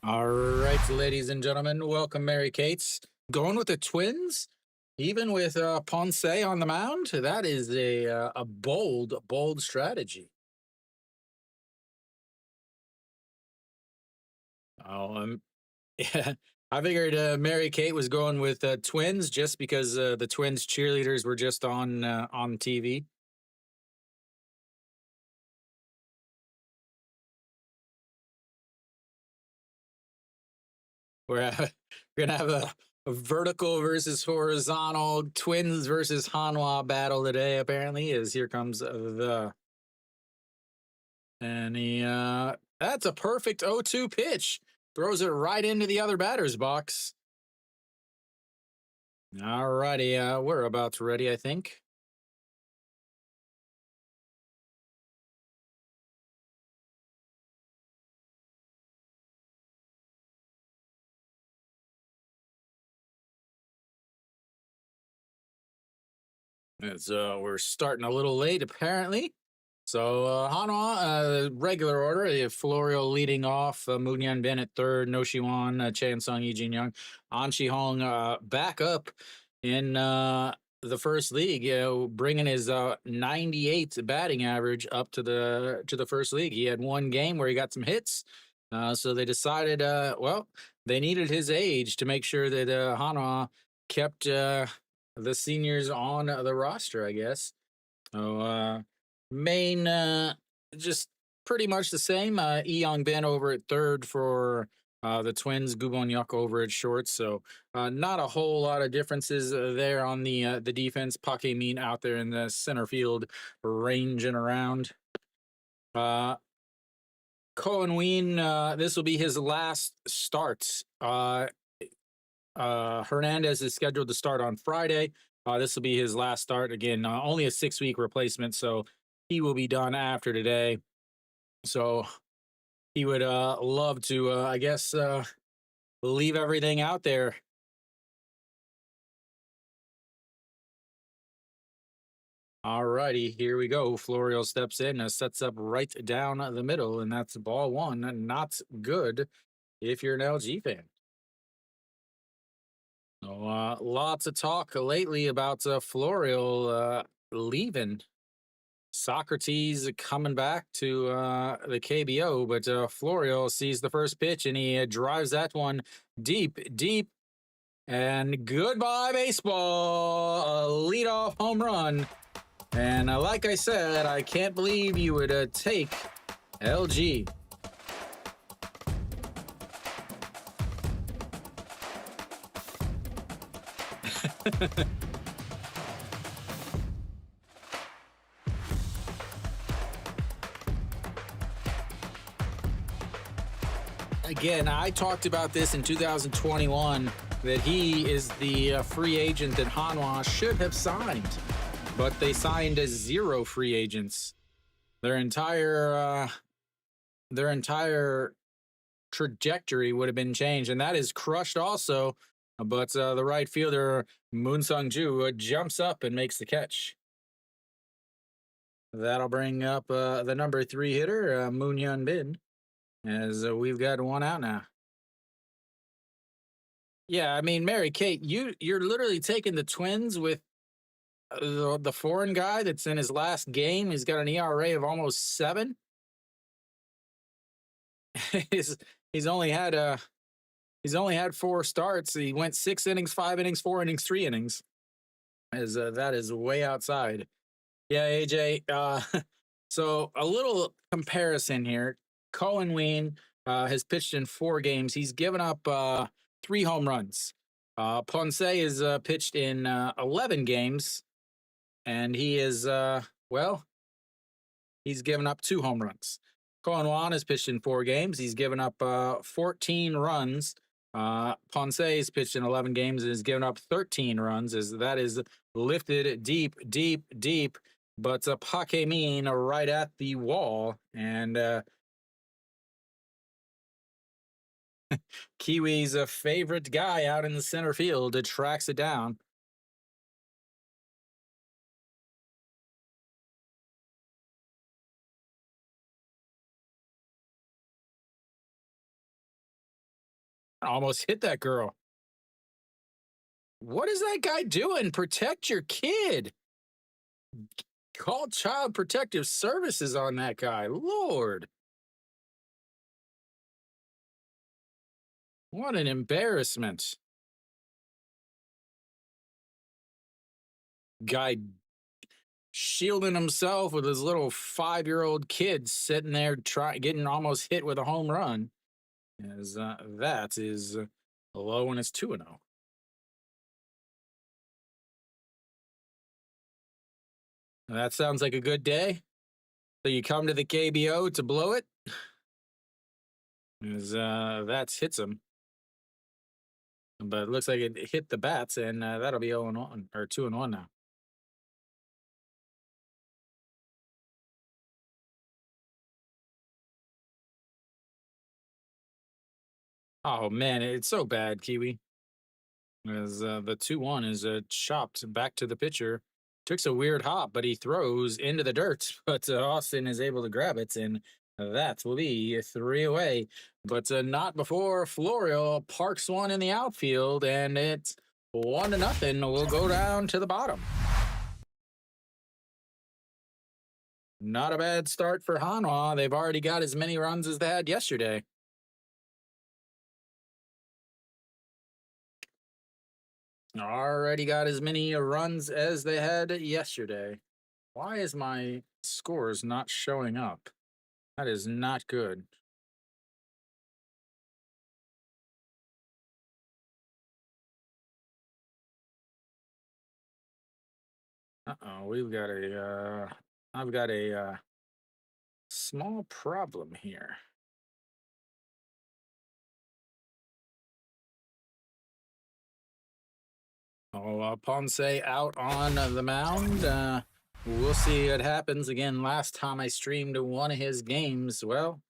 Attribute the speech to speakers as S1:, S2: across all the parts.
S1: All right, ladies and gentlemen, welcome, Mary Kate's. Going with the Twins, even with Ponce on the mound. That is a bold strategy. Oh, yeah, I figured Mary Kate was going with Twins just because the Twins cheerleaders were just on TV. We're gonna have a vertical versus horizontal Twins versus Hanwha battle today. Apparently, as here comes the And that's a perfect 0-2 pitch. Throws it right into the other batter's box. All righty, we're about ready, I think. As we're starting a little late, apparently. So Hanwha, regular order. Florio leading off. Moon Yan Bin at third. No Shiwan, Chan Sung, Eugene Young, An Shi Hong back up in the first league. Bringing his 98 batting average up to the first league. He had one game where he got some hits. So they decided, well, they needed his age to make sure that Hanwha kept the seniors on the roster, I guess. So main just pretty much the same. Young Ben over at third for the Twins. Gubon over at short. So not a whole lot of differences there on the defense. Pake Mean out there in the center field, ranging around. Cohen Ween, this will be his last start. Hernandez is scheduled to start on Friday. This will be his last start. Again, only a 6-week replacement, so he will be done after today. So he would love to, I guess, leave everything out there. All righty, here we go. Florio steps in, sets up right down the middle, and that's ball one. Not good if you're an LG fan. So, lots of talk lately about Florio leaving. Socrates coming back to the KBO, but Florio sees the first pitch and he drives that one deep, deep, and goodbye baseball. A leadoff home run. And like I said, I can't believe you would take LG. Again, I talked about this in 2021 that he is the free agent that Hanwha should have signed, but they signed as 0 free agents. Their entire trajectory would have been changed, and that is crushed also. But the right fielder Moon Sung Ju jumps up and makes the catch. That'll bring up the number 3 hitter Moon Hyun Bin, as we've got one out now. Yeah, I mean, Mary Kate, you're literally taking the Twins with the foreign guy that's in his last game. He's got an ERA of almost 7. he's he's only had he's only had 4 starts. He went 6 innings, 5 innings, 4 innings, 3 innings. As that is way outside. Yeah, AJ. So a little comparison here. Cohen Ween has pitched in 4 games. He's given up 3 home runs. Ponce is pitched in 11 games, and he is well, he's given up 2 home runs. Cohen Wan has pitched in 4 games. He's given up 14 runs. Ponce has pitched in 11 games and has given up 13 runs. As that is lifted deep, deep, deep. But Pake Mean right at the wall, and Kiwi's a favorite guy out in the center field. It tracks it down. I almost hit that girl. What is that guy doing? Protect your kid. Call Child Protective Services on that guy. Lord. What an embarrassment. Guy shielding himself with his little 5-year-old kid sitting there getting almost hit with a home run. As that is low and it's 2-0. That sounds like a good day. So you come to the KBO to blow it? As that hits him. But it looks like it hit the bats, and that'll be 0-1 or 2-1 now. Oh man, it's so bad, Kiwi. As the 2-1 is chopped back to the pitcher. Takes a weird hop, but he throws into the dirt. But Austin is able to grab it, and that will be 3 away. But not before Florio parks one in the outfield, and it's 1-0. We'll go down to the bottom. Not a bad start for Hanwha. They've already got as many runs as they had yesterday. Already got as many runs as they had yesterday. Why is my scores not showing up? That is not good. Uh-oh, I've got a small problem here. Oh, Ponce out on the mound. We'll see what happens. Again, last time I streamed one of his games, well,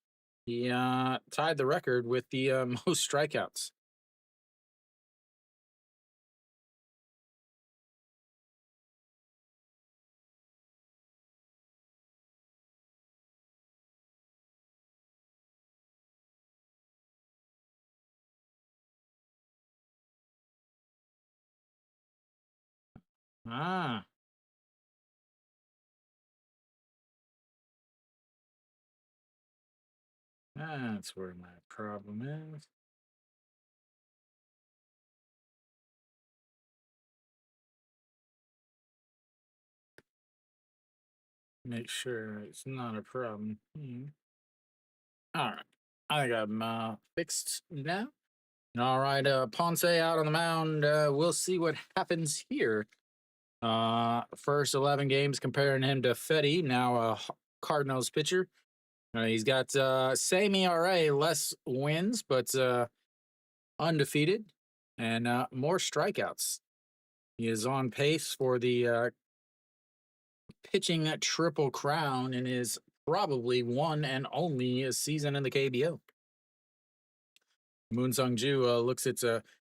S1: he tied the record with the most strikeouts. Ah, that's where my problem is. Make sure it's not a problem. All right. I think I'm fixed now. All right. Ponce out on the mound. We'll see what happens here. First 11 games comparing him to Fetty, now a Cardinals pitcher. He's got same ERA, less wins, but undefeated and more strikeouts. He is on pace for the pitching triple crown in his probably one and only season in the KBO. Moon Sung Ju looks at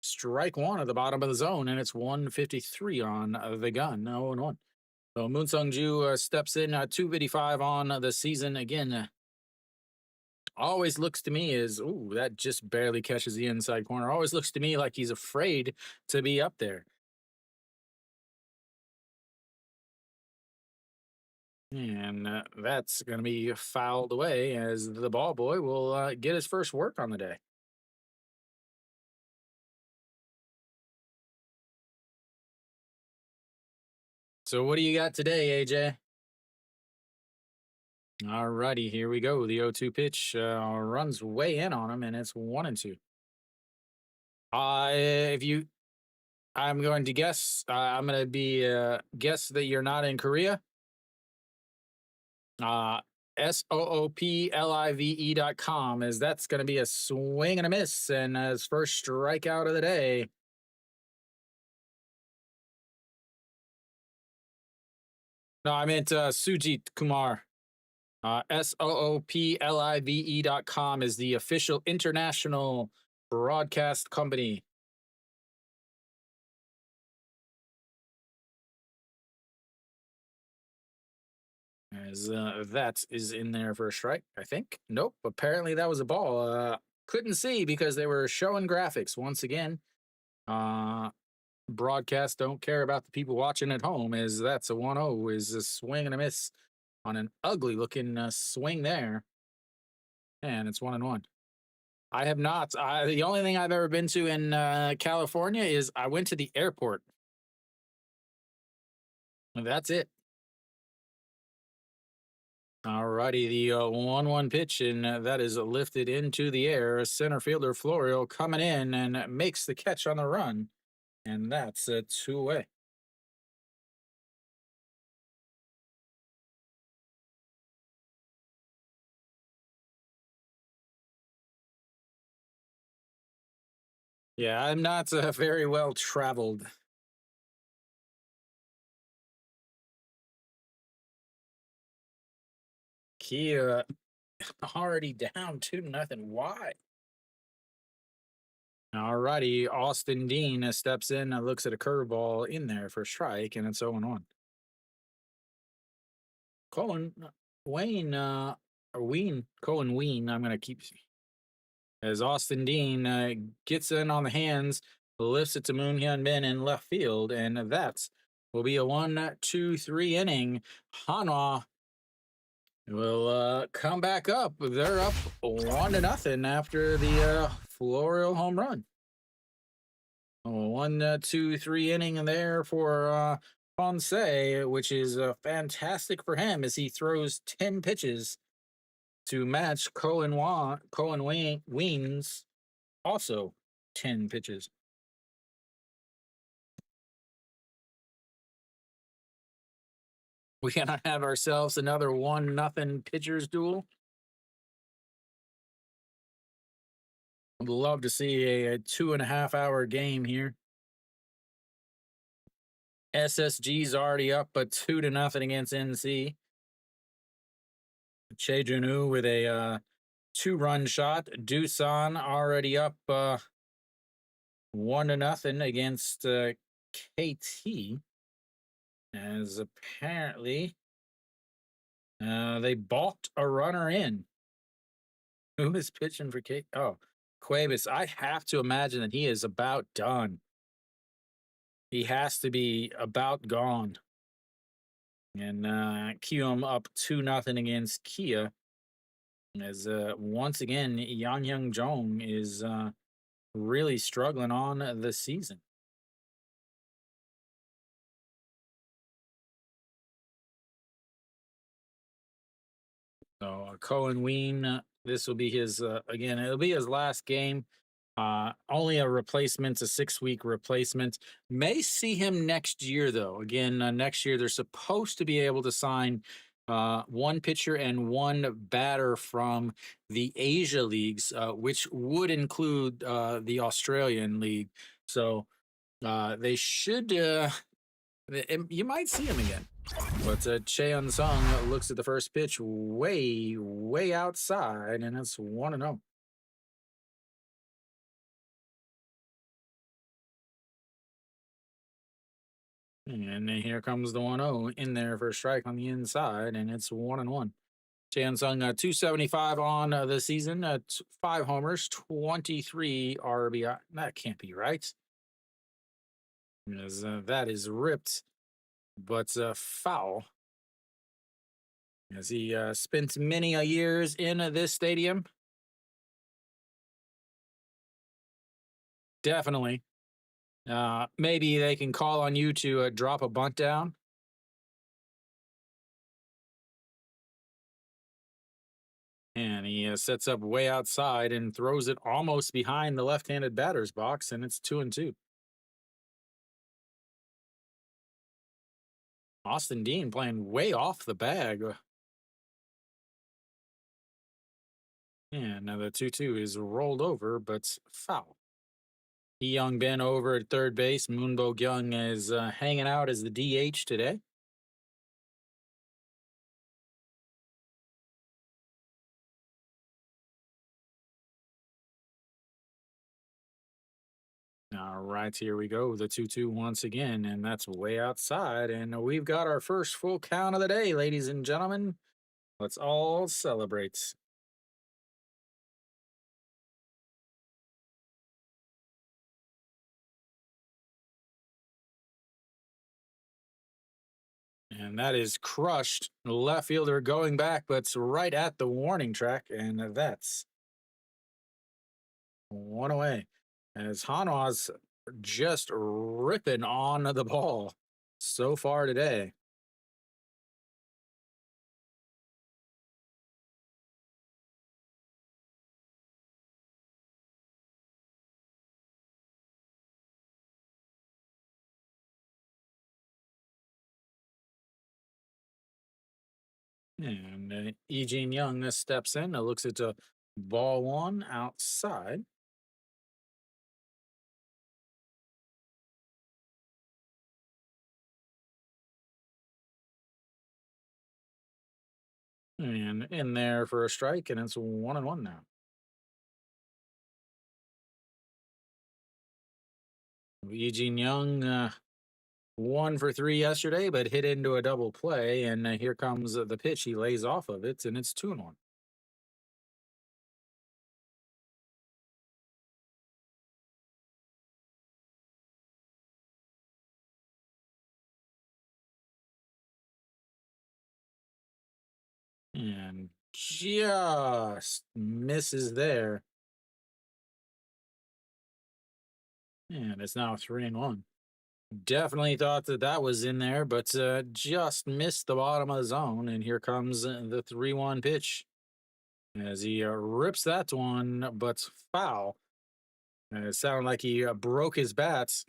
S1: strike one at the bottom of the zone, and it's 153 on the gun. 0-1. So Moon Sung Ju steps in 255 on the season. Again, always looks to me as, ooh, that just barely catches the inside corner. Always looks to me like he's afraid to be up there. And that's going to be fouled away as the ball boy will get his first work on the day. So what do you got today, AJ? All righty, here we go. The 0-2 pitch runs way in on him, and it's 1-2. If you, I'm going to guess. I'm going to be guess that you're not in Korea. SOOPLIVE.com, as that's going to be a swing and a miss, and his first strikeout of the day. No, I meant Sujit Kumar. SOOPLIVE.com is the official international broadcast company. As that is in there for a strike, I think. Nope. Apparently that was a ball. couldn't see because they were showing graphics once again. Uh, Broadcast don't care about the people watching at home, as that's a 1-0, is a swing and a miss on an ugly looking swing there. And it's 1-1. I have not. The only thing I've ever been to in California is I went to the airport. And that's it. Alrighty, the 1-1 pitch, and that is lifted into the air. Center fielder Florio coming in and makes the catch on the run. And that's a 2-away. Yeah, I'm not very well traveled. Kia already down 2-0. Why? Alrighty, Austin Dean steps in and looks at a curveball in there for a strike, and it's 0-1. Colin Wayne, or Ween, Colin Ween, I'm going to keep as Austin Dean gets in on the hands, lifts it to Moon Hyun Bin in left field, and that will be a 1-2-3 inning. Hanwha will come back up. They're up 1-0 after the Florio home run. 1-2-3 inning there for Ponce, which is fantastic for him as he throws 10 pitches to match Colin Ween's also 10 pitches. We cannot have ourselves another 1-0 pitchers duel. I'd love to see a 2.5 hour game here. SSG's already up, but 2-0 against NC. Che Junu with a 2-run shot. Doosan already up 1-0 against KT. As apparently they balked a runner in. Who is pitching for KT? Oh, Cuevas. I have to imagine that he is about done. He has to be about gone. And Kium up 2-0 against Kia. As once again, Yang Young Jong is really struggling on the season. So Cohen Ween, this will be his again. It'll be his last game. Only a replacement, a 6-week replacement. May see him next year, though. Again, next year they're supposed to be able to sign one pitcher and one batter from the Asia leagues, which would include the Australian league. So they should. You might see him again. But Cheon Sung looks at the first pitch way, way outside, and it's 1-0. And here comes the 1-0 in there for a strike on the inside, and it's 1-1. Chan Sung 275 on the season, 5 homers, 23 RBI. That can't be right. Because, that is ripped, but foul. As he spent many years in this stadium. Definitely. Maybe they can call on you to drop a bunt down. And he sets up way outside and throws it almost behind the left-handed batter's box, and it's 2-2. Austin Dean playing way off the bag. And now the 2-2 is rolled over, but foul. Young Ben over at third base. Moonbo Young is hanging out as the DH today. All right, here we go. The 2-2 once again, and that's way outside. And we've got our first full count of the day, ladies and gentlemen. Let's all celebrate. And that is crushed. Left fielder going back, but it's right at the warning track. And that's one away. As Hanwha's just ripping on the ball so far today. And Eugene Young steps in, looks at ball one outside. And in there for a strike, and it's 1-1 now. Eugene Young, 1 for 3 yesterday, but hit into a double play. And here comes the pitch. He lays off of it, and it's 2-1. And just misses there. And it's now 3-1. Definitely thought that was in there, but just missed the bottom of the zone. And here comes the 3-1 pitch as he rips that one, but foul. And it sounded like he broke his bats.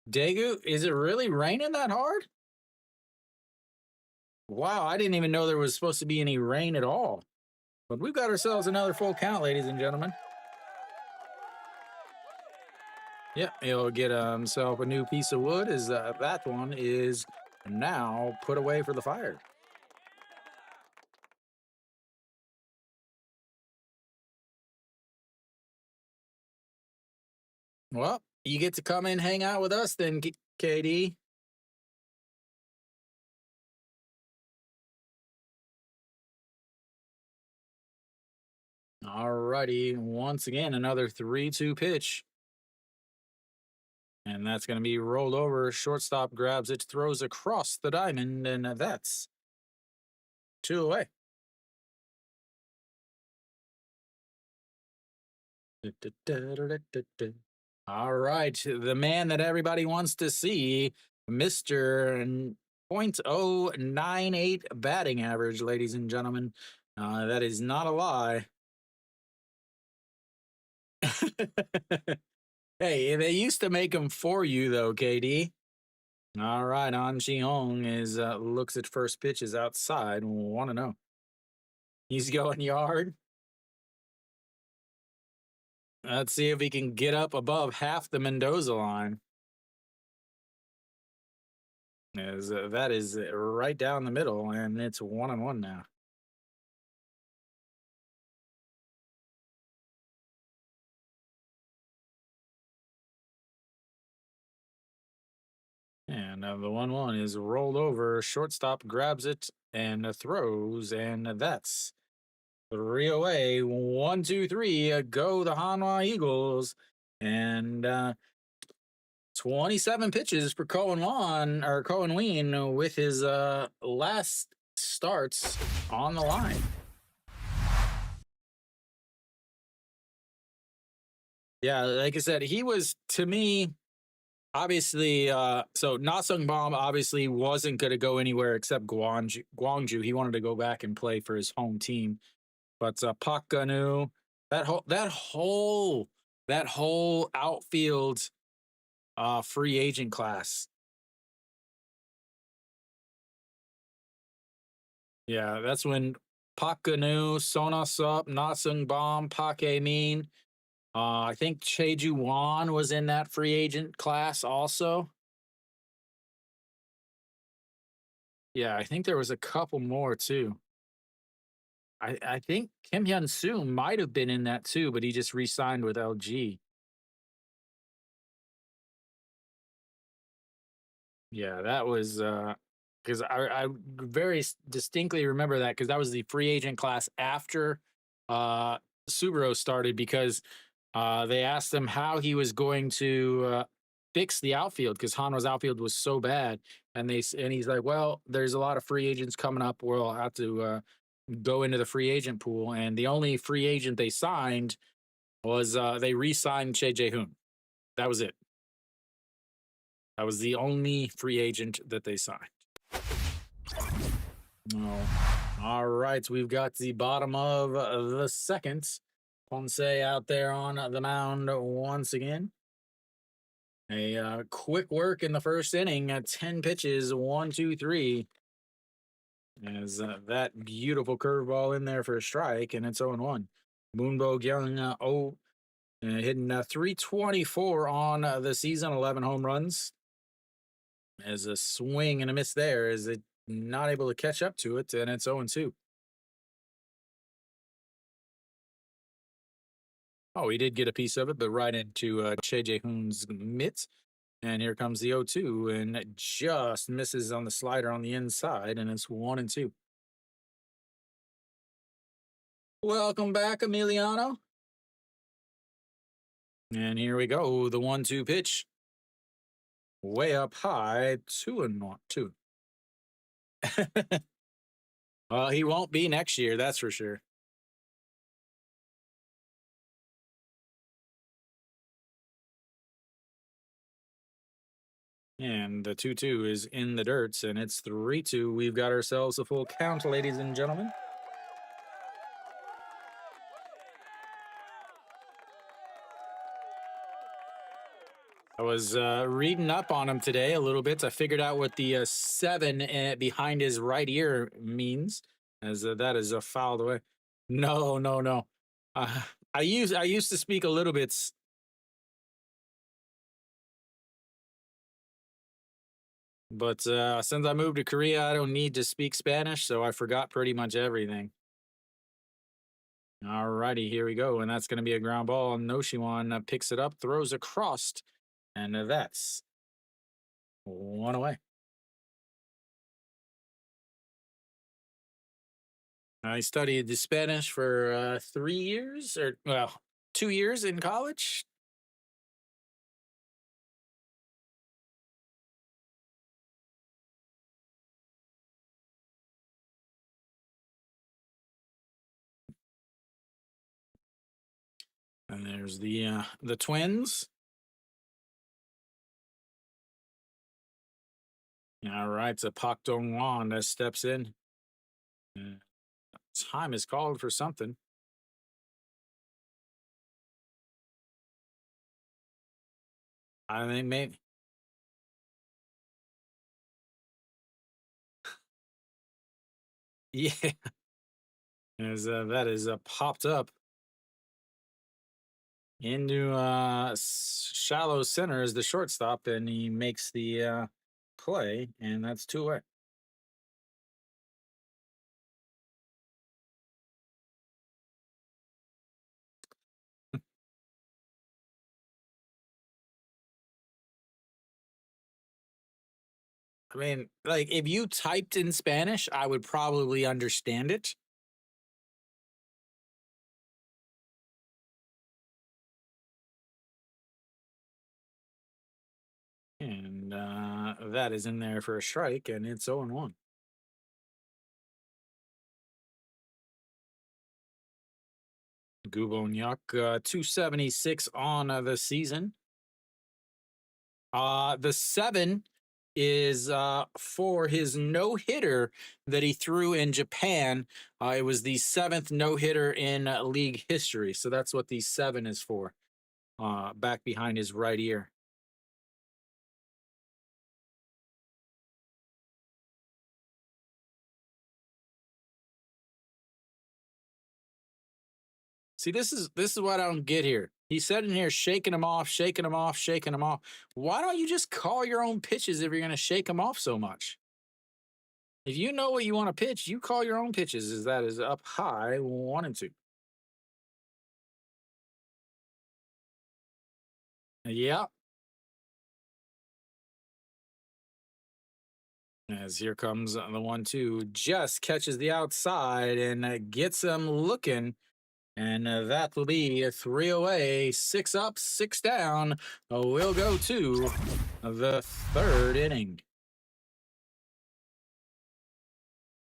S1: Daegu, is it really raining that hard? Wow, I didn't even know there was supposed to be any rain at all. But we've got ourselves another full count, ladies and gentlemen. Yeah, he'll get himself a new piece of wood as that one is now put away for the fire. Well, you get to come and hang out with us then, KD. All righty. Once again, another 3-2 pitch. And that's going to be rolled over. Shortstop grabs it, throws across the diamond, and that's 2 away. All right. The man that everybody wants to see, Mr. .098 batting average, ladies and gentlemen. That is not a lie. Hey, they used to make them for you, though, KD. All right, An Chi Hong is looks at first pitches outside. Want to know? He's going yard. Let's see if he can get up above half the Mendoza line. As that is right down the middle, and it's 1-1 now. And the 1-1 is rolled over. Shortstop grabs it and throws, and that's 3 away. 1, 2, 3. Go the Hanwha Eagles. And 27 pitches for Cohen Ween with his last starts on the line. Yeah, like I said, he was, to me, obviously, so Nasung Bomb obviously wasn't going to go anywhere except Gwangju. He wanted to go back and play for his home team. But Park Ganu, that whole outfield free agent class. Yeah, that's when Park Ganu, Sona Sup, Nasung Bomb, Park Min. I think Cheju Wan was in that free agent class also. Yeah, I think there was a couple more too. I think Kim Hyun Soo might have been in that too, but he just re-signed with LG. Yeah, that was because I very distinctly remember that because that was the free agent class after uh Subaru started because they asked him how he was going to fix the outfield because Hanwha's outfield was so bad. And he's like, well, there's a lot of free agents coming up. We'll have to go into the free agent pool. And the only free agent they signed was they re-signed Che Jae-hoon. That was it. That was the only free agent that they signed. Oh. All right, we've got the bottom of the second. Ponce out there on the mound once again. A quick work in the first inning at 10 pitches, 1, 2, 3. As that beautiful curveball in there for a strike, and it's 0-1. Moonbo Gyung hitting 324 on the season, 11 home runs. As a swing and a miss there, is it not able to catch up to it, and it's 0-2. Oh, he did get a piece of it, but right into Che Jae-hoon's mitt. And here comes the 0-2, and it just misses on the slider on the inside, and it's 1-2. Welcome back, Emiliano. And here we go, the 1-2 pitch. Way up high, 2-2. Well, he won't be next year, that's for sure. And the 2-2 is in the dirt, and it's 3-2. We've got ourselves a full count, ladies and gentlemen. I was reading up on him today a little bit. I figured out what the 7 behind his right ear means, as that is fouled away. No. I used to speak a little bit. But since I moved to Korea, I don't need to speak Spanish, so I forgot pretty much everything. All righty, here we go. And that's going to be a ground ball. Noshiwan picks it up, throws across, and that's 1 away. I studied the Spanish for 3 years, or, well, 2 years in college. And there's the Twins. All right, so Pak Dong-won steps in. Time is called for something. I think maybe. Yeah. As that is popped up into shallow center as the shortstop, and he makes the play, and that's 2 away. I mean, like, if you typed in Spanish, I would probably understand it. And that is in there for a strike, and it's 0-1. Gubonyak, 276 on the season. The 7 is for his no-hitter that he threw in Japan. It was the 7th no-hitter in league history. So that's what the 7 is for, back behind his right ear. See, this is what I don't get here. He said in here, shaking them off, shaking them off, shaking them off. Why don't you just call your own pitches if you're going to shake them off so much? If you know what you want to pitch, you call your own pitches. Is that is up high, 1-2. Yeah. As here comes the 1-2, just catches the outside and gets him looking. And that will be a 3 away, 6 up, 6 down. We'll go to the third inning.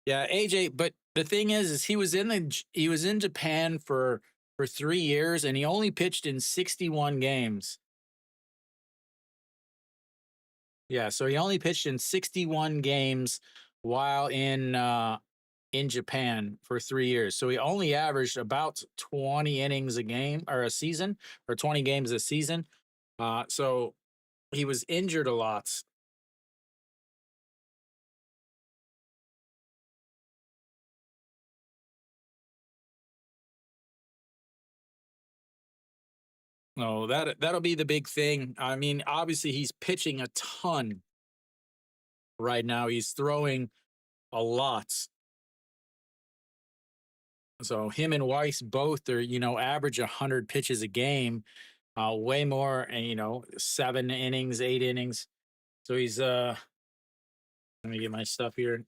S1: Yeah, AJ. But the thing is he was in Japan for 3 years, and he only pitched in 61 games. Yeah, so he only pitched in 61 games while in Japan for 3 years. So he only averaged about 20 innings a game or a season, or 20 games a season. So he was injured a lot. No, that'll be the big thing. I mean, obviously he's pitching a ton right now. He's throwing a lot. So him and Weiss both are, average 100 pitches a game, way more, and 7 innings, 8 innings. So he's let me get my stuff here.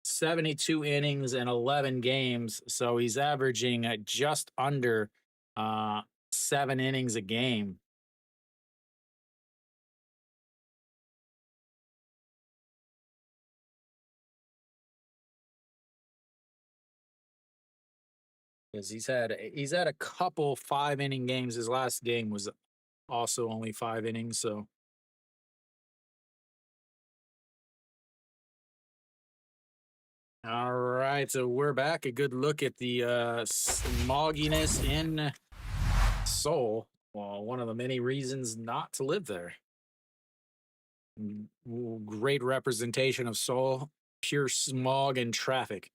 S1: 72 innings and 11 games. So he's averaging just under 7 innings a game. Because he's had a couple 5 inning games. His last game was also only 5 innings. So all right, so we're back. A good look at the smogginess in Seoul. Well, one of the many reasons not to live there. Great representation of Seoul, pure smog and traffic.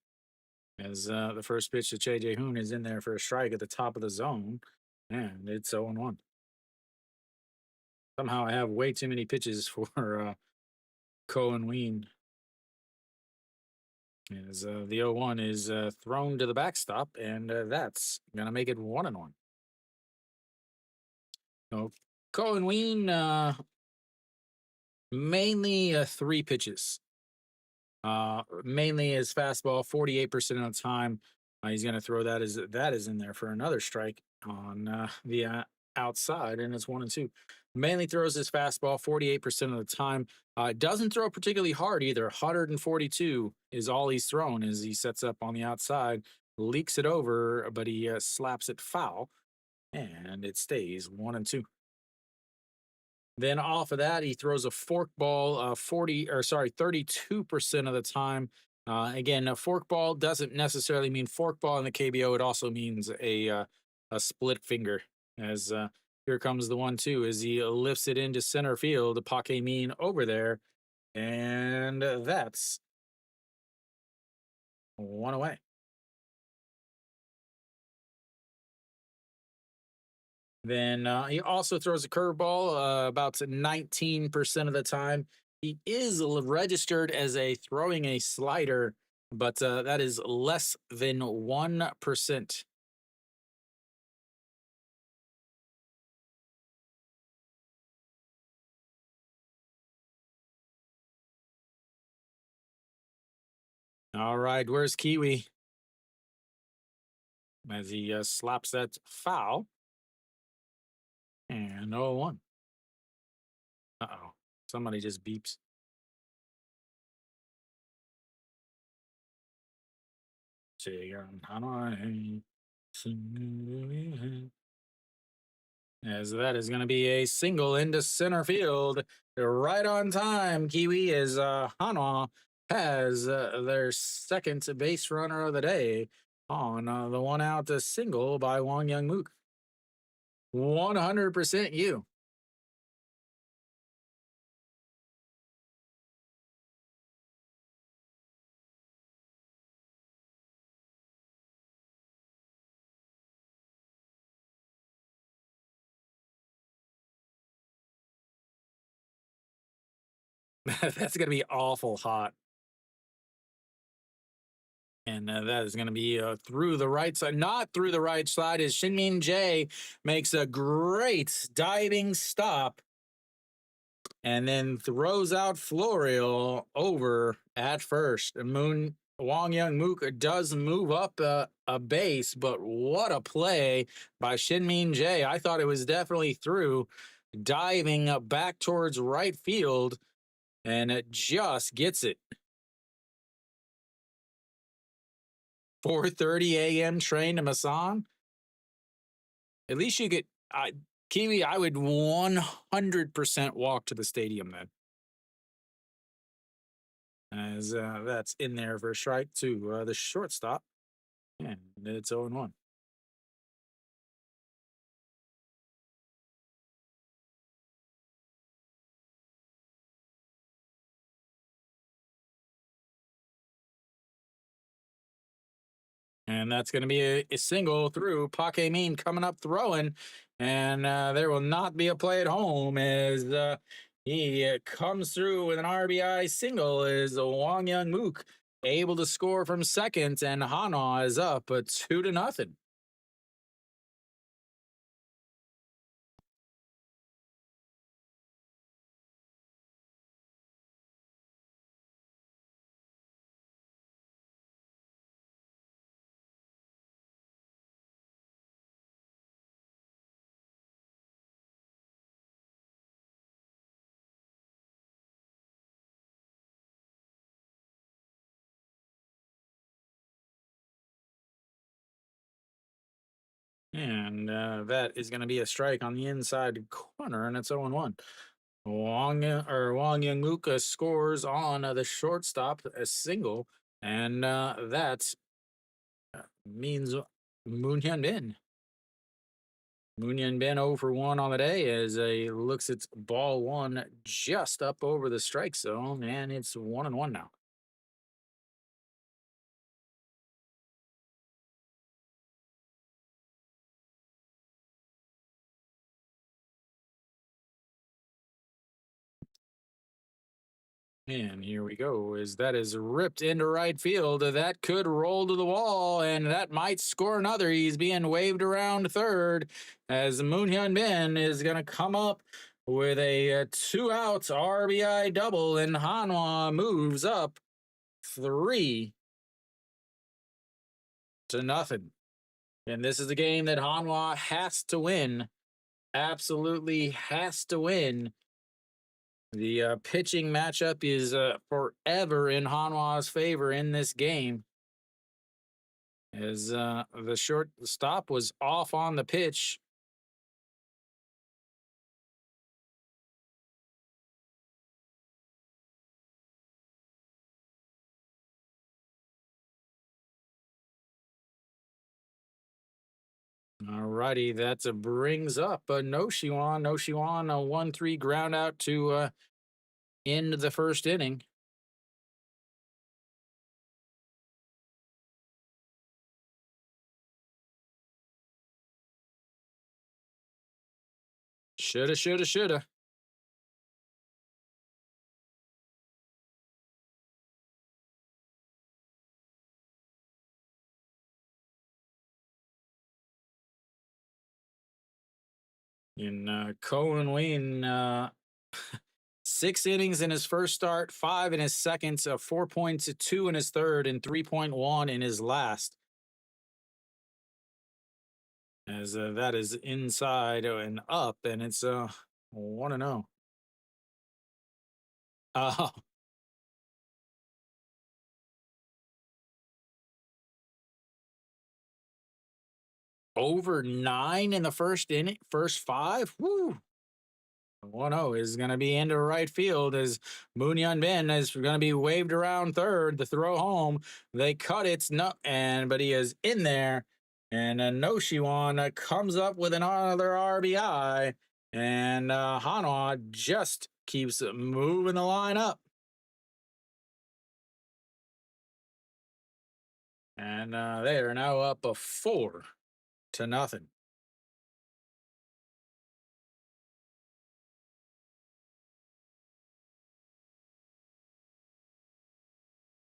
S1: As the first pitch to J.J. Hoon is in there for a strike at the top of the zone, and it's 0-1. Somehow I have way too many pitches for Cohen Ween. As the 0-1 is thrown to the backstop, and that's going to make it 1-1. So Cohen Ween, mainly 3 pitches. Mainly his fastball, 48% of the time. He's going to throw that is in there for another strike on the outside, and it's 1-2. Mainly throws his fastball 48% of the time. Doesn't throw particularly hard either. 142 is all he's thrown as he sets up on the outside, leaks it over, but he slaps it foul, and it stays 1-2. Then off of that, he throws a fork ball 32% of the time. Again, a fork ball doesn't necessarily mean fork ball in the KBO. It also means a split finger. As here comes the 1-2 as he lifts it into center field. Pake Mean over there, and that's 1 away. Then he also throws a curveball about 19% of the time. He is registered as throwing a slider, but that is less than 1%. All right, where's Kiwi? As he slaps that foul. And 0-1. Uh-oh. Somebody just beeps. As that is going to be a single into center field. Right on time, Kiwi, as Hanwha has their second base runner of the day on the 1-out single by Wang Young Mook. 100% you. That's going to be awful hot. And that is going to be through the right side, not through the right side, as Shinmin Jae makes a great diving stop and then throws out Florial over at first. Moon Wong Young Mook does move up a base, but what a play by Shin-Min Jae. I thought it was definitely through, diving back towards right field, and it just gets it. 4:30 a.m. train to Masan. At least you get Kiwi. I would 100% walk to the stadium then, as that's in there for a strike to the shortstop, and it's 0-1. And that's going to be a single through. Pake Min coming up throwing, and there will not be a play at home as he comes through with an RBI single. Is Wong Young Mook able to score from second, and Hanwha is up 2-0. And that is going to be a strike on the inside corner, and it's 0-1. Wong Young Mook scores on the shortstop, a single, and that means Moon Hyun Bin. Moon Hyun Bin 0 for 1 on the day as he looks at ball one just up over the strike zone, and it's 1-1 now. And here we go. As that is ripped into right field, that could roll to the wall, and that might score another. He's being waved around third as Moon Hyun Bin is going to come up with a 2-out RBI double, and Hanwha moves up 3-0. And this is a game that Hanwha has to win. Absolutely has to win. The pitching matchup is forever in Hanwha's favor in this game, as the shortstop was off on the pitch. Alrighty, that brings up No Shiwan. No Shiwan, a 1-3 ground out to end the first inning. Shoulda. In Cohen Wayne, 6 innings in his first start, 5 in his second, 4.2 in his third, and 3.1 in his last. As that is inside and up, and it's 1-0. Uh, over 9 in the first inning, first 5. Woo! 1-0 is going to be into right field as Moon Hyun Bin is going to be waved around third. The throw home, they cut it, but he is in there. And No Shiwan comes up with another RBI, and Hanwha just keeps moving the line up. And they are now up 4-0.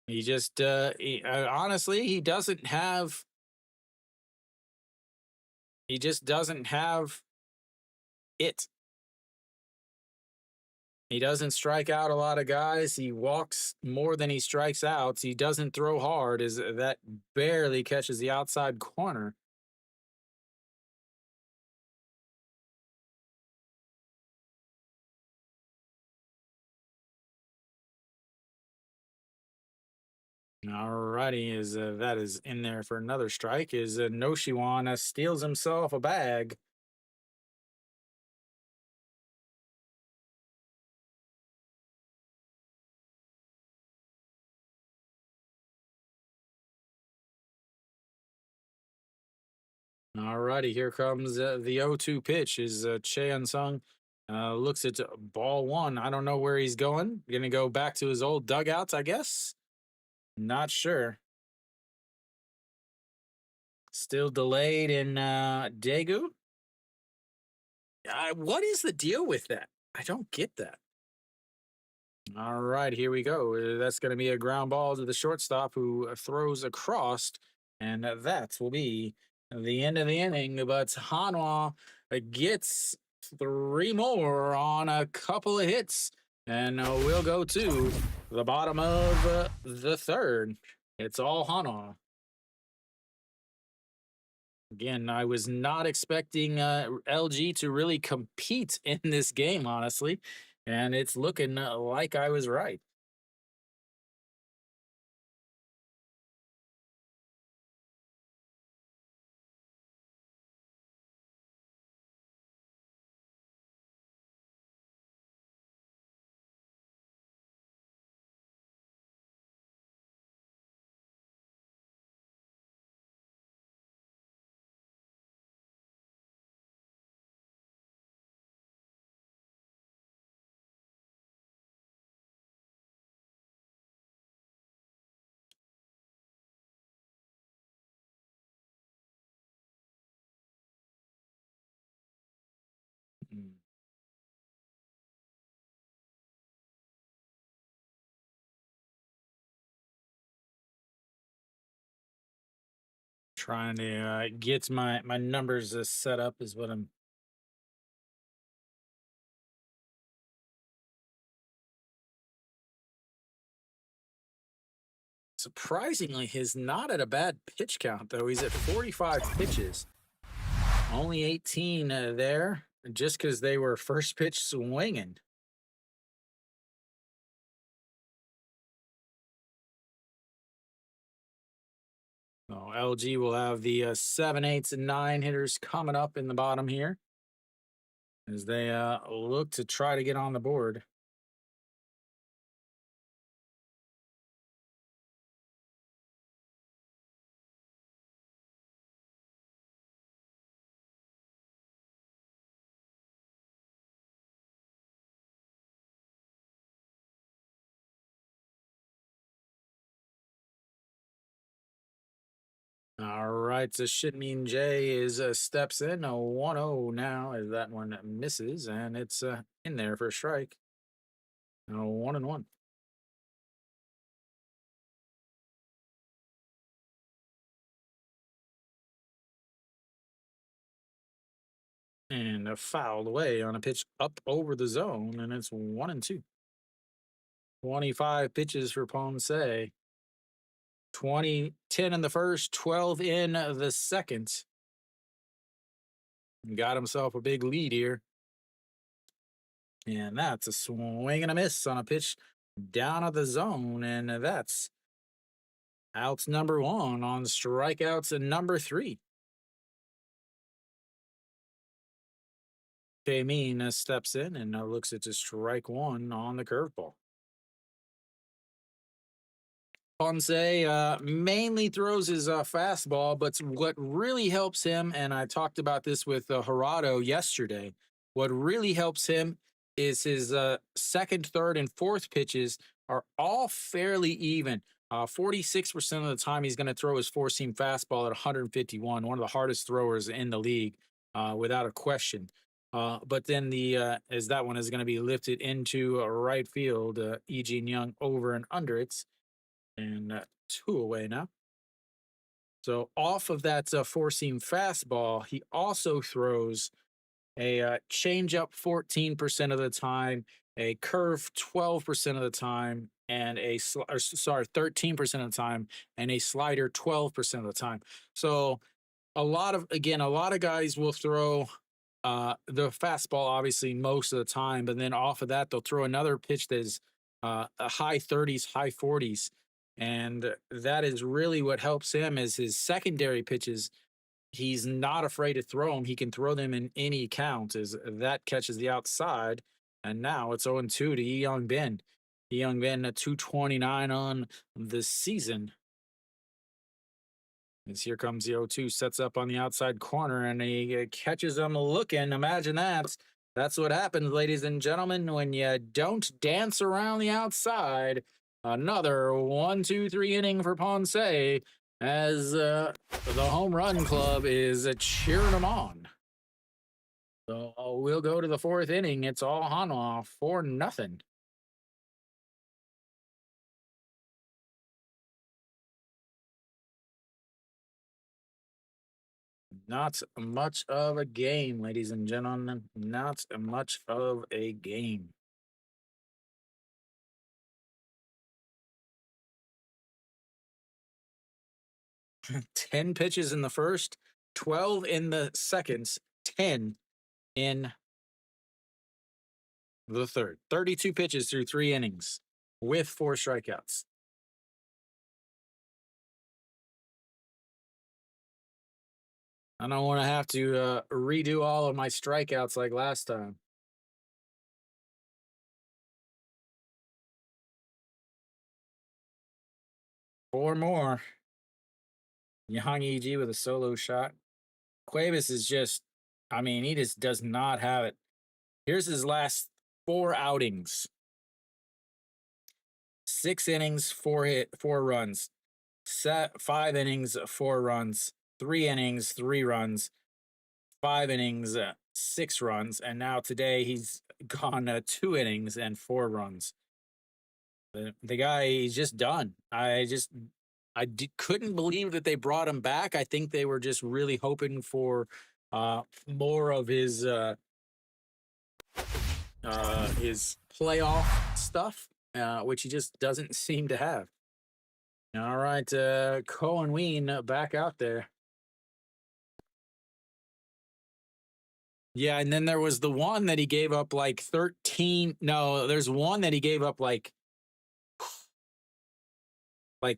S1: He just honestly, he doesn't have. He just doesn't have it. He doesn't strike out a lot of guys. He walks more than he strikes out. He doesn't throw hard. Is that barely catches the outside corner. Alrighty, is that is in there for another strike? Is Noshiwan steals himself a bag. Alrighty, here comes the 0-2 pitch. Is Cheon Sung looks at ball one. I don't know where he's going. Gonna go back to his old dugouts, I guess. Not sure. Still delayed in Daegu. What is the deal with that? I don't get that. All right, here we go. That's going to be a ground ball to the shortstop who throws across, and that will be the end of the inning. But Hanwha gets three more on a couple of hits, and we'll go to the bottom of the third. It's all Hanwha. Again, I was not expecting LG to really compete in this game, honestly, and it's looking like I was right. Mm. Trying to get my numbers set up is what I'm. Surprisingly, he's not at a bad pitch count though. He's at 45 pitches, only 18 there, just because they were first pitch swinging. So LG will have the 7, 8s, and 9 hitters coming up in the bottom here as they look to try to get on the board. All right, so Shitmean J is steps in a 1-0 now as that one misses, and it's in there for a strike. 1-1. And fouled away on a pitch up over the zone, and it's 1-2. 25 pitches for Ponce. 20, 10 in the first, 12 in the second. Got himself a big lead here. And that's a swing and a miss on a pitch down at the zone. And that's outs number one on strikeouts and number three. Mean steps in and looks at to strike one on the curveball. Ponce mainly throws his fastball, but what really helps him, and I talked about this with Harado yesterday, what really helps him is his second, third, and fourth pitches are all fairly even. 46% of the time, he's going to throw his four seam fastball at 151, one of the hardest throwers in the league, without a question. But then as that one is going to be lifted into right field, E. Young over and under it and two away now. So off of that four seam fastball, he also throws a changeup 14% of the time a curve 12% of the time, and 13% of the time, and a slider 12% of the time. So a lot of guys will throw the fastball obviously most of the time, but then off of that they'll throw another pitch that is a high 30s, high 40s, and that is really what helps him is his secondary pitches. He's not afraid to throw them. He can throw them in any count. As that catches the outside, and now it's 0-2 to Young Ben. Young Ben at 229 on the season. As here comes the 0-2, sets up on the outside corner, and he catches him looking. Imagine that. That's what happens, ladies and gentlemen, when you don't dance around the outside. Another 1-2-3 inning for Ponce as the home run club is cheering him on. So we'll go to the fourth inning. It's all Hanwha, 4-0. Not much of a game, ladies and gentlemen. Not much of a game. 10 pitches in the first, 12 in the seconds, 10 in the third. 32 pitches through 3 innings with 4 strikeouts. I don't want to have to redo all of my strikeouts like last time. Four more. Young EG with a solo shot. Cuevas is just, I mean, he just does not have it. Here's his last 4 outings. 6 innings, 4 runs. 5 innings, 4 runs. 3 innings, 3 runs. 5 innings, 6 runs. And now today he's gone 2 innings and 4 runs. The guy, he's just done. Couldn't believe that they brought him back. I think they were just really hoping for more of his playoff stuff, which he just doesn't seem to have. All right, Cohen Ween back out there. Yeah, and then there was the one that he gave up like 13. No, there's one that he gave up like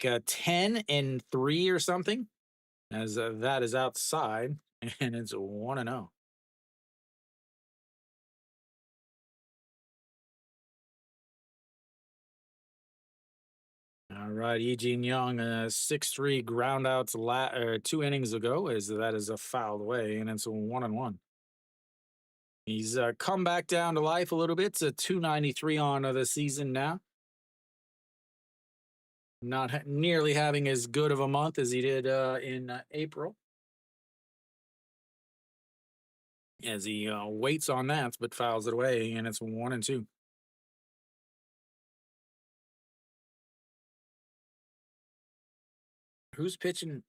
S1: a 10 and 3 or something. As that is outside, and it's 1-0. All right, Eugene Young, 6-3 groundouts 2 innings ago, as that is a fouled away, and it's 1-1. He's come back down to life a little bit. It's a 293 on the season now. Not nearly having as good of a month as he did in April. As he waits on that, but fouls it away, and it's 1-2. Who's pitching?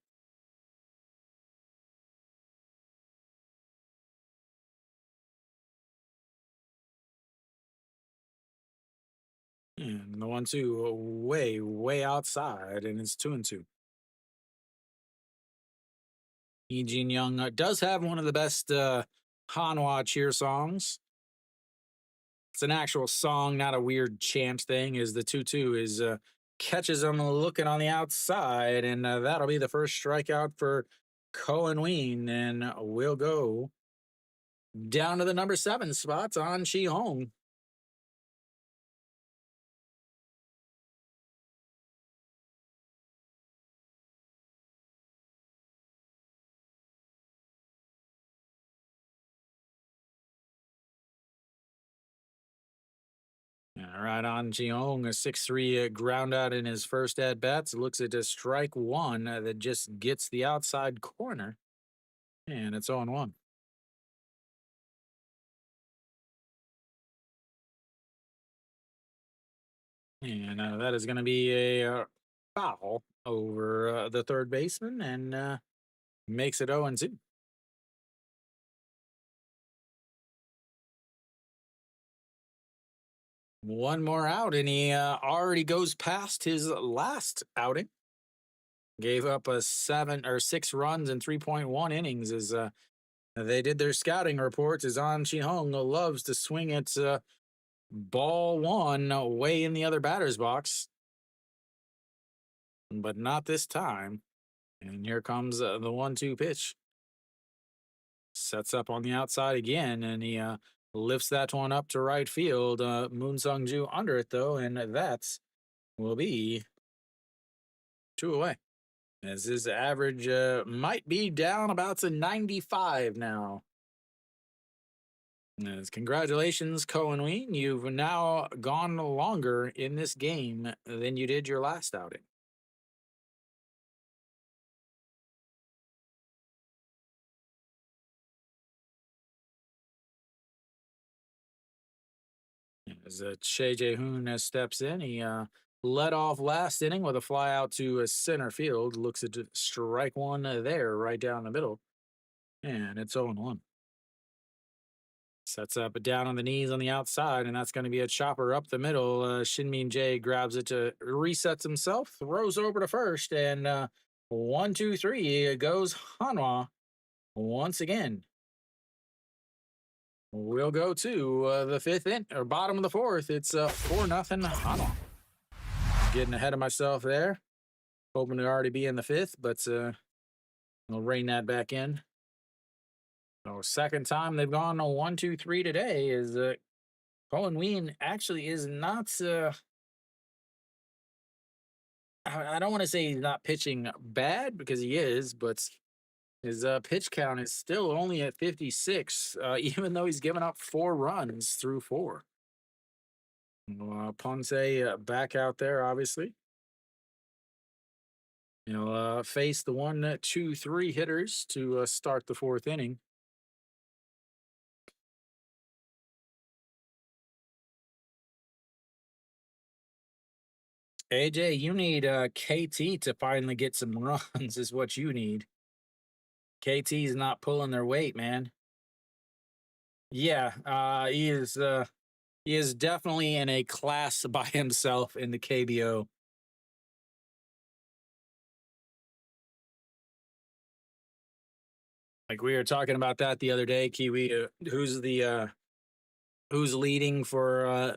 S1: And the 1-2 way outside, and it's 2-2. Eugene Young does have one of the best Hanwha cheer songs. It's an actual song, not a weird chant thing. Is the 2-2 is catches him looking on the outside, and that'll be the first strikeout for Cohen Ween, and we'll go down to the number 7 spots on Chi Hong. All right, on Jiong, a 6-3 ground out in his first at bats. Looks at a strike 1 that just gets the outside corner, and it's 0-1. And that is going to be a foul over the third baseman, and makes it 0-2. One more out, and he already goes past his last outing. Gave up a 6 runs in 3.1 innings. As they did their scouting reports, as An Chi-hung loves to swing at ball one way in the other batter's box, but not this time. And here comes the 1-2 pitch. Sets up on the outside again, and he lifts that one up to right field. Moon Sung-ju under it, though, and that will be 2 away. As his average might be down about to 95 now. As congratulations, Cohen Ween. You've now gone longer in this game than you did your last outing. As Shea Jae-hoon steps in, he led off last inning with a fly out to center field. Looks at strike one there, right down the middle. And it's 0-1. Sets up down on the knees on the outside, and that's going to be a chopper up the middle. Shin Min Jae grabs it to resets himself, throws over to first, and 1, 2, 3 goes Hanwha once again. We'll go to the fifth inning, or bottom of the fourth. It's 4-0 Hanwha. Getting ahead of myself there. Hoping to already be in the fifth, but I'll rein that back in. So second time they've gone 1, 2, 3 today is Cohen Ween actually is not. I don't want to say he's not pitching bad, because he is, but his pitch count is still only at 56, even though he's given up 4 runs through 4. Ponce back out there, obviously. Face the 1, 2, 3 hitters to start the fourth inning. AJ, you need KT to finally get some runs, is what you need. KT's not pulling their weight, man. Yeah, he is definitely in a class by himself in the KBO. Like, we were talking about that the other day, Kiwi. Who's leading for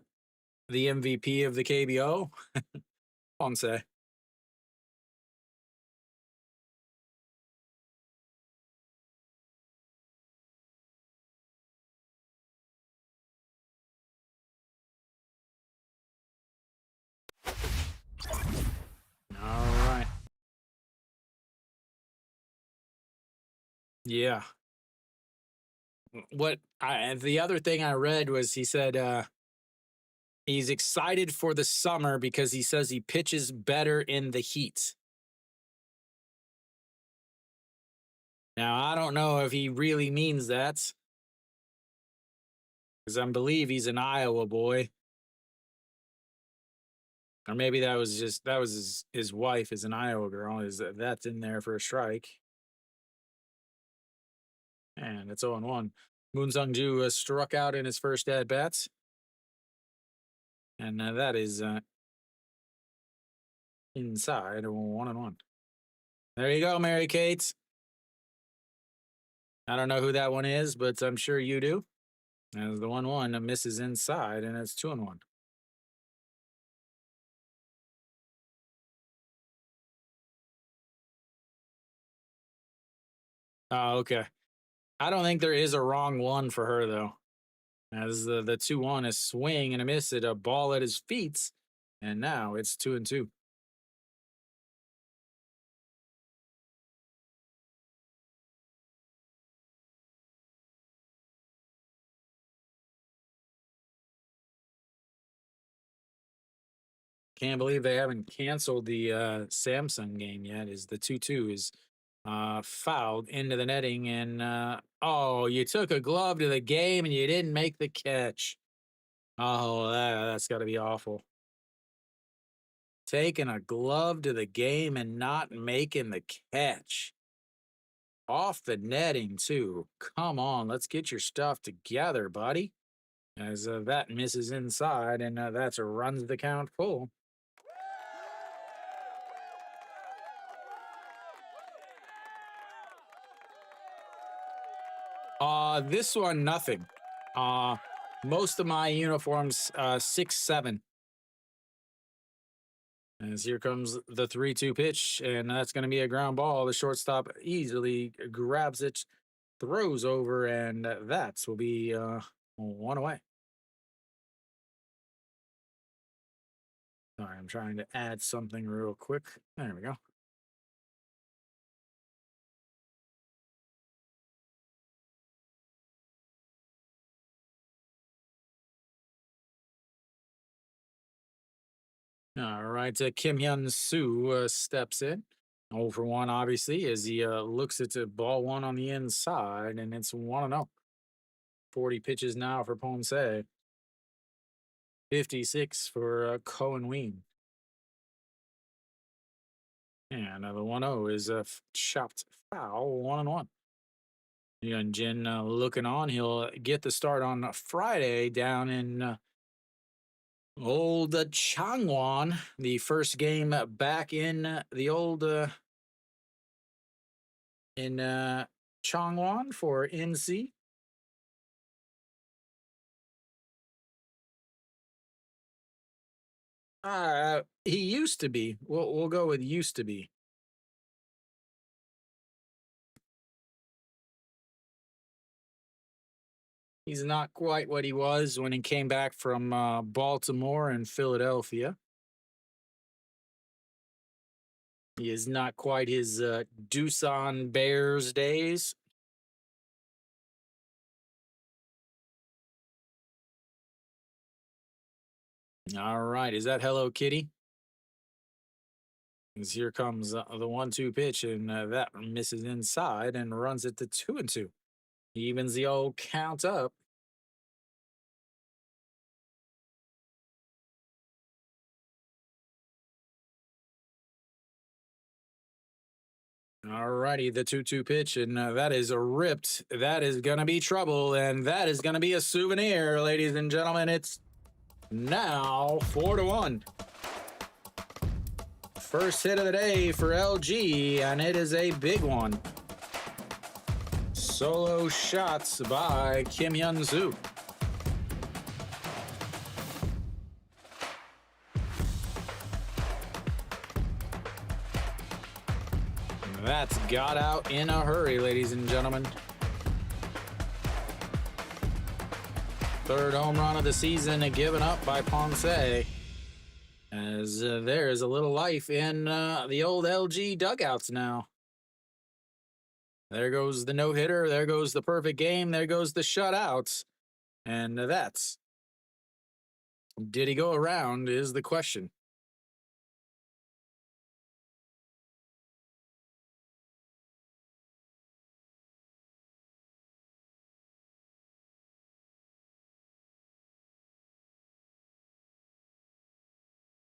S1: the MVP of the KBO? Ponce. All right. Yeah. The other thing I read was he said he's excited for the summer because he says he pitches better in the heat. Now, I don't know if he really means that, because I believe he's an Iowa boy. Or maybe that was his wife is an Iowa girl. That's in there for a strike. And it's 0-1. Moon Sung-ju struck out in his first at bats. And that is inside 1-1. There you go, Mary Kate. I don't know who that one is, but I'm sure you do. As the 1-1 misses inside, and it's 2-1. Oh, okay. I don't think there is a wrong one for her, though. As the 2-1 is swing and a miss at a ball at his feet, and now it's 2-2. Can't believe they haven't canceled the Samsung game yet. Is the 2-2 is fouled into the netting, and oh, you took a glove to the game and you didn't make the catch. Oh, that's got to be awful. Taking a glove to the game and not making the catch. Off the netting, too. Come on, let's get your stuff together, buddy. as that misses inside, and that's runs the count full. This one nothing. Uh, most of my uniforms 6-7. As here comes the 3-2 pitch, and that's going to be a ground ball. The shortstop easily grabs it, throws over, and that will be one away. Sorry, I'm trying to add something real quick. There we go. All right, Kim Hyun Soo steps in. 0 for 1, obviously, as he looks at the ball one on the inside, and it's 1-0. 40 pitches now for Ponce. 56 for Cohen Ween. And the 1-0 is chopped foul, 1-1. Yun Jin looking on. He'll get the start on Friday down in old Changwon. The first game back in the old in Changwon for NC. He used to be. We'll go with used to be. He's not quite what he was when he came back from Baltimore and Philadelphia. He is not quite his Doosan Bears days. All right, is that Hello Kitty? As here comes the 1-2 pitch, and that misses inside and runs it to 2-2. Evens the old count up. All righty, the 2-2 pitch, and that is ripped. That is going to be trouble, and that is going to be a souvenir, ladies and gentlemen. It's now 4-1. First hit of the day for LG, and it is a big one. Solo shots by Kim Hyun Soo. That's got out in a hurry, ladies and gentlemen. Third home run of the season given up by Ponce. As there's a little life in the old LG dugouts now. There goes the no-hitter. There goes the perfect game. There goes the shutouts. And that's... Did he go around is the question.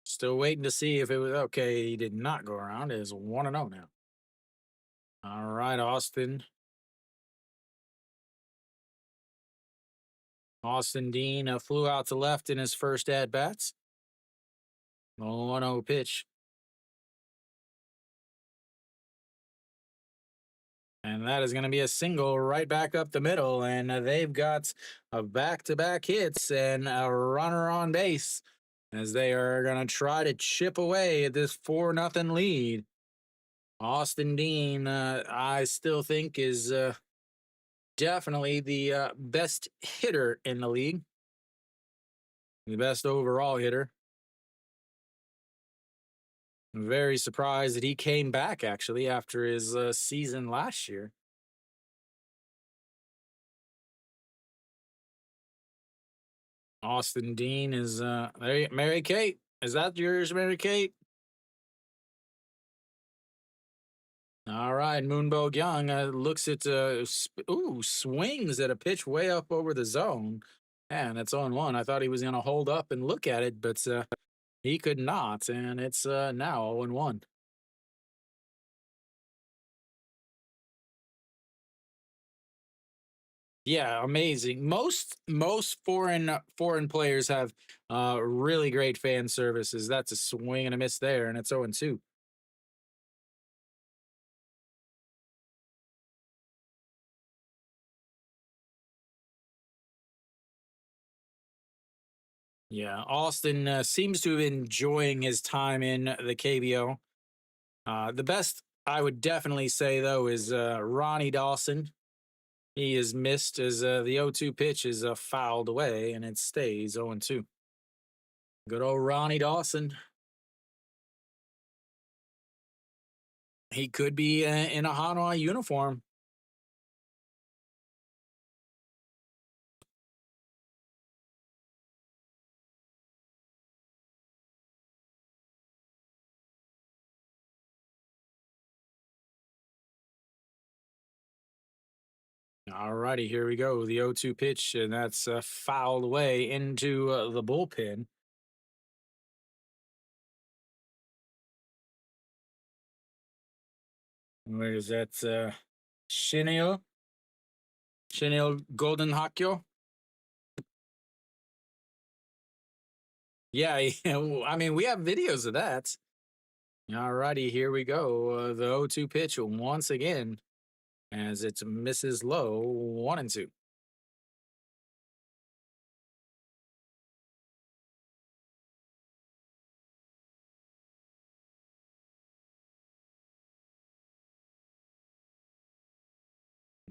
S1: Still waiting to see if it was okay. He did not go around. It is 1-0 now. All right, Austin. Austin Dean flew out to left in his first at-bats. 1-0 pitch. And that is going to be a single right back up the middle. And they've got a back-to-back hits and a runner on base as they are going to try to chip away at this 4-0 lead. Austin Dean, I still think, is definitely the best hitter in the league. The best overall hitter. I'm very surprised that he came back, actually, after his season last year. Austin Dean is Mary Kate. Is that yours, Mary Kate? All right, Moonbo Young looks at swings at a pitch way up over the zone. And it's on one. I thought he was going to hold up and look at it, but he could not, and it's now 0-1. Yeah, amazing. Most foreign players have really great fan services. That's a swing and a miss there, and it's 0-2. Yeah, Austin seems to be enjoying his time in the KBO. The best I would definitely say though is Ronnie Dawson. He is missed as the 0-2 pitch is fouled away, and it stays 0-2. Good old Ronnie Dawson. He could be in a Hanwha uniform. All righty, here we go. The 0-2 pitch, and that's fouled away into the bullpen. Where is that? Shineo? Shineo Golden Hakyo? Yeah, yeah, I mean, we have videos of that. All righty, here we go. The 0-2 pitch once again as it's misses low, 1-2.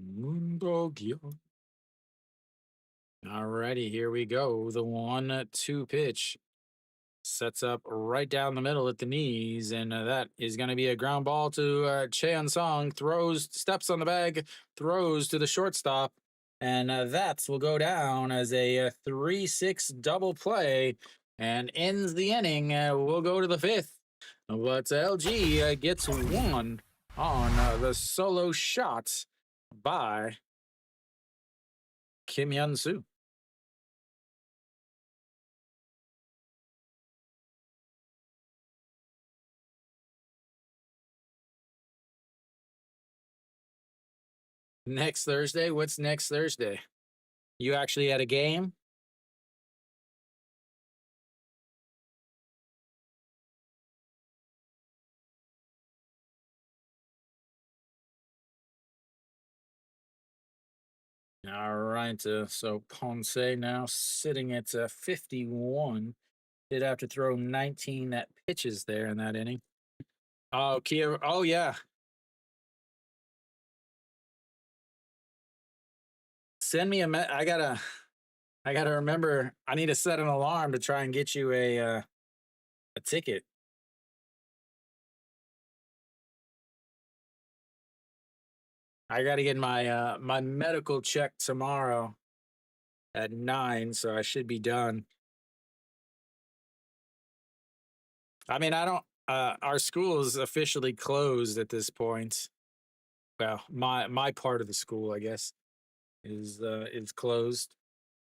S1: Moondogyo. All righty, here we go. The 1-2 pitch sets up right down the middle at the knees, and that is going to be a ground ball to Cheon Song. Throws, steps on the bag, throws to the shortstop, and that will go down as a 3-6 double play and ends the inning. We'll go to the fifth, but LG gets one on the solo shot by Kim Hyun Soo. Next Thursday? What's next Thursday? You actually had a game? All right. So Ponce now sitting at 51. Did have to throw 19 pitches there in that inning. Oh, Kia. Oh, yeah. Send me I gotta remember. I need to set an alarm to try and get you a ticket. I gotta get my medical check tomorrow at 9, so I should be done. I mean, I don't. Our school is officially closed at this point. Well, my part of the school, I guess, is closed.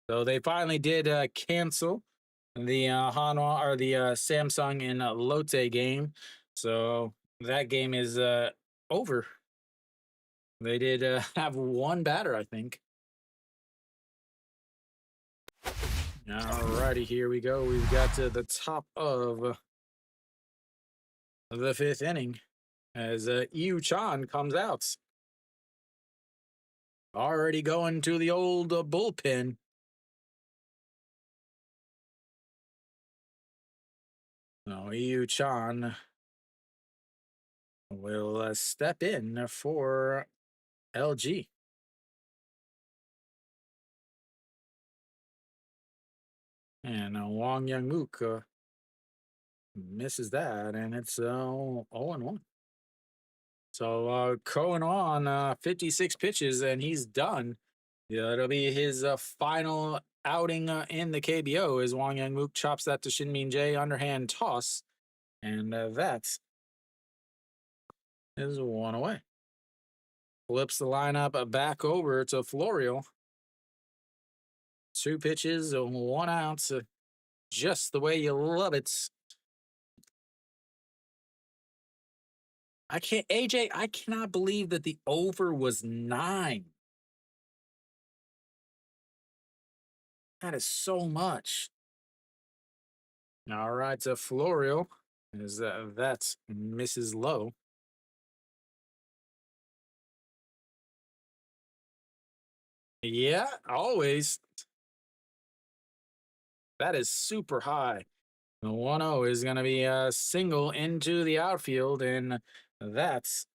S1: So they finally did cancel the Hanwha or the Samsung and Lotte game. So that game is over. They did have one batter, I think. Alrighty, here we go. We've got to the top of the fifth inning as Yu Chan comes out. Already going to the old bullpen. Now, Yu Chan will step in for LG. And Wong Young Mook misses that, and it's 0-1. So Cohen on 56 pitches, and he's done. Yeah, it'll be his final outing in the KBO as Wang Yang Mook chops that to Shin Min Jae underhand toss, and that is one away. Flips the lineup back over to Florial. 2 pitches, 1 out, just the way you love it. I can't, AJ, I cannot believe that the over was 9. That is so much. All right, so Florio is that's Mrs. Low. Yeah, always. That is super high. The 1-0 is going to be a single into the outfield, and that's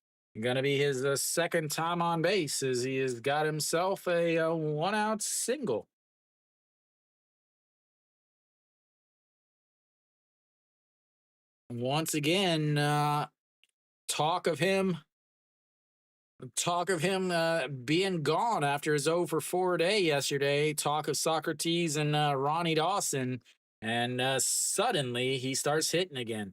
S1: going to be his second time on base as he has got himself a 1-out single. Once again, talk of him being gone after his 0 for 4 day yesterday. Talk of Socrates and Ronnie Dawson, and suddenly he starts hitting again.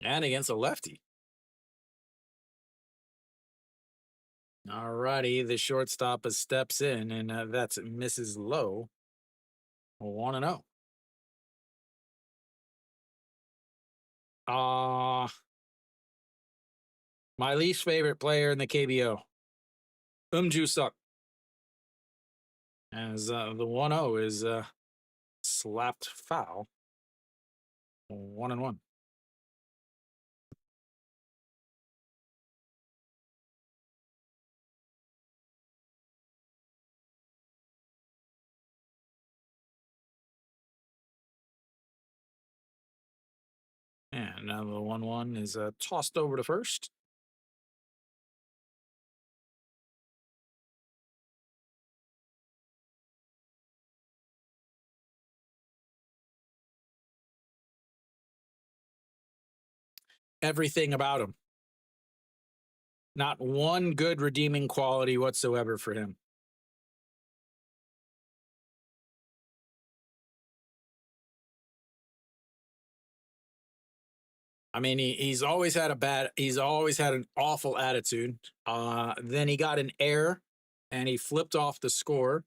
S1: And against a lefty. All righty, the shortstop steps in, and that's Mrs. Lowe, 1-0. My least favorite player in the KBO, Ju Suk, as the 1-0 is slapped foul, 1-1. And now the 1-1 is tossed over to first. Everything about him. Not one good redeeming quality whatsoever for him. I mean, he's always had an awful attitude. Then he got an error and he flipped off the score.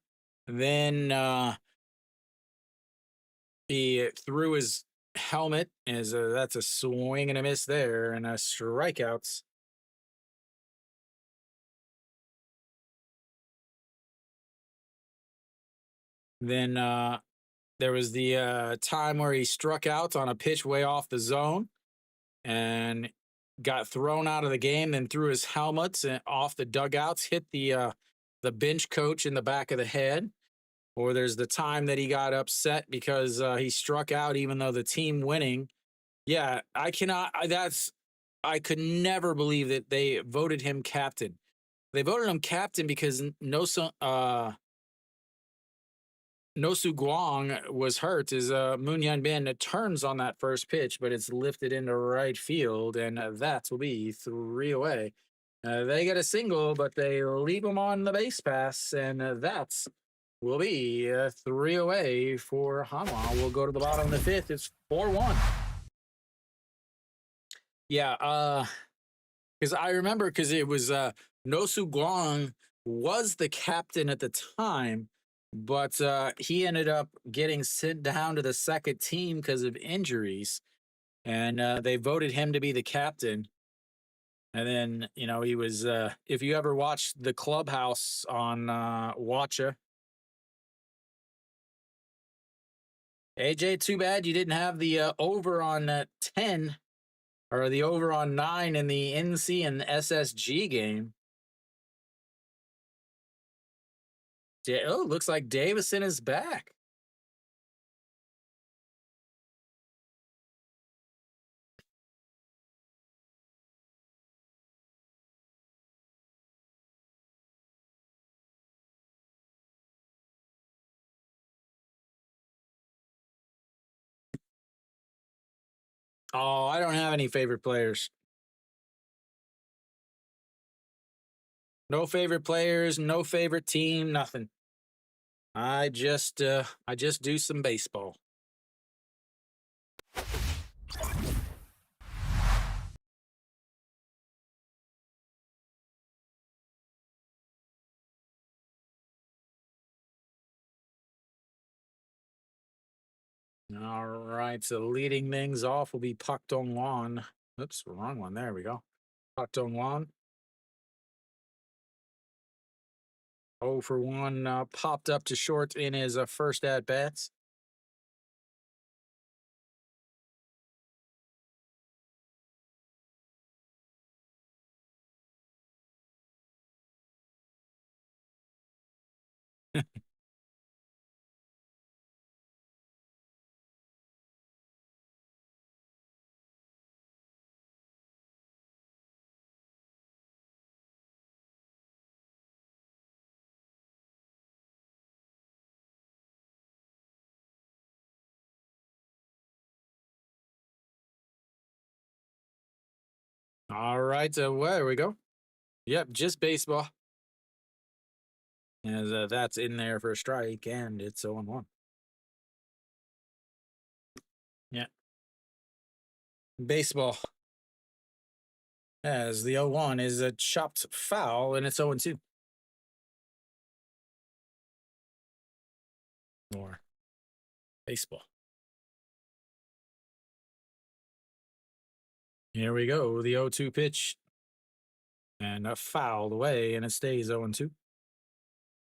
S1: Then he threw his helmet as that's a swing and a miss there, and a strikeouts. Then there was the time where he struck out on a pitch way off the zone and got thrown out of the game, then threw his helmets off the dugouts, hit the bench coach in the back of the head. Or there's the time that he got upset because he struck out even though the team winning. Yeah, I cannot. I could never believe that they voted him captain. They voted him captain because Nosu Guang was hurt as Moon Hyun Bin turns on that first pitch, but it's lifted into right field, and that will be 3 away. They get a single, but they leave him on the base pass, and that's will be 3 away for Hanwha. We'll go to the bottom of the fifth. It's 4-1. Yeah, because I remember because it was Nosu Guang was the captain at the time, but he ended up getting sent down to the second team because of injuries, and they voted him to be the captain. And then he was. If you ever watched the Clubhouse on Watcha, AJ, too bad you didn't have the over on 10 or the over on 9 in the NC and SSG game. Oh, looks like Davison is back. Oh, I don't have any favorite players. No favorite players, no favorite team, nothing. I just do some baseball. All right, so leading things off will be Pak Dong Wan. Oops, wrong one. There we go. Pak Dong Wan. 0 for 1, popped up to short in his first at bats. All right, well, there we go. Yep, just baseball. As that's in there for a strike, and it's 0 1. Yeah, baseball. As the 0 1 is a chopped foul, and it's 0 2. More baseball. Here we go. The 0 2 pitch. And fouled away, and it stays 0 2.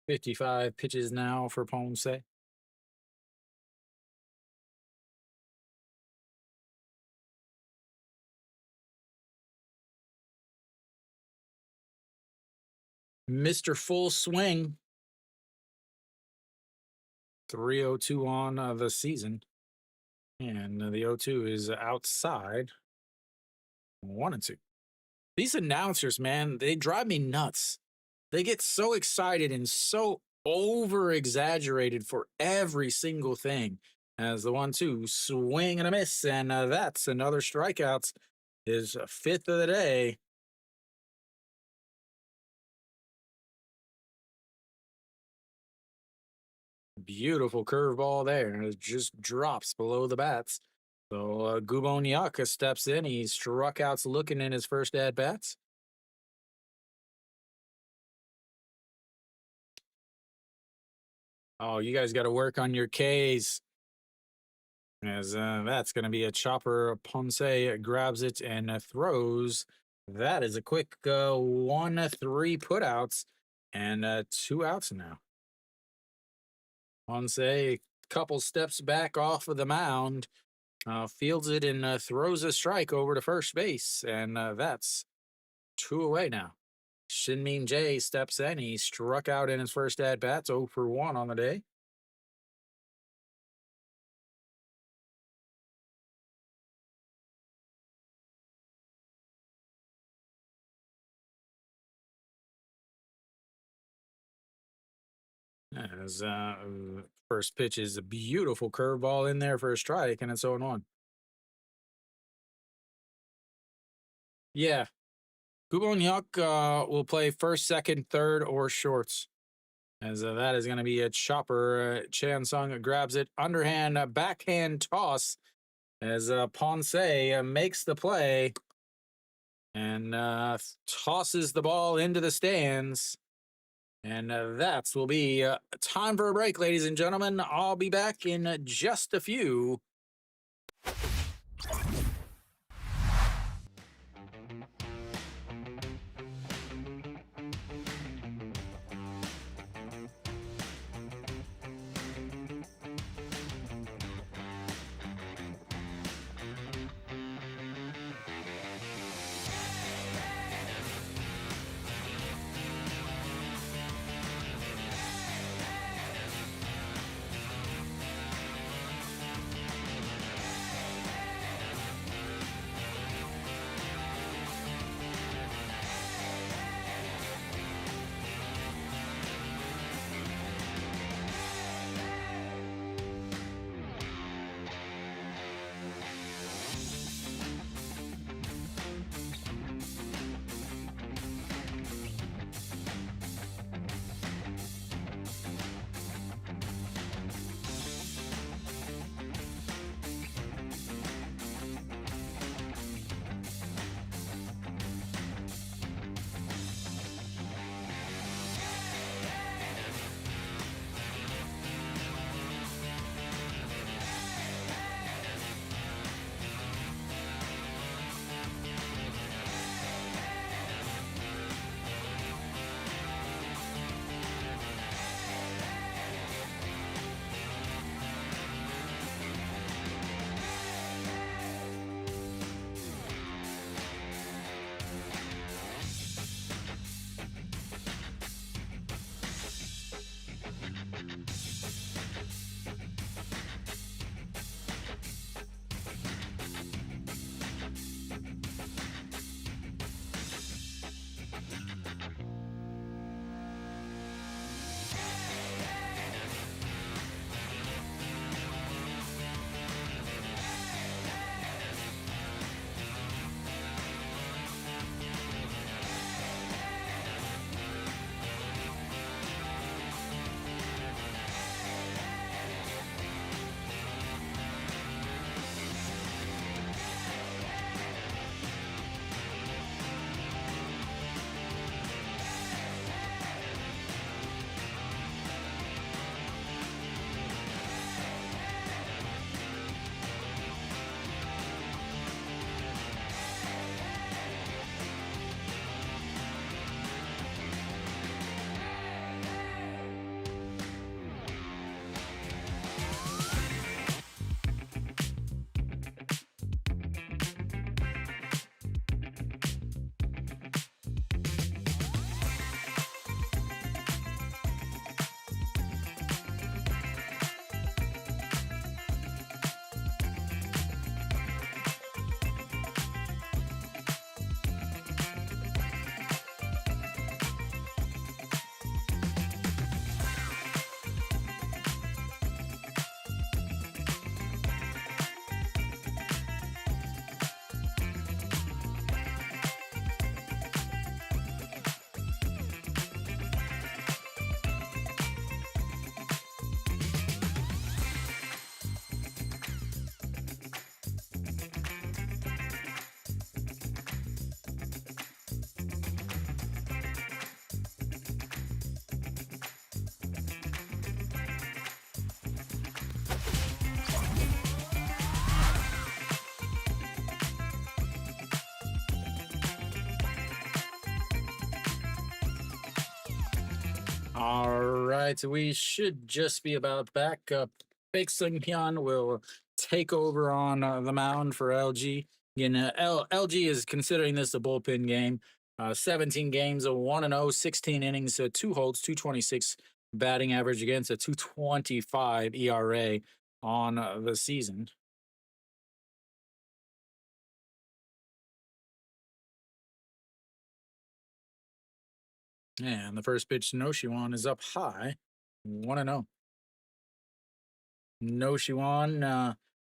S1: 55 pitches now for Ponce. Mr. Full Swing. 302 on the season. And the 0 2 is outside. 1 2. These announcers, man, they drive me nuts. They get so excited and so over exaggerated for every single thing. As the 1 2 swing and a miss, and that's another strikeout. His fifth of the day. Beautiful curveball there. It just drops below the bats. So Guboniaka steps in. He struck out looking in his first at bats. Oh, you guys got to work on your Ks. As that's going to be a chopper. Ponce grabs it and throws. That is a quick 1-3 putouts and 2 outs now. Ponce a couple steps back off of the mound, fields it and throws a strike over to first base, and that's 2 away now. Shinmin J steps in. He struck out in his first at bats, 0 for 1 on the day. As first pitch is a beautiful curveball in there for a strike, and it's 0 1. Yeah. Guboniak will play first, second, third, or shorts. As that is going to be a chopper. Chan Sung grabs it. Underhand, backhand toss. As Ponce makes the play and tosses the ball into the stands. And that will be time for a break, ladies and gentlemen. I'll be back in just a few. All right, we should just be about back up. Baek Sung Hyun will take over on the mound for LG. Again, LG is considering this a bullpen game. 17 games, a 1-0, 16 innings, 2 holds, 226 batting average against a 225 ERA on the season. And the first pitch to Noshiwan is up high, 1-0. Noshiwan,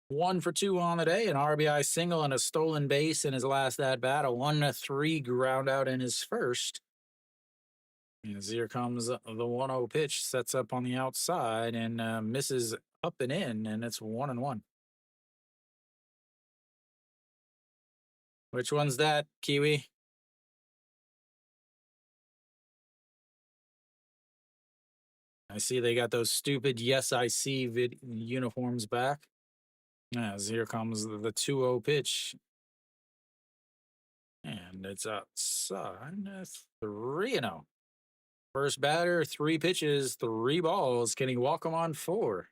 S1: 1 for 2 on the day, an RBI single and a stolen base in his last at bat, a 1-3 ground out in his first. As here comes the 1-0 pitch, sets up on the outside and misses up and in, and it's 1-1. Which one's that, Kiwi? I see they got those stupid Yes I See uniforms back. As here comes the 2-0 pitch. And it's outside. 3-0. First batter, 3 pitches, 3 balls. Can he walk him on 4?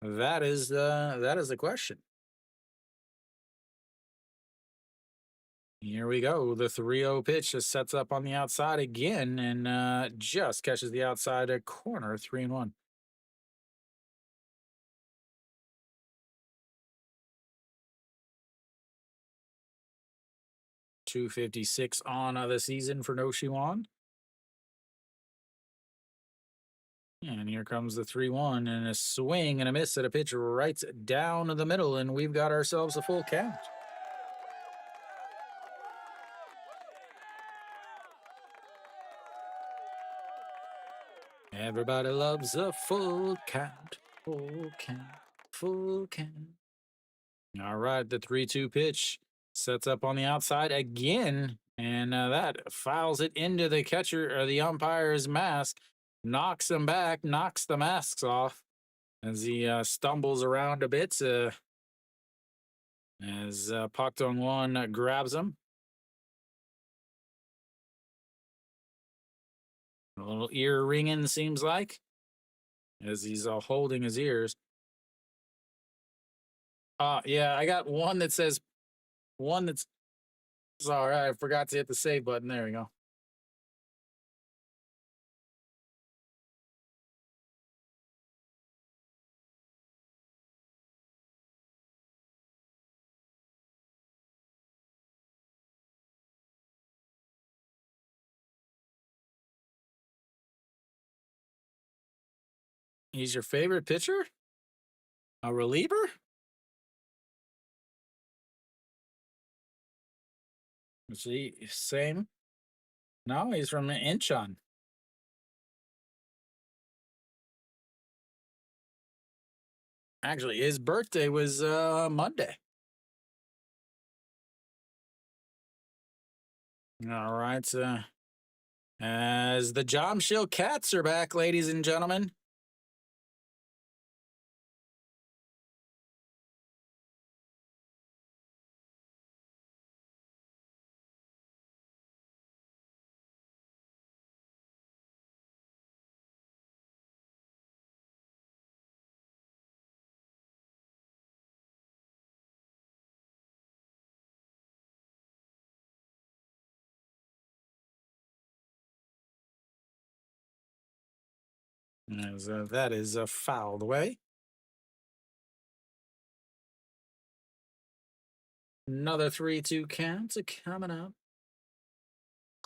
S1: That is the question. Here we go. The 3-0 pitch just sets up on the outside again and just catches the outside corner, 3-1. .256 on the season for Noshiwan. And here comes the 3-1 and a swing and a miss at a pitch right down the middle, and we've got ourselves a full count. Everybody loves a full count, full count, full count. All right, the 3-2 pitch sets up on the outside again, and that fouls it into the catcher or the umpire's mask, knocks him back, knocks the masks off as he stumbles around a bit as Pak Dong-won grabs him. A little ear ringing, seems like, as he's holding his ears. Yeah, I got one that says one that's sorry, I forgot to hit the save button. There we go. He's your favorite pitcher? A reliever? Is he same? No, he's from Incheon. Actually, his birthday was Monday. All right. As the Jomshil Cats are back, ladies and gentlemen. As, that is fouled away. Another 3-2 count coming up.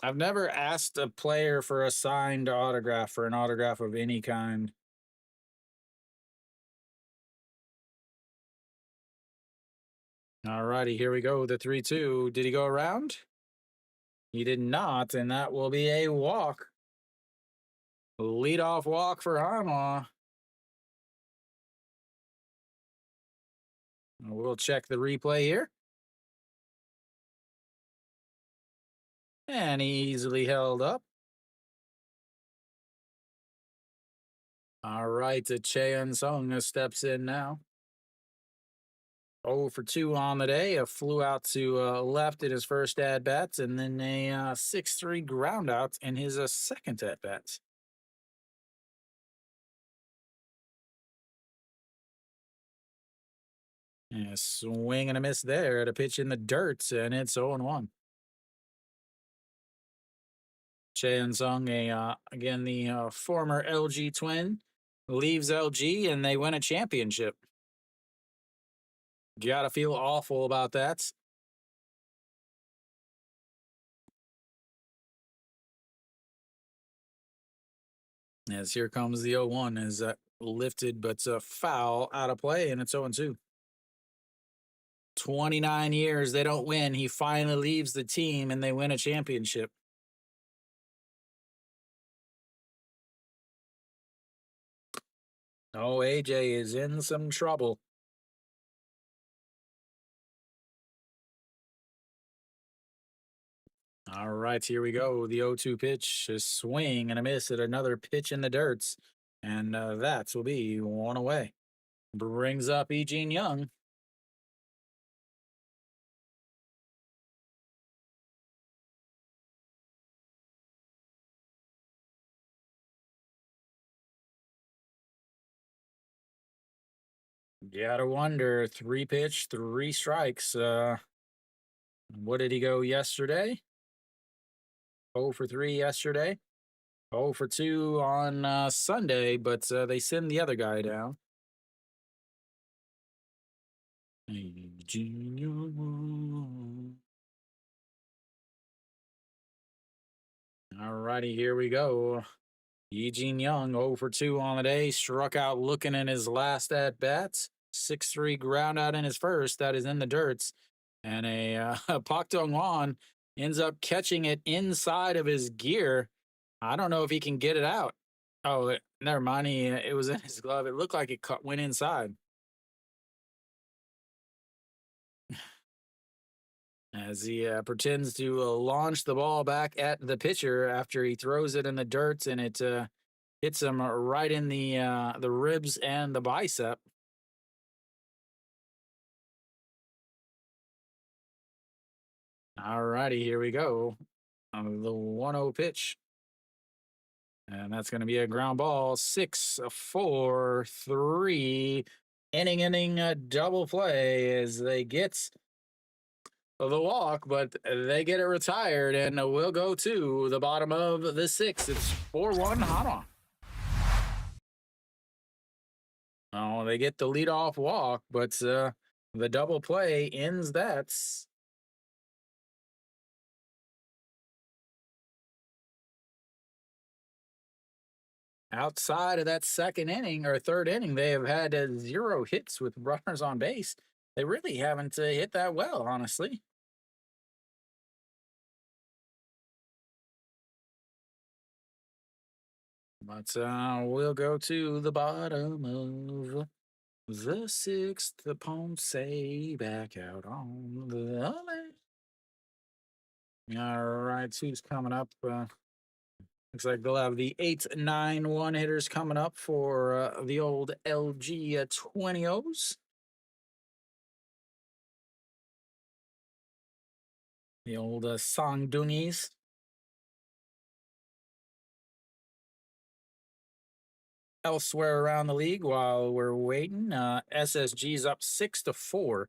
S1: I've never asked a player for a signed autograph, for an autograph of any kind. All righty, here we go. The 3-2. Did he go around? He did not, and that will be a walk. Leadoff walk for Hanwha. We'll check the replay here. And he easily held up. All right, Cheon Sung steps in now. 0 for 2 on the day. Flew out to left in his first at bats, and then a 6-3 ground out in his second at bats. Yeah, swing and a miss there to pitch in the dirt, and it's 0-1. Chan Sung, again, the former LG twin, leaves LG and they win a championship. Gotta feel awful about that. As here comes the 0-1 is lifted, but foul out of play, and it's 0-2. 29 years they don't win. He finally leaves the team and they win a championship. Oh, AJ is in some trouble. All right, here we go. The 0-2 pitch, a swing and a miss at another pitch in the dirt. And that will be one away. Brings up Eugene Young. Gotta wonder, 3 pitch, 3 strikes. What did he go yesterday? 0 for 3 yesterday. 0 for 2 on Sunday, but they send the other guy down. Eugene Young. All righty, here we go. Eugene Young, 0 for 2 on the day, struck out looking in his last at bats. 6-3 ground out in his first. That is in the dirts. And Pak Dong Wan ends up catching it inside of his gear. I don't know if he can get it out. Oh, never mind. It was in his glove. It looked like it went inside. As he pretends to launch the ball back at the pitcher after he throws it in the dirt, and it hits him right in the ribs and the bicep. All righty, here we go. The 1-0 pitch. And that's going to be a ground ball. 6-4-3. Inning double play as they get the walk, but they get it retired, and we'll go to the bottom of the 6th. It's 4-1 Hanwha. Oh, they get the leadoff walk, but the double play ends that. Outside of that second inning or third inning, they have had 0 hits with runners on base. They really haven't hit that well, honestly. But we'll go to the bottom of the 6th. The Ponce back out on the left. All right, who's coming up? Looks like they'll have the 8-9-1 hitters coming up for the old LG 20s. The old Sangdunis. Elsewhere around the league, while we're waiting, SSG's up 6-4.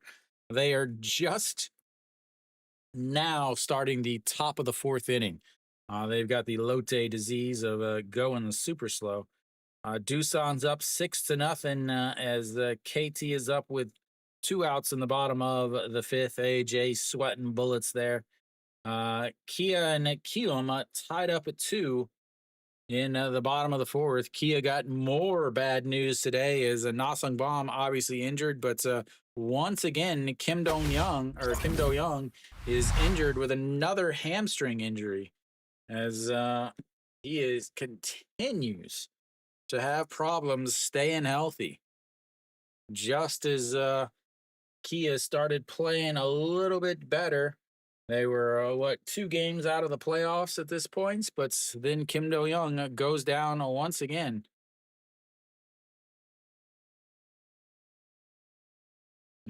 S1: They are just now starting the top of the 4th inning. They've got the Lotte disease of going super slow. Doosan's up 6-0 as KT is up with 2 outs in the bottom of the 5th. AJ sweating bullets there. Kia and Kium tied up at 2 in the bottom of the 4th. Kia got more bad news today as Nasung Bom obviously injured, but once again, Kim Do Young is injured with another hamstring injury as he continues to have problems staying healthy. Just as Kia started playing a little bit better, they were 2 games out of the playoffs at this point, but then Kim Do Young goes down once again.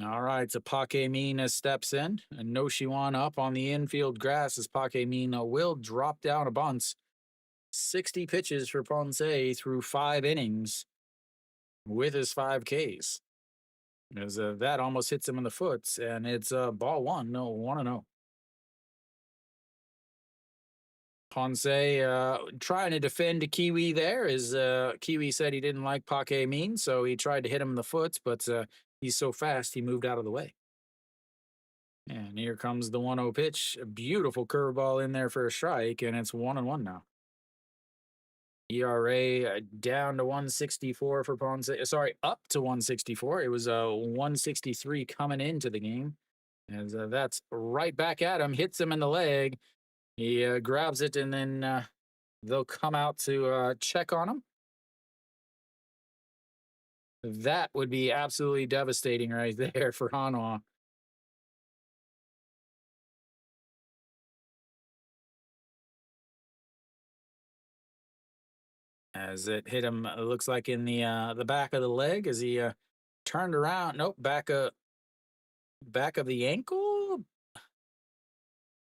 S1: All right, so Park Min steps in, and No Shiwan up on the infield grass as Park Min will drop down a bunt. 60 pitches for Ponce through 5 innings with his 5 Ks. As that almost hits him in the foot, and it's ball one, no 1-0. Ponce trying to defend Kiwi there. Is Kiwi said he didn't like Paque mean, so he tried to hit him in the foot, but he's so fast he moved out of the way. And here comes the 1-0 pitch. A beautiful curveball in there for a strike, and it's 1-1 now. ERA down to 164 for Ponce. Sorry, up to 164. It was 163 coming into the game. As that's right back at him, hits him in the leg. He grabs it, and then they'll come out to check on him. That would be absolutely devastating right there for Hanwha. As it hit him, it looks like in the back of the leg as he turned around. Nope, back of the ankle.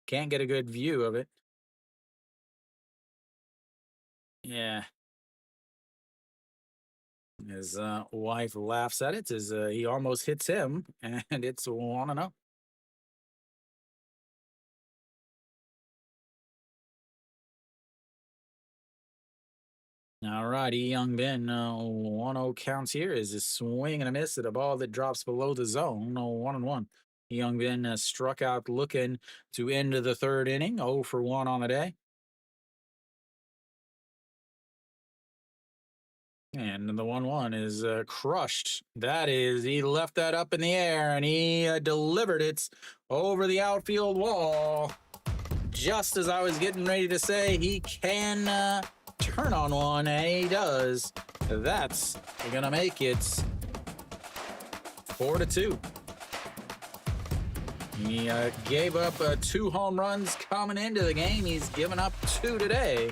S1: Can't get a good view of it. Yeah. His wife laughs at it as he almost hits him, and it's 1-0. All right, Young Bin, 1-0 counts here as a swing and a miss at a ball that drops below the zone, 1-1. Young Bin struck out looking to end the third inning, 0 for 1 on the day. And the 1-1 is crushed. That is, he left that up in the air and he delivered it over the outfield wall. Just as I was getting ready to say he can turn on one, and he does. That's gonna make it 4-2. He gave up 2 home runs coming into the game. He's given up 2 today.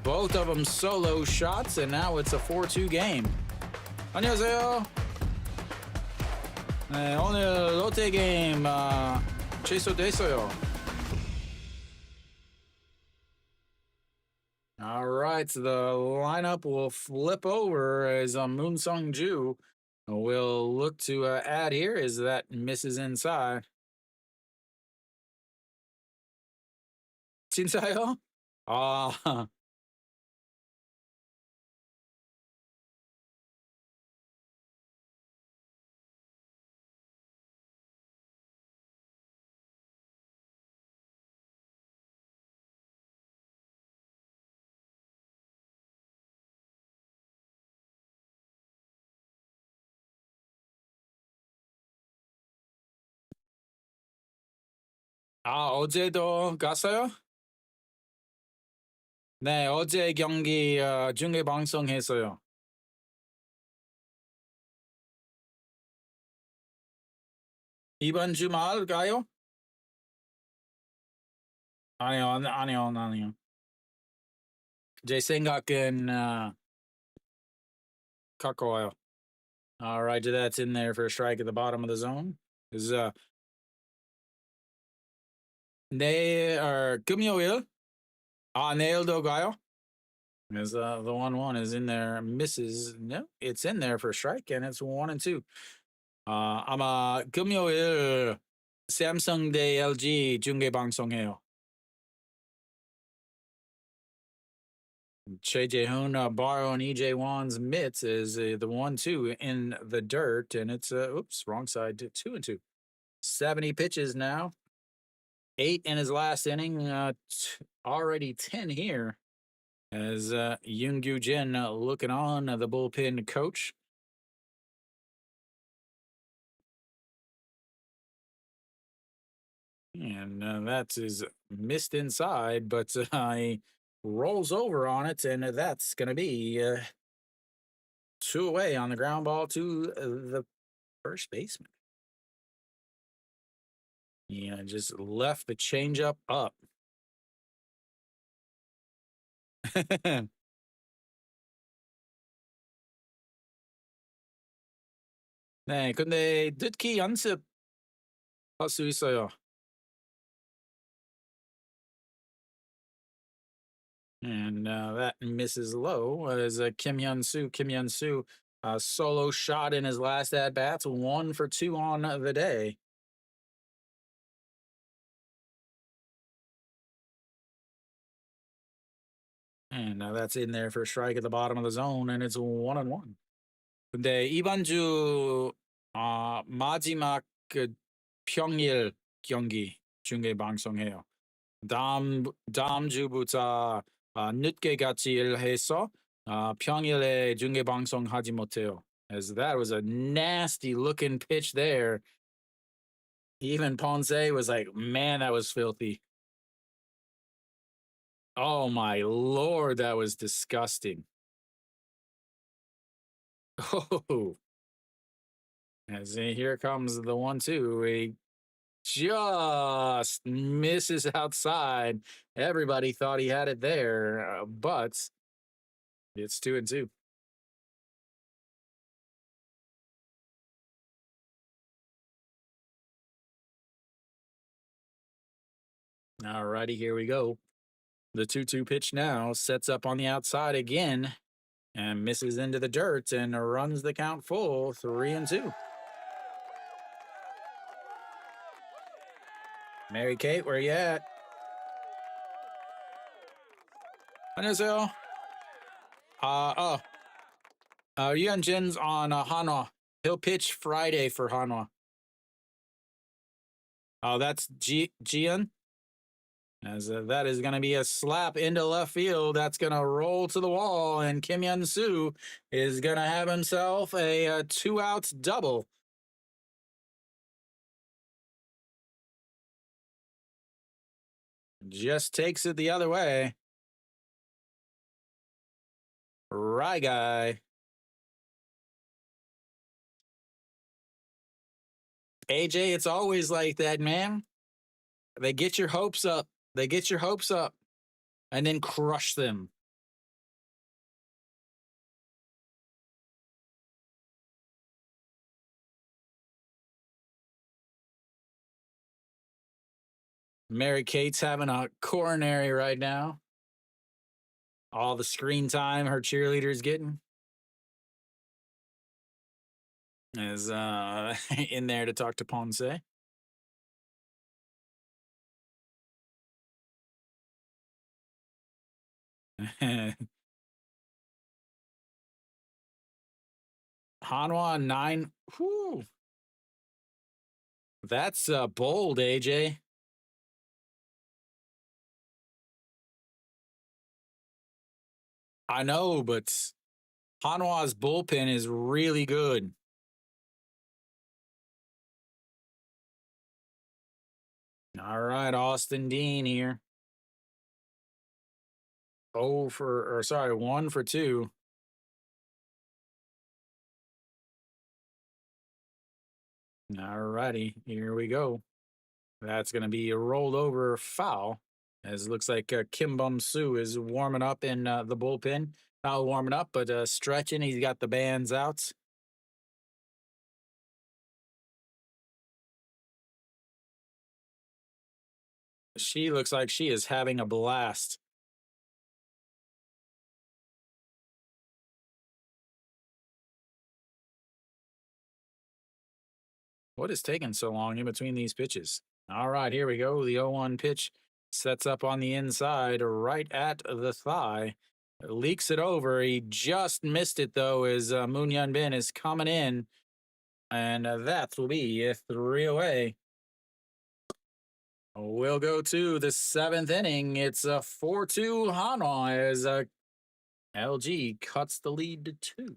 S1: Both of them solo shots, and now it's a 4-2 game. 안녕하세요. 네, 오늘 롯데 게임 취소됐어요. All right, so the lineup will flip over as Moon Sung Ju will look to add here as that misses inside. 진짜요? 아. 어제도 갔어요? 네, 어제 경기 중계 방송했어요. 이번 주말 가요? 아니요. 제 생각은 가까워요. All right, that's in there for a strike at the bottom of the zone. Is 금요일? 내일도 가요? As the 1-1 is in there, misses. No, it's in there for a strike, and it's 1-2. 아마 금요일 삼성 대 LG 중계 방송해요. Che Jae-hoon borrowing EJ Wan's mitts is the 1-2 in the dirt, and it's oops, wrong side, 2-2. 70 pitches now. 8 in his last inning, already 10 here. As Yoon Gyu Jin looking on, the bullpen coach. And that is missed inside, but he rolls over on it, and that's going to be 2 away on the ground ball to the first baseman. Yeah, just left the changeup up. 네, 근데 듣기 연습할 수 있어요. And that misses low as Kim Hyun Soo A solo shot in his last at bats, 1 for 2 on the day. And that's in there for a strike at the bottom of the zone, and it's 1-1. 근데 이번 주 마지막 그 평일 경기 중계 방송해요. 다음 주부터 늦게 같이 일해서 평일에 중계 방송하지 못해요. As that was a nasty looking pitch there. Even Ponce was like, man, that was filthy. Oh my lord, that was disgusting. Oh, as here comes the 1-2. He just misses outside. Everybody thought he had it there, but it's 2-2. All righty, here we go. The 2-2 pitch now sets up on the outside again and misses into the dirt and runs the count full, 3-2. Mary Kate, where you at? 안녕하세요. Yuan on Hanwha. He'll pitch Friday for Hanwha. Oh, that's Jian. As that is going to be a slap into left field. That's going to roll to the wall, and Kim Yun-soo is going to have himself a 2-out double. Just takes it the other way. Right guy. AJ, it's always like that, man. They get your hopes up. And then crush them. Mary Kate's having a coronary right now. All the screen time her cheerleader's getting is in there to talk to Ponce. Hanwha 9. Whew. That's bold, AJ. I know, but Hanwha's bullpen is really good. All right, Austin Dean here. 1 for 2. All righty, here we go. That's going to be a rolled over foul. As it looks like Kim Bum-soo is warming up in the bullpen. Not warming up, but stretching. He's got the bands out. She looks like she is having a blast. What is taking so long in between these pitches? All right, here we go. The 0-1 pitch sets up on the inside, right at the thigh. Leaks it over. He just missed it, though, as Moon Hyun Bin is coming in. And that will be a 3 away. We'll go to the 7th inning. It's a 4-2 Hanwha as LG cuts the lead to 2.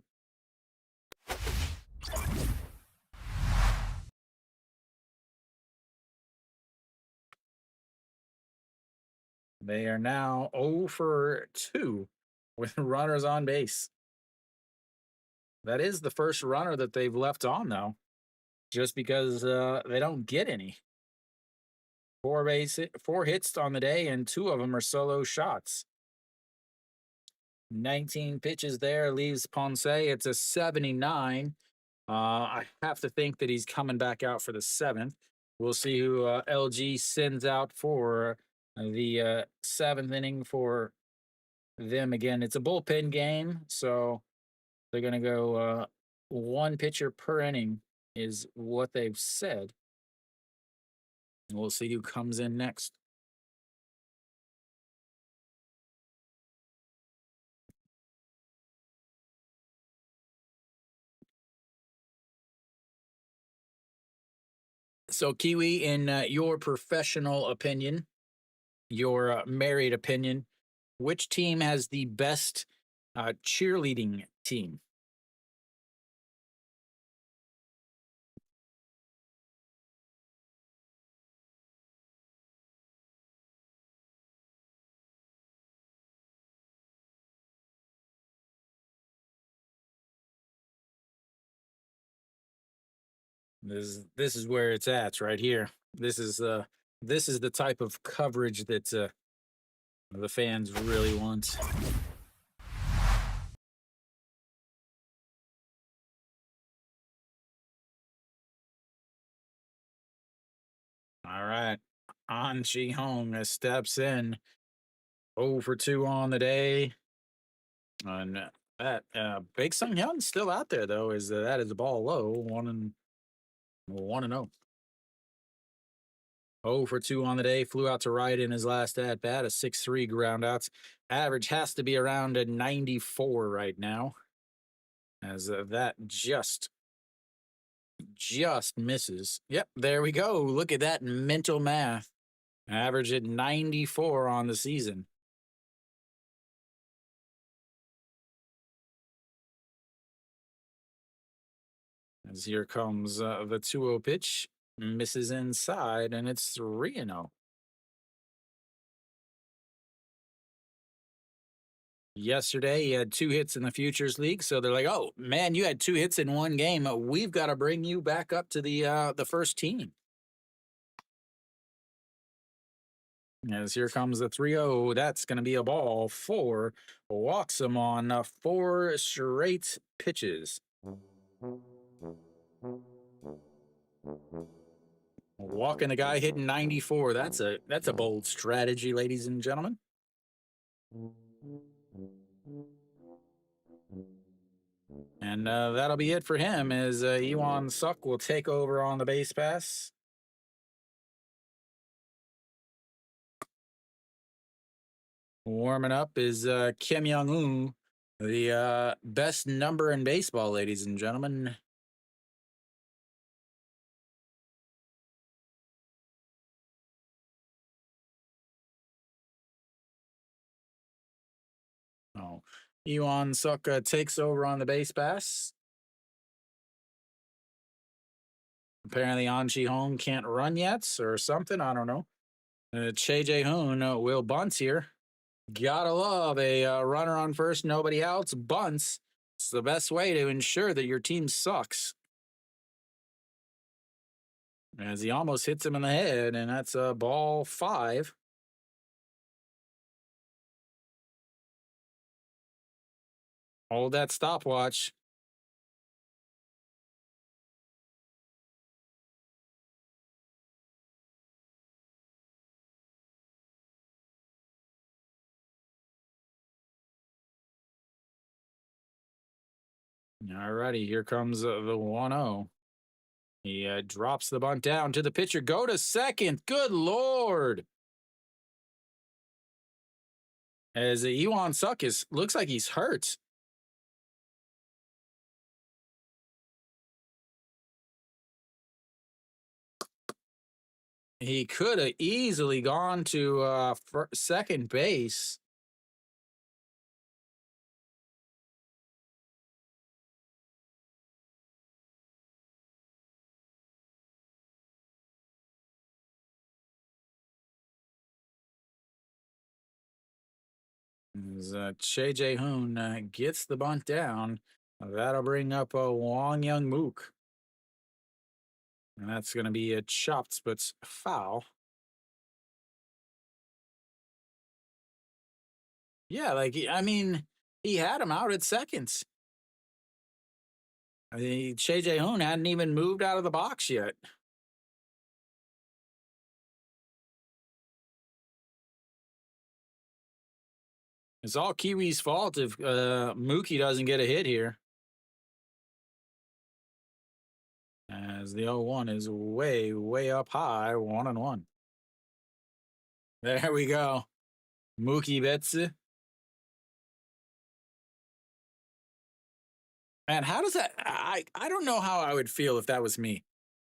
S1: They are now 0 for 2 with runners on base. That is the first runner that they've left on, though, just because they don't get any. 4 hits on the day, and 2 of them are solo shots. 19 pitches there, leaves Ponce. It's a 79. I have to think that he's coming back out for the 7th. We'll see who LG sends out for the 7th inning for them again. It's a bullpen game, so They're going to go one pitcher per inning is what they've said. We'll see who comes in next. So, Kiwi, in your professional opinion, your married opinion, which team has the best cheerleading team? This is where it's at right here. This is the type of coverage that the fans really want. All right, An Chi Hong steps in, 0 for 2 on the day, and that Big Sung Hyun's still out there though. Is that is the ball low, 1-0. 0 for 2 on the day. Flew out to right in his last at bat, a 6-3 ground outs. Average has to be around a 94 right now, as that just misses. Yep, there we go. Look at that mental math. Average at 94 on the season. As here comes the 2-0 pitch. Misses inside, and it's 3-0. Yesterday, he had 2 hits in the Futures League, so they're like, "Oh man, you had 2 hits in one game. We've got to bring you back up to the first team." As here comes the 3-0, that's going to be a ball 4. Walks him on 4 straight pitches. Walking the guy hitting 94. That's a bold strategy, ladies and gentlemen. And that'll be it for him, as Iwan Suk will take over on the base pass. Warming up is Kim Young-woo, the best number in baseball, ladies and gentlemen. Oh, Iwan Suk takes over on the base pass. Apparently, An Chi Hong can't run yet or something. I don't know. Che Jae-hoon will bunt here. Gotta love a runner on first, nobody else, bunts. It's the best way to ensure that your team sucks. As he almost hits him in the head, and that's a ball 5. Hold that stopwatch. Alrighty, here comes the 1-0. He drops the bunt down to the pitcher. Go to second. Good Lord. As Iwan Suk looks like he's hurt. He could have easily gone to second base. As Che Jae-hoon gets the bunt down, that'll bring up Wong Young Mook. And that's going to be a chopped but foul. Yeah, he had him out at seconds. Che Jae-hoon hadn't even moved out of the box yet. It's all Kiwi's fault if Mookie doesn't get a hit here. As the 0-1 is way, way up high, 1-1. There we go. Mookie Betts. And how does that? I don't know how I would feel if that was me.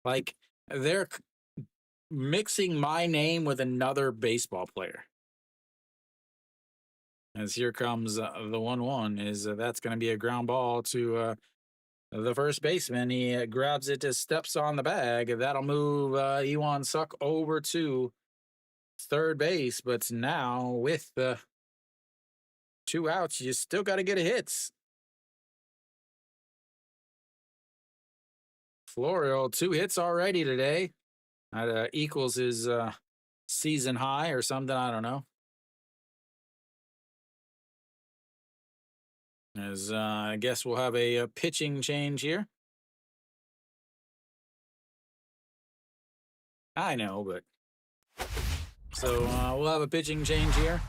S1: Like they're mixing my name with another baseball player. As here comes the 1-1 is that's going to be a ground ball to the first baseman. He grabs it, steps on the bag. That'll move Ewan Suk over to third base. But now with the 2 outs, you still got to get a hit. Florial, 2 hits already today. That equals his season high or something. I don't know. As I guess we'll have a pitching change here. I know, but so we'll have a pitching change here.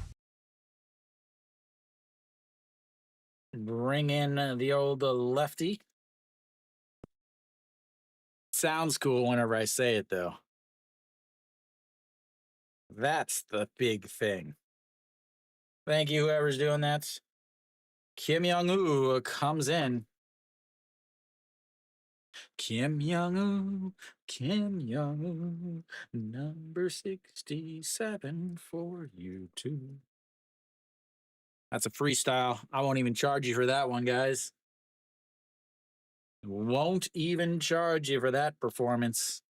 S1: Bring in the old lefty. Sounds cool whenever I say it, though. That's the big thing. Thank you, whoever's doing that. Kim Young-woo comes in. Kim Young-woo, Kim Young-woo, number 67 for you too. That's a freestyle. I won't even charge you for that one, guys. Won't even charge you for that performance.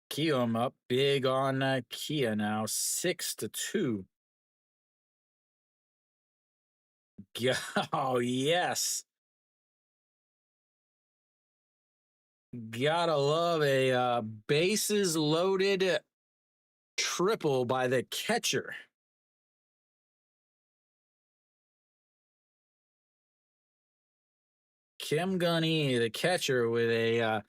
S1: Kium up big on Kia now, 6-2. Oh, yes. Gotta love a bases loaded triple by the catcher. Kim Gunny, the catcher, with a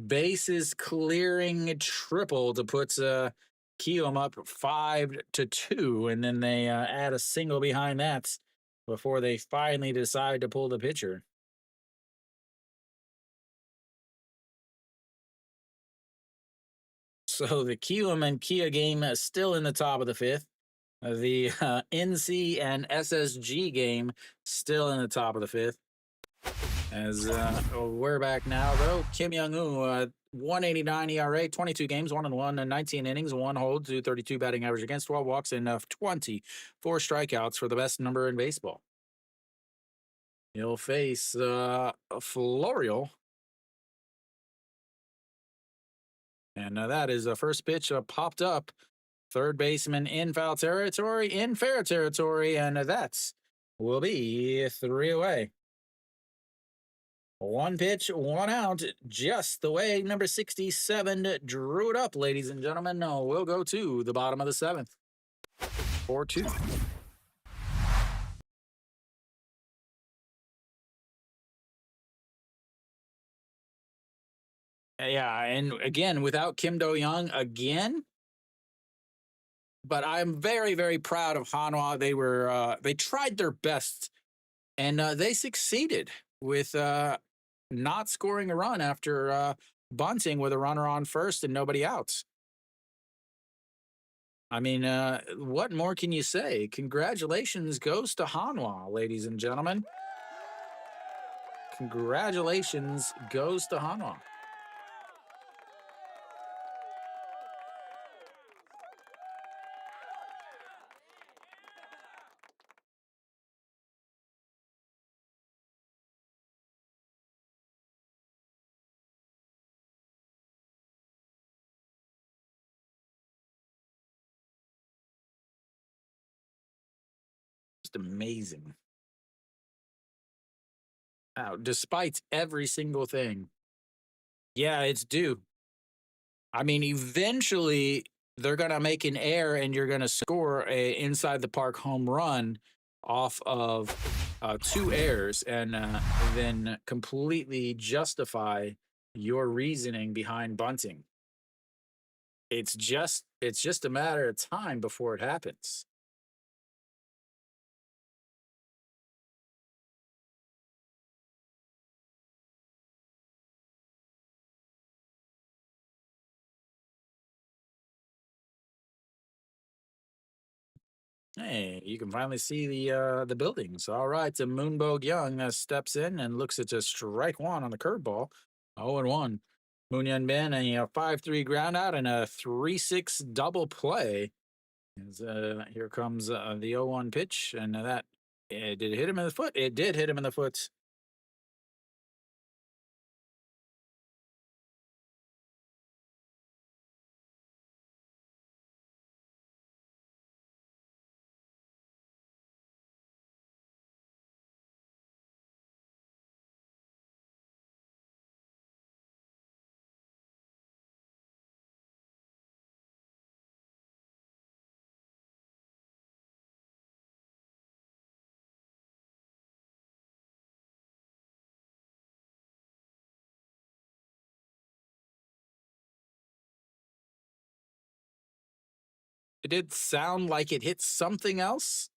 S1: bases clearing triple to put Kium up 5-2, and then they add a single behind that before they finally decide to pull the pitcher. So the Kium and Kia game is still in the top of the 5th. The NC and SSG game still in the top of the 5th. As we're back now, though. Kim Young-woo, 189 ERA, 22 games, 1-1, and 19 innings, 1 hold, 232 batting average against, 12 walks, and 24 strikeouts for the best number in baseball. He'll face Florial. And that is the first pitch popped up. Third baseman in foul territory, in fair territory, and that will be 3 away. 1 pitch, 1 out, just the way number 67 drew it up, ladies and gentlemen. We'll go to the bottom of the 7th. 4-2. Yeah, and again, without Kim Do-young again. But I'm very, very proud of Hanwha. They tried their best, and they succeeded with not scoring a run after bunting with a runner on first and nobody out. I mean, what more can you say? Congratulations goes to Hanwha, ladies and gentlemen. Congratulations goes to Hanwha. Just amazing. Despite every single thing. Yeah, it's due. I mean, eventually they're going to make an error and you're going to score a inside the park home run off of 2 errors and then completely justify your reasoning behind bunting. It's just a matter of time before it happens. Hey, you can finally see the buildings. All right, so Moonbog Young steps in and looks at just strike one on the curveball. 0-1. Moonyan Ben, a 5-3 ground out and a 3-6 double play. As, here comes the 0-1 pitch, and that did it hit him in the foot? It did hit him in the foot. It did sound like it hit something else.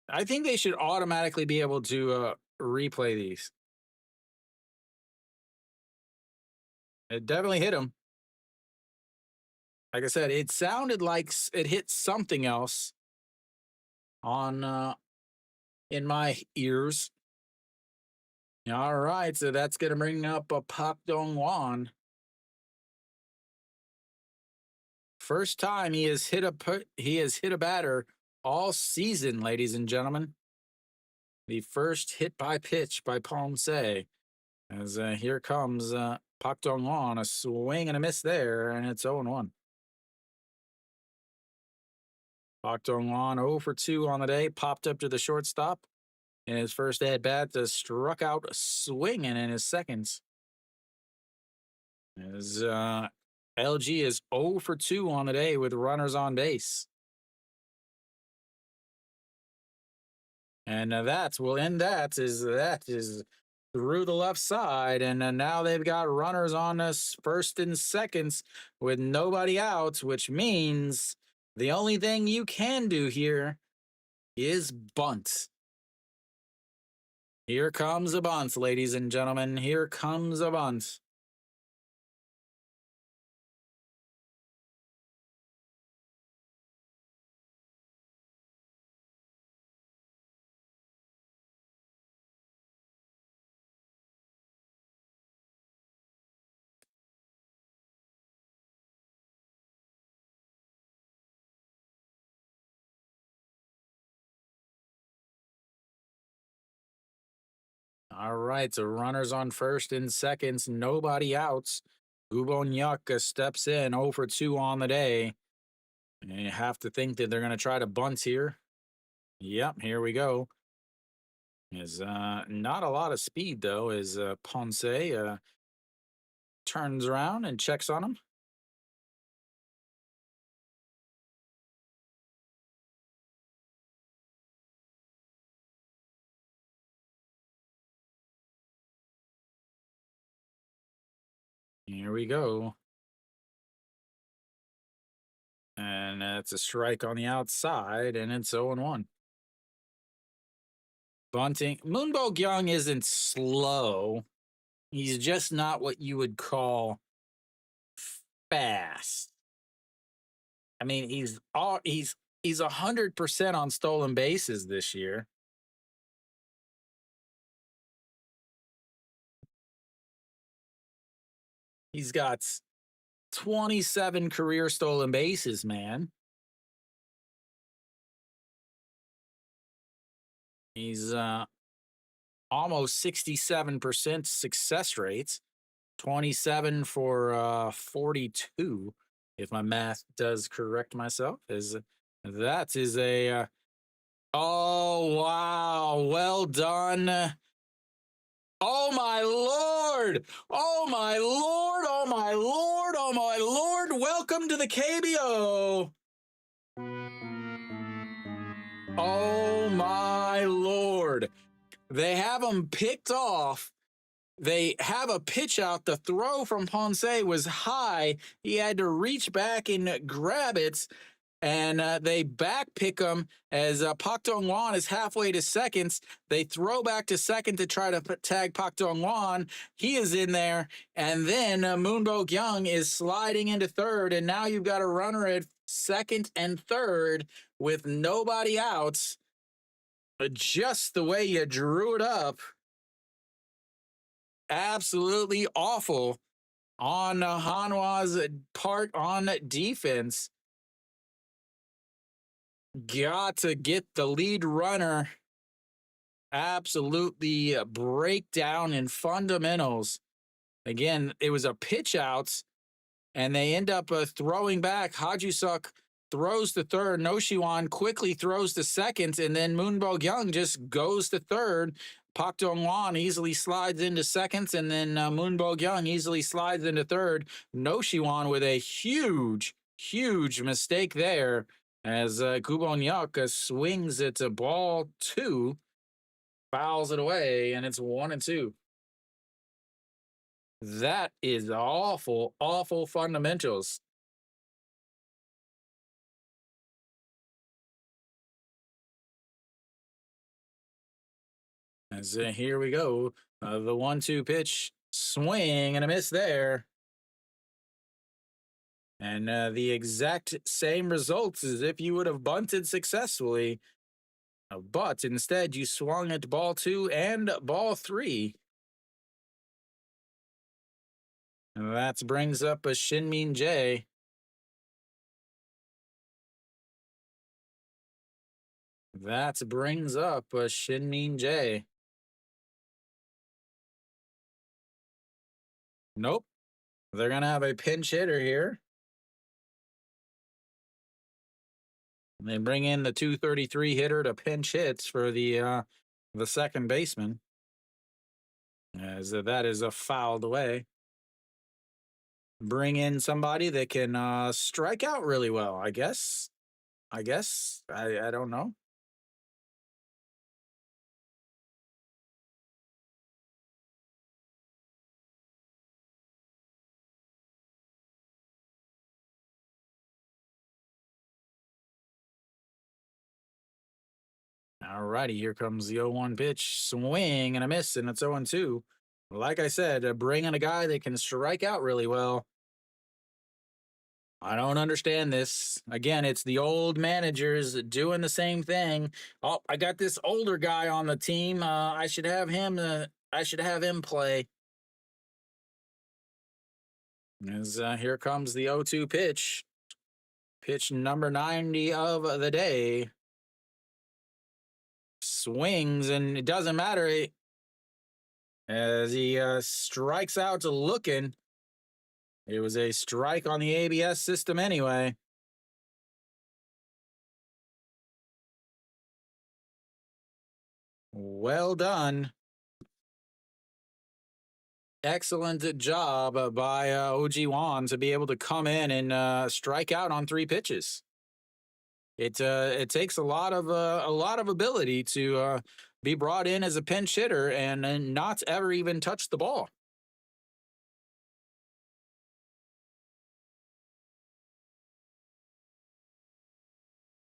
S1: I think they should automatically be able to replay these. It definitely hit him. Like I said, it sounded like it hit something else on in my ears. All right, so that's gonna bring up a Pak Dong Wan. First time he has hit a batter all season, ladies and gentlemen. The first hit by pitch by Ponce. As here comes Pak Dong Wan, a swing and a miss there, and it's 0-1. Pak Dong Wan 0 for 2 on the day, popped up to the shortstop. In his first at bat, struck out swinging in his seconds. As LG is 0 for 2 on the day with runners on base. And that will end that is through the left side. And now they've got runners on us first and seconds with nobody out, which means the only thing you can do here is bunt. Here comes a bunt, ladies and gentlemen. Here comes a bunt. All right, so runners on first and seconds, nobody outs. Gubonyak steps in 0 for 2 on the day. And you have to think that they're going to try to bunt here. Yep, here we go. Is not a lot of speed though. As Ponce turns around and checks on him. Here we go. And it's a strike on the outside, and it's 0-1. Bunting. Moonbog Young isn't slow. He's just not what you would call fast. I mean, he's 100% on stolen bases this year. He's got 27 career stolen bases, man. He's almost 67% success rates, 27 for 42, if my math does correct myself. That is a oh wow, well done. Oh my lord! Oh my lord! Oh my lord! Oh my lord! Welcome to the KBO. Oh my lord! They have him picked off They have a pitch out. The throw from Ponce was high. He had to reach back and grab it, and they back pick him as Pak Dong-wan is halfway to seconds. They throw back to second to try to tag Pak Dong-wan. He is in there, and then Moon Bo-kyung is sliding into third, and now you've got a runner at second and third with nobody out. Just the way you drew it up. Absolutely awful on Hanwha's part on defense. Got to get the lead runner. Absolutely breakdown in fundamentals. Again, it was a pitch out, and they end up throwing back. Hajusuk throws to third. Noshiwan quickly throws to second, and then Moon Bo-kyung just goes to third. Pak Dong-wan easily slides into seconds, and then Moon Bo-kyung easily slides into third. Noshiwan with a huge mistake there as Kubon-hyuk swings it to ball two, fouls it away, and it's 1-2. That is awful fundamentals. As here we go, the 1-2 pitch, swing and a miss there. And the exact same results as if you would have bunted successfully. But instead, you swung at ball two and ball three. And that brings up a Shin-min Jae. That brings up a Shin-min Jae. Nope. They're going to have a pinch hitter here. They bring in the 233 hitter to pinch hits for the second baseman, as that is a fouled away. Bring in somebody that can strike out really well, I guess. I don't know. All righty, here comes the 0-1 pitch. Swing and a miss, and it's 0-2. Like I said, bring in a guy that can strike out really well. I don't understand this. Again, it's the old managers doing the same thing. Oh, I got this older guy on the team. I should have him. I should have him play. As here comes the 0-2 pitch. Pitch number 90 of the day. Swings, and it doesn't matter as he strikes out to looking. It was a strike on the ABS system anyway. Well done. Excellent job by OG Wan to be able to come in and strike out on 3 pitches. It takes a lot of ability to be brought in as a pinch hitter and not ever even touch the ball.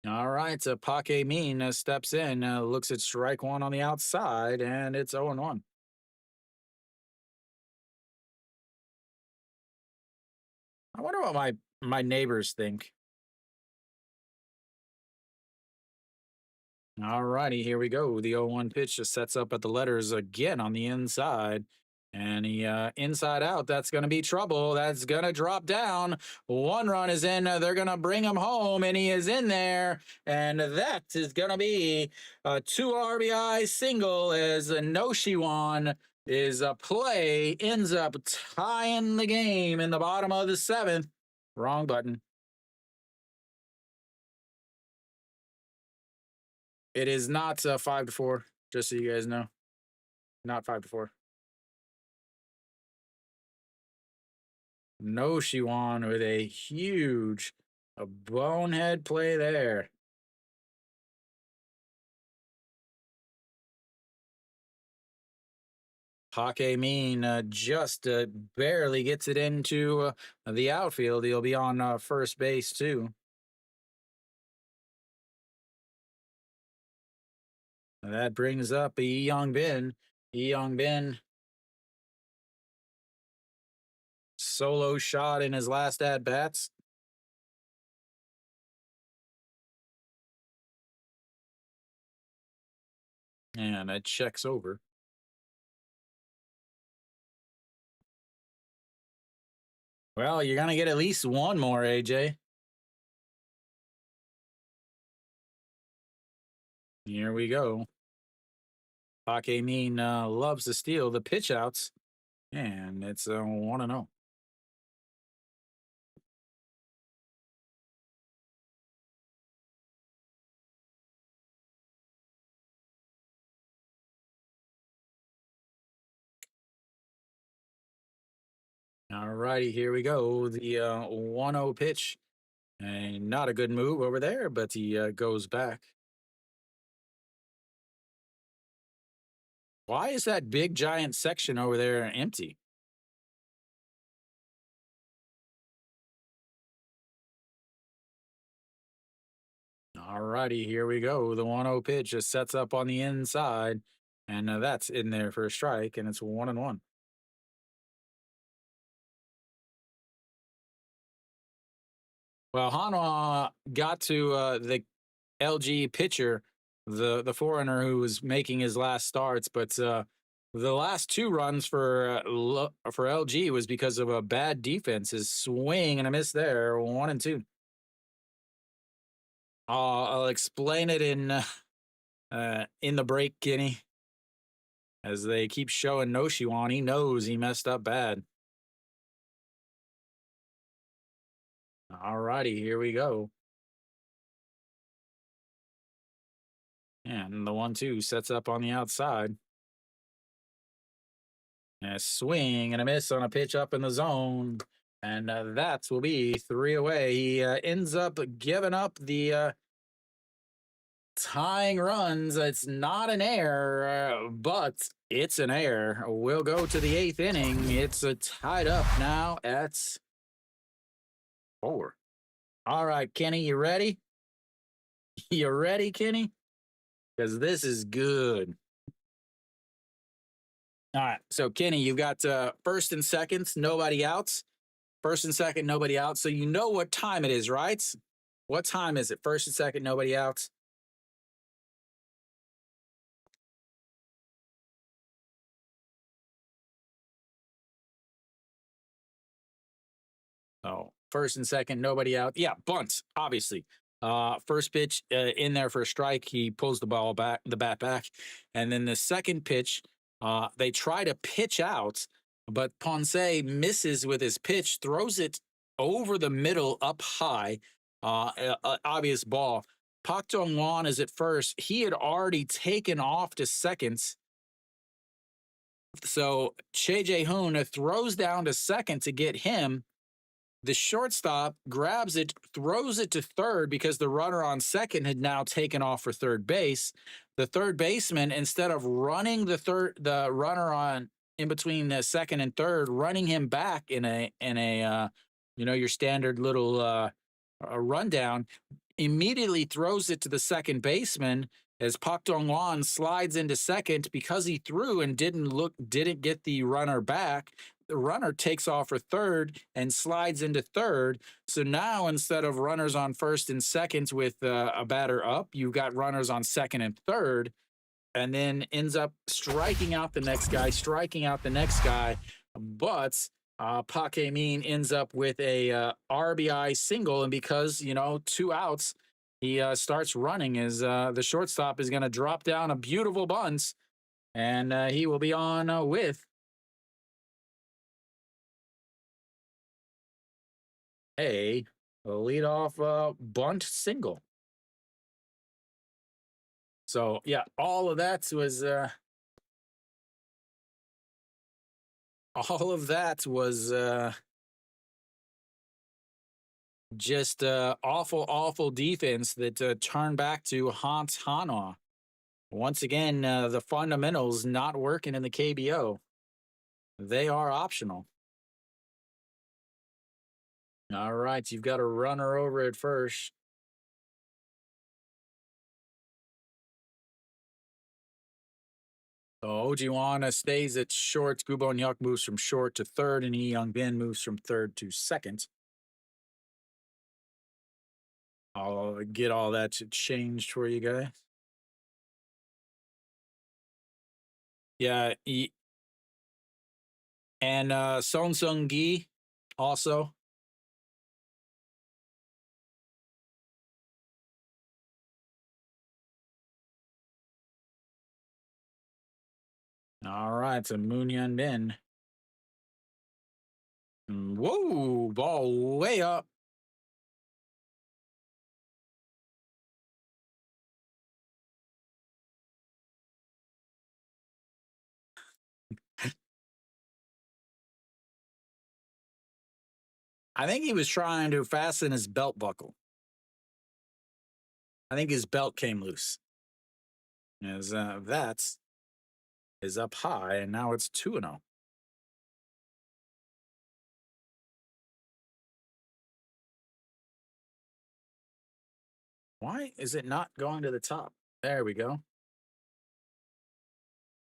S1: All right, so Pak Min steps in, looks at strike one on the outside, and it's 0-1. I wonder what my neighbors think. All righty, here we go. The 0-1 pitch just sets up at the letters again on the inside. And he inside out, that's going to be trouble. That's going to drop down. 1 run is in. They're going to bring him home, and he is in there. And that is going to be a 2 RBI single as Noshiwan is a play, ends up tying the game in the bottom of the 7th. Wrong button. It is not 5-4, just so you guys know. Not 5-4. Noshiwan with a huge bonehead play there. Hake Mean just barely gets it into the outfield. He'll be on first base, too. That brings up Young Bin. Young Bin, solo shot in his last at bats. And it checks over. Well, you're going to get at least one more, AJ. Here we go. Hake Mean loves to steal the pitch outs. And it's 1-0. All righty, here we go. The 1-0 pitch. And not a good move over there, but he goes back. Why is that big giant section over there empty? All righty, here we go. The 1-0 pitch just sets up on the inside, and that's in there for a strike, and it's 1-1. Well, Hanwha got to the LG pitcher, the foreigner who was making his last starts, but the last two runs for LG was because of a bad defense. His swing and a miss there, 1-2. I'll explain it in the break, Kenny. As they keep showing Noshiwan, he knows he messed up bad. All righty, here we go. And the 1-2 sets up on the outside. And a swing and a miss on a pitch up in the zone. And that will be 3 away. He ends up giving up the tying runs. It's not an error, but it's an error. We'll go to the 8th inning. It's tied up now at 4. All right, Kenny, you ready? You ready, Kenny? Because this is good. All right, so Kenny, you've got first and seconds, nobody outs. First and second, nobody out. So you know what time it is, right? What time is it? First and second, nobody outs. Oh, first and second, nobody out. Yeah, bunt, obviously. First pitch in there for a strike. He pulls the bat back. And then the second pitch, they try to pitch out, but Ponce misses with his pitch, throws it over the middle up high. Obvious ball. Pak Dong-won is at first. He had already taken off to second. So Che Jae-hoon throws down to second to get him. The shortstop grabs it, throws it to third because the runner on second had now taken off for third base. The third baseman, instead of running the runner on in between the second and third, running him back in a your standard little rundown, immediately throws it to the second baseman as Pak Dong-won slides into second because he threw and didn't get the runner back. The runner takes off for third and slides into third. So now instead of runners on first and second with a batter up, you've got runners on second and third, and then ends up striking out the next guy. But Pak Hae-min ends up with a RBI single, and because 2 outs, he starts running as the shortstop is going to drop down a beautiful bunt, and he will be on with a leadoff bunt single. So yeah, all of that was just awful defense that turned back to haunt Hanwha. Once again, the fundamentals not working in the KBO. They are optional. All right, you've got a runner over at first. So Ojiwana stays at short. Gubon Yuk moves from short to third, and Lee Young Bin moves from third to second. I'll get all that changed for you guys. Yeah, and Song Sung Gi also. All right, so Moon Yun Bin. Whoa, ball way up. I think he was trying to fasten his belt buckle. I think his belt came loose. As that is up high, and now it's 2-0. Why is it not going to the top? There we go.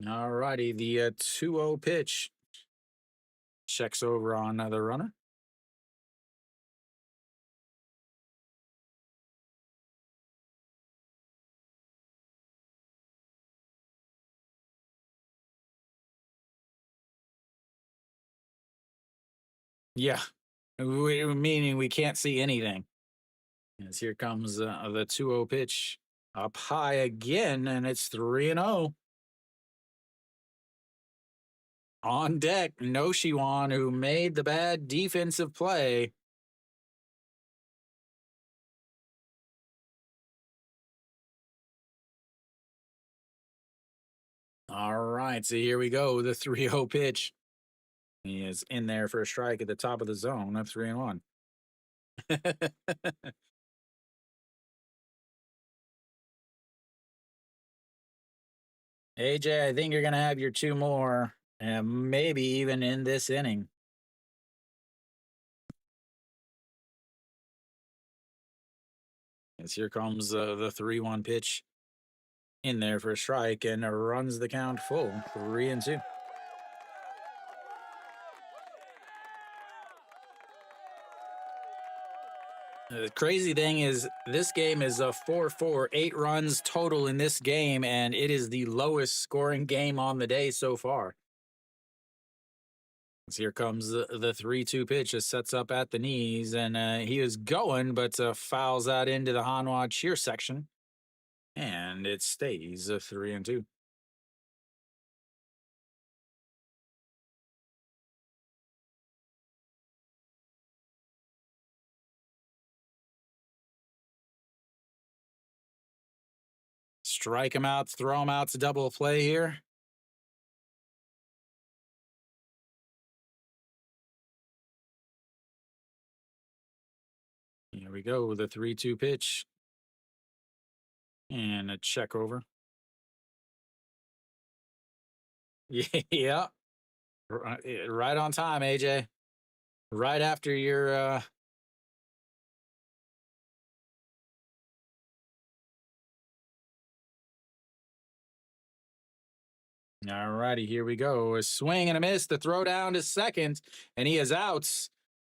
S1: All righty, the 2-0 pitch checks over on the runner. Yeah, meaning we can't see anything. As here comes the 2-0 pitch up high again, and it's 3-0. On deck, Noshiwan, who made the bad defensive play. All right, so here we go. The 3-0 pitch. He is in there for a strike at the top of the zone. Up 3-1. AJ, I think you're going to have your two more, and maybe even in this inning. As here comes the 3-1 pitch in there for a strike and runs the count full 3-2. The crazy thing is, this game is a 4-4, 8 runs total in this game, and it is the lowest scoring game on the day so far. So here comes the 3-2 pitch. That sets up at the knees, and he is going, but fouls out into the Hanwha cheer section, and it stays a 3-2. Strike him out, throw him out to double play here. Here we go with a 3-2 pitch. And a check over. Yeah. Right on time, AJ. Right after your all righty, here we go. A swing and a miss. The throw down to second, and he is out.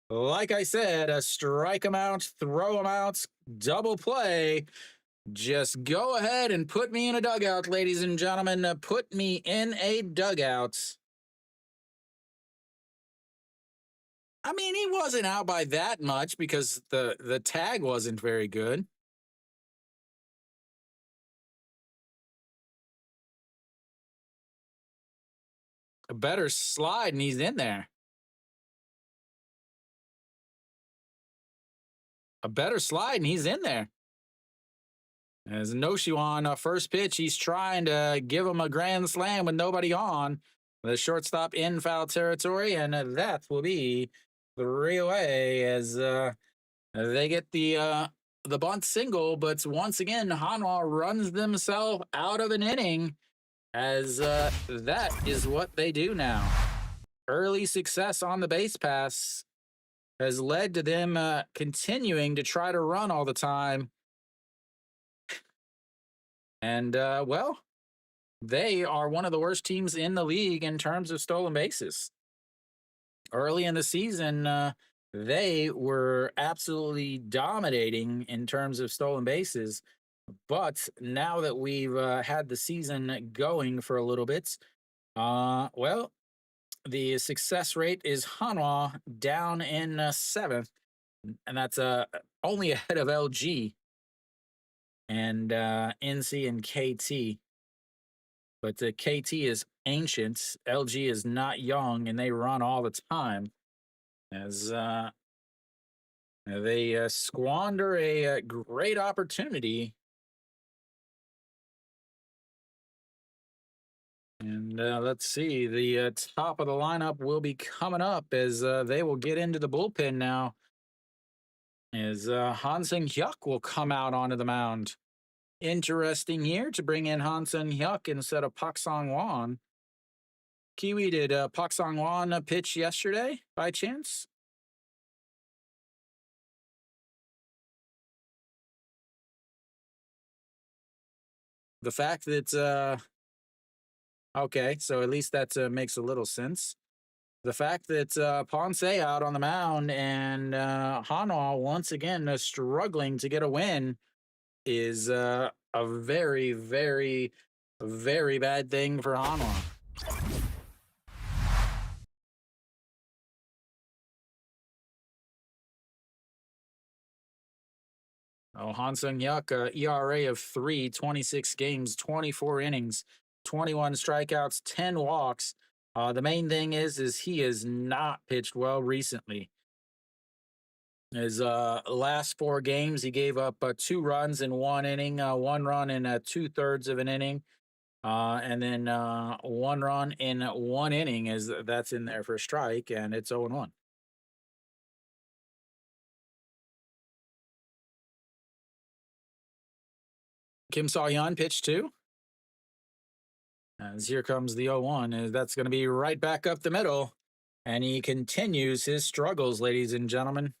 S1: Like I said, a strike him out, throw him out, double play. Just go ahead and put me in a dugout, ladies and gentlemen. Put me in a dugout. I mean, he wasn't out by that much because the tag wasn't very good. A better slide, and he's in there. A better slide, and he's in there. As Noshiwan, first pitch, he's trying to give him a grand slam with nobody on. The shortstop in foul territory, and that will be 3 away as they get the bunt single. But once again, Hanwha runs themselves out of an inning, as that is what they do now. early success on the base pass has led to them continuing to try to run all the time. And, well, they are one of the worst teams in the league in terms of stolen bases. Early in the season, they were absolutely dominating in terms of stolen bases. But now that we've had the season going for a little bit, well, the success rate is Hanwha down in seventh, and that's only ahead of LG and NC and KT. But the KT is ancient, LG is not young, and they run all the time. As they squander a great opportunity. And let's see, the top of the lineup will be coming up as they will get into the bullpen now. As Hansen Hyuk will come out onto the mound. Interesting here to bring in Hansen Hyuk instead of Pak Song Won. Kiwi, did Pak Song Won pitch yesterday by chance? The fact that okay, so at least that makes a little sense. The fact that Ponce out on the mound and Hanwha once again struggling to get a win is a very, very, very bad thing for Hanwha. Oh, Han Sung Hyuk, ERA of 3, 26 games, 24 innings, 21 strikeouts, 10 walks. The main thing is he has not pitched well recently. His last 4 games, he gave up 2 runs in 1 inning, 1 run in 2/3 of an inning, and then 1 run in 1 inning. Is that's in there for a strike, and it's 0-1. Kim Saw Hyun pitched too. As here comes the 0-1, that's going to be right back up the middle. And he continues his struggles, ladies and gentlemen.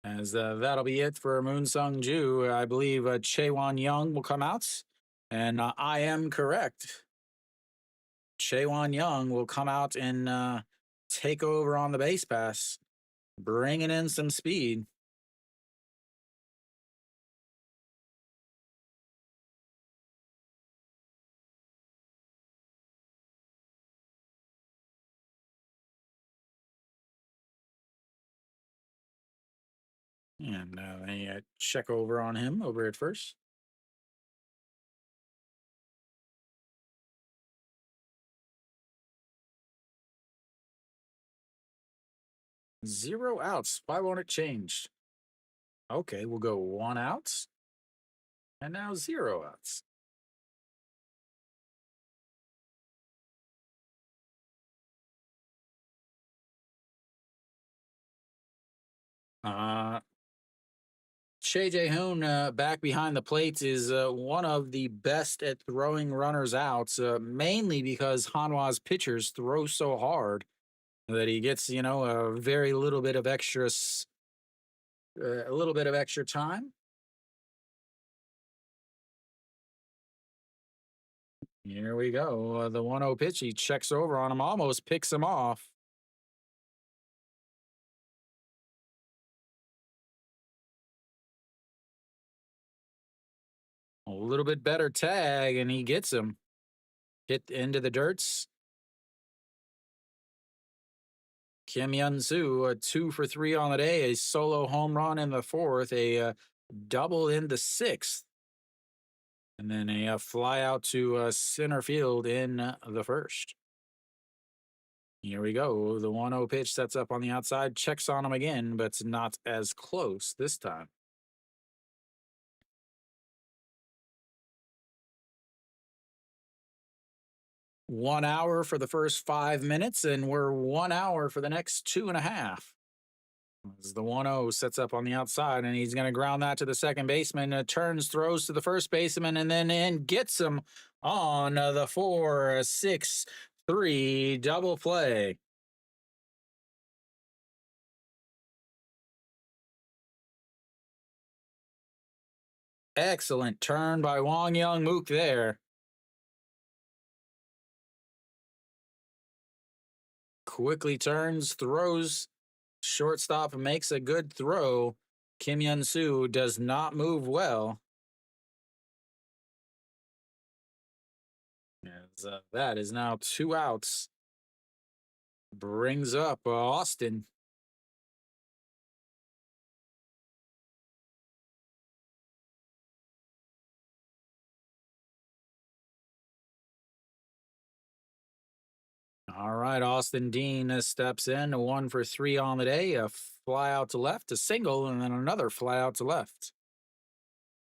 S1: As that'll be it for Moon Sung Ju. I believe Chaewon Young will come out. And I am correct. Chaewon Young will come out and take over on the base pass, bringing in some speed. And they check over on him over at first. Zero outs. Why won't it change? Okay, we'll go 1 out. And now 0 outs. Uh, Shea Jae-hoon back behind the plates is one of the best at throwing runners out, mainly because Hanwha's pitchers throw so hard that he gets, a very little bit of a little bit of extra time. Here we go. The 1-0 pitch, he checks over on him, almost picks him off. A little bit better tag, and he gets him. Hit into the dirts. Kim Yun Soo, 2 for 3 on the day, a solo home run in the fourth, a double in the sixth, and then a fly out to center field in the first. Here we go. The 1-0 pitch sets up on the outside, checks on him again, but it's not as close this time. 1 hour for the first 5 minutes, and we're 1 hour for the next 2.5. As the 1-0 sets up on the outside, and he's going to ground that to the second baseman. Turns, throws to the first baseman, and then in gets him on the 4-6-3 double play. Excellent turn by Wong Young Mook there. Quickly turns, throws, shortstop makes a good throw. Kim Yun Soo does not move well. As, that is now 2 outs. Brings up Austin. All right, Austin Dean steps in, 1 for 3 on the day, a fly out to left, a single, and then another fly out to left.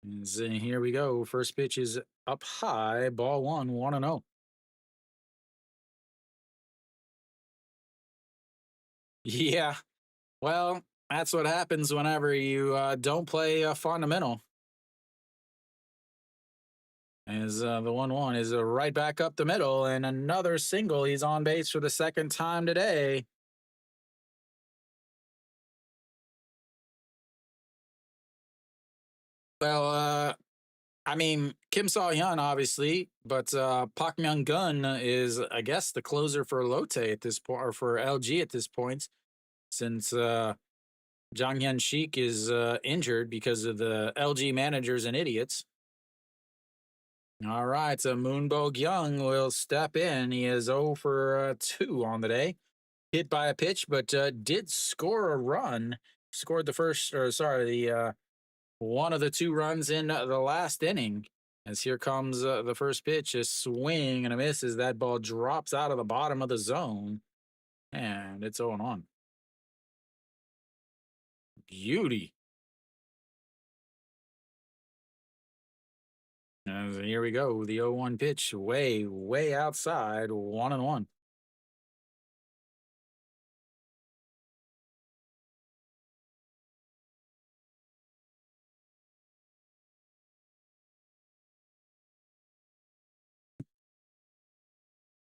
S1: And so here we go. First pitch is up high, ball 1, 1-0. Yeah, well, that's what happens whenever you don't play fundamental. As the 1-1 is right back up the middle, and another single. He's on base for the second time today. Well, I mean, Kim Saw-hyun, obviously, but Park Myung-gun is, I guess, the closer for Lotte at this point, or for LG at this point, since Jang Hyun-sik is injured because of the LG managers and idiots. All right, so Moon Bo-kyung will step in. He is 0 for 2 on the day. Hit by a pitch, but did score a run. Scored the first, or sorry, the one of the 2 runs in the last inning. As here comes the first pitch, a swing and a miss as that ball drops out of the bottom of the zone. And it's 0-1. Beauty. And here we go. The 0-1 pitch, way, way outside, 1-1.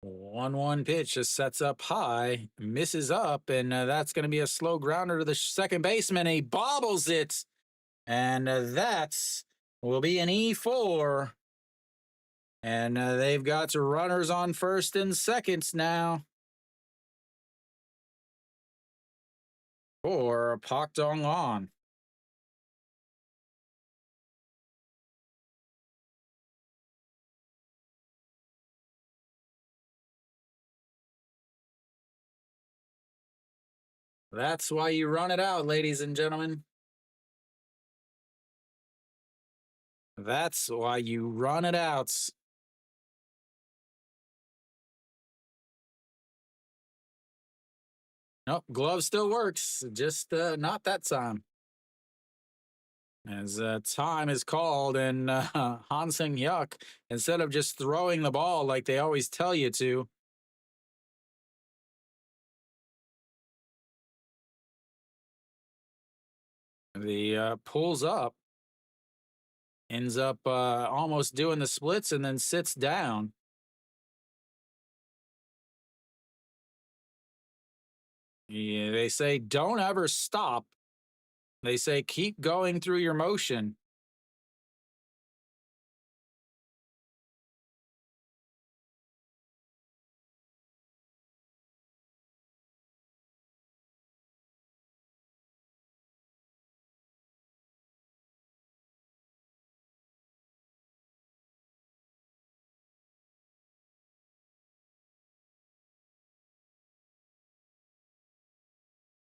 S1: One pitch just sets up high, misses up, and that's going to be a slow grounder to the second baseman. He bobbles it, and that's will be an E4. And they've got runners on first and second now for Pak Dong-won. That's why you run it out, ladies and gentlemen. That's why you run it out. Nope, glove still works, just not that time. As time is called, and Han Seung-hyuk, instead of just throwing the ball like they always tell you to, the pulls up, ends up almost doing the splits, and then sits down. Yeah, they say don't ever stop. They say keep going through your motion.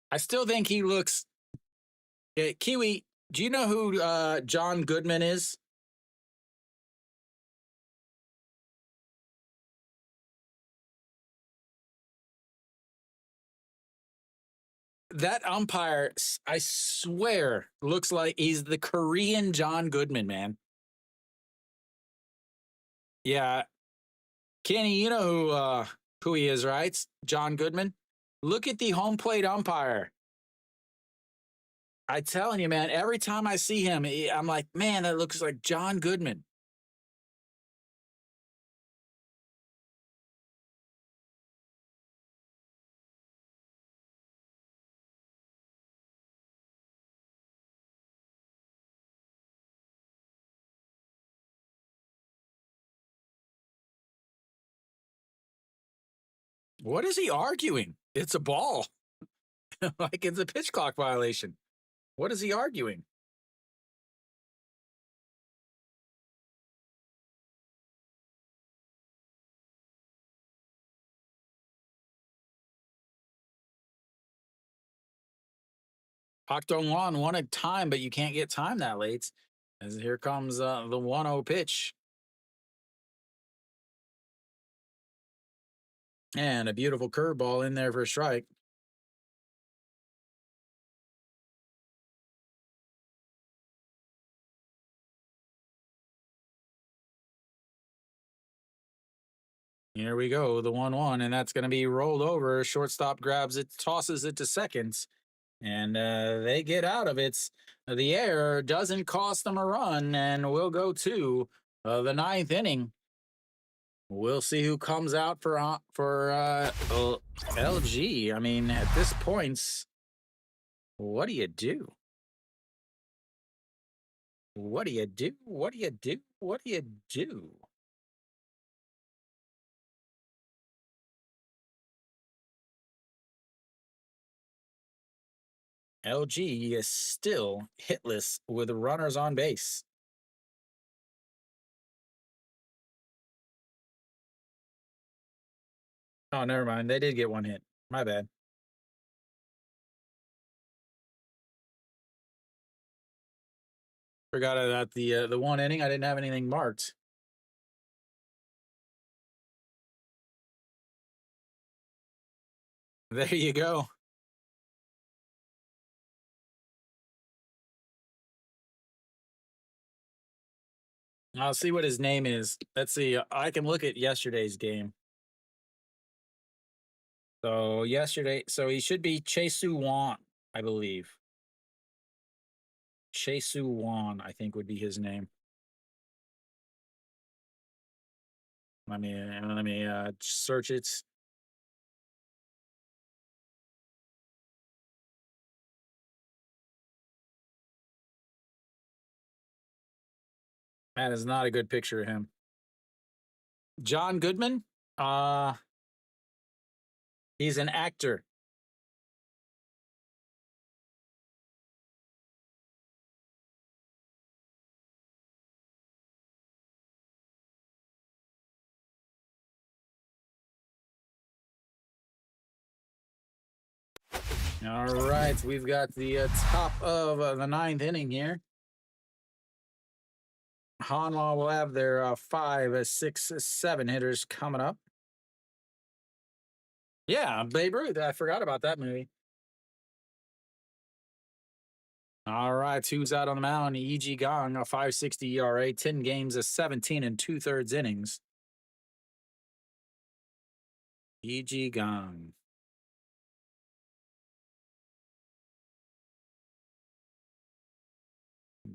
S1: I still think he looks. Kiwi, do you know who John Goodman is? That umpire, I swear, looks like he's the Korean John Goodman, man. Yeah, Kenny, you know who he is, right? John Goodman. Look at the home plate umpire. I telling you, man, every time I see him, I'm like, man, that looks like John Goodman. What is he arguing? It's a ball. Like it's a pitch clock violation. What is he arguing? Pak Dong Wan wanted time, but you can't get time that late. As here comes the 1-0 pitch. And a beautiful curveball in there for a strike. Here we go, the 1-1, and that's going to be rolled over. Shortstop grabs it, tosses it to seconds, and they get out of it. The error doesn't cost them a run, and we'll go to the ninth inning. We'll see who comes out for LG. I mean, at this point, what do you do? What do you do? What do you do? What do you do? LG is still hitless with runners on base. Oh, never mind. They did get one hit. My bad. Forgot about the one inning. I didn't have anything marked. There you go. I'll see what his name is. Let's see. I can look at yesterday's game. So he should be Chesu Wan, I believe. Chesu Wan, I think would be his name. Let me search it. That is not a good picture of him. John Goodman? He's an actor. All right, we've got the top of the ninth inning here. Hanwha will have their 5, 6, 7 hitters coming up. Yeah, Babe Ruth. I forgot about that movie. All right, who's out on the mound? E.G. Gong, a 5.60 ERA, 10 games, a 17 and 2/3 innings. E.G. Gong.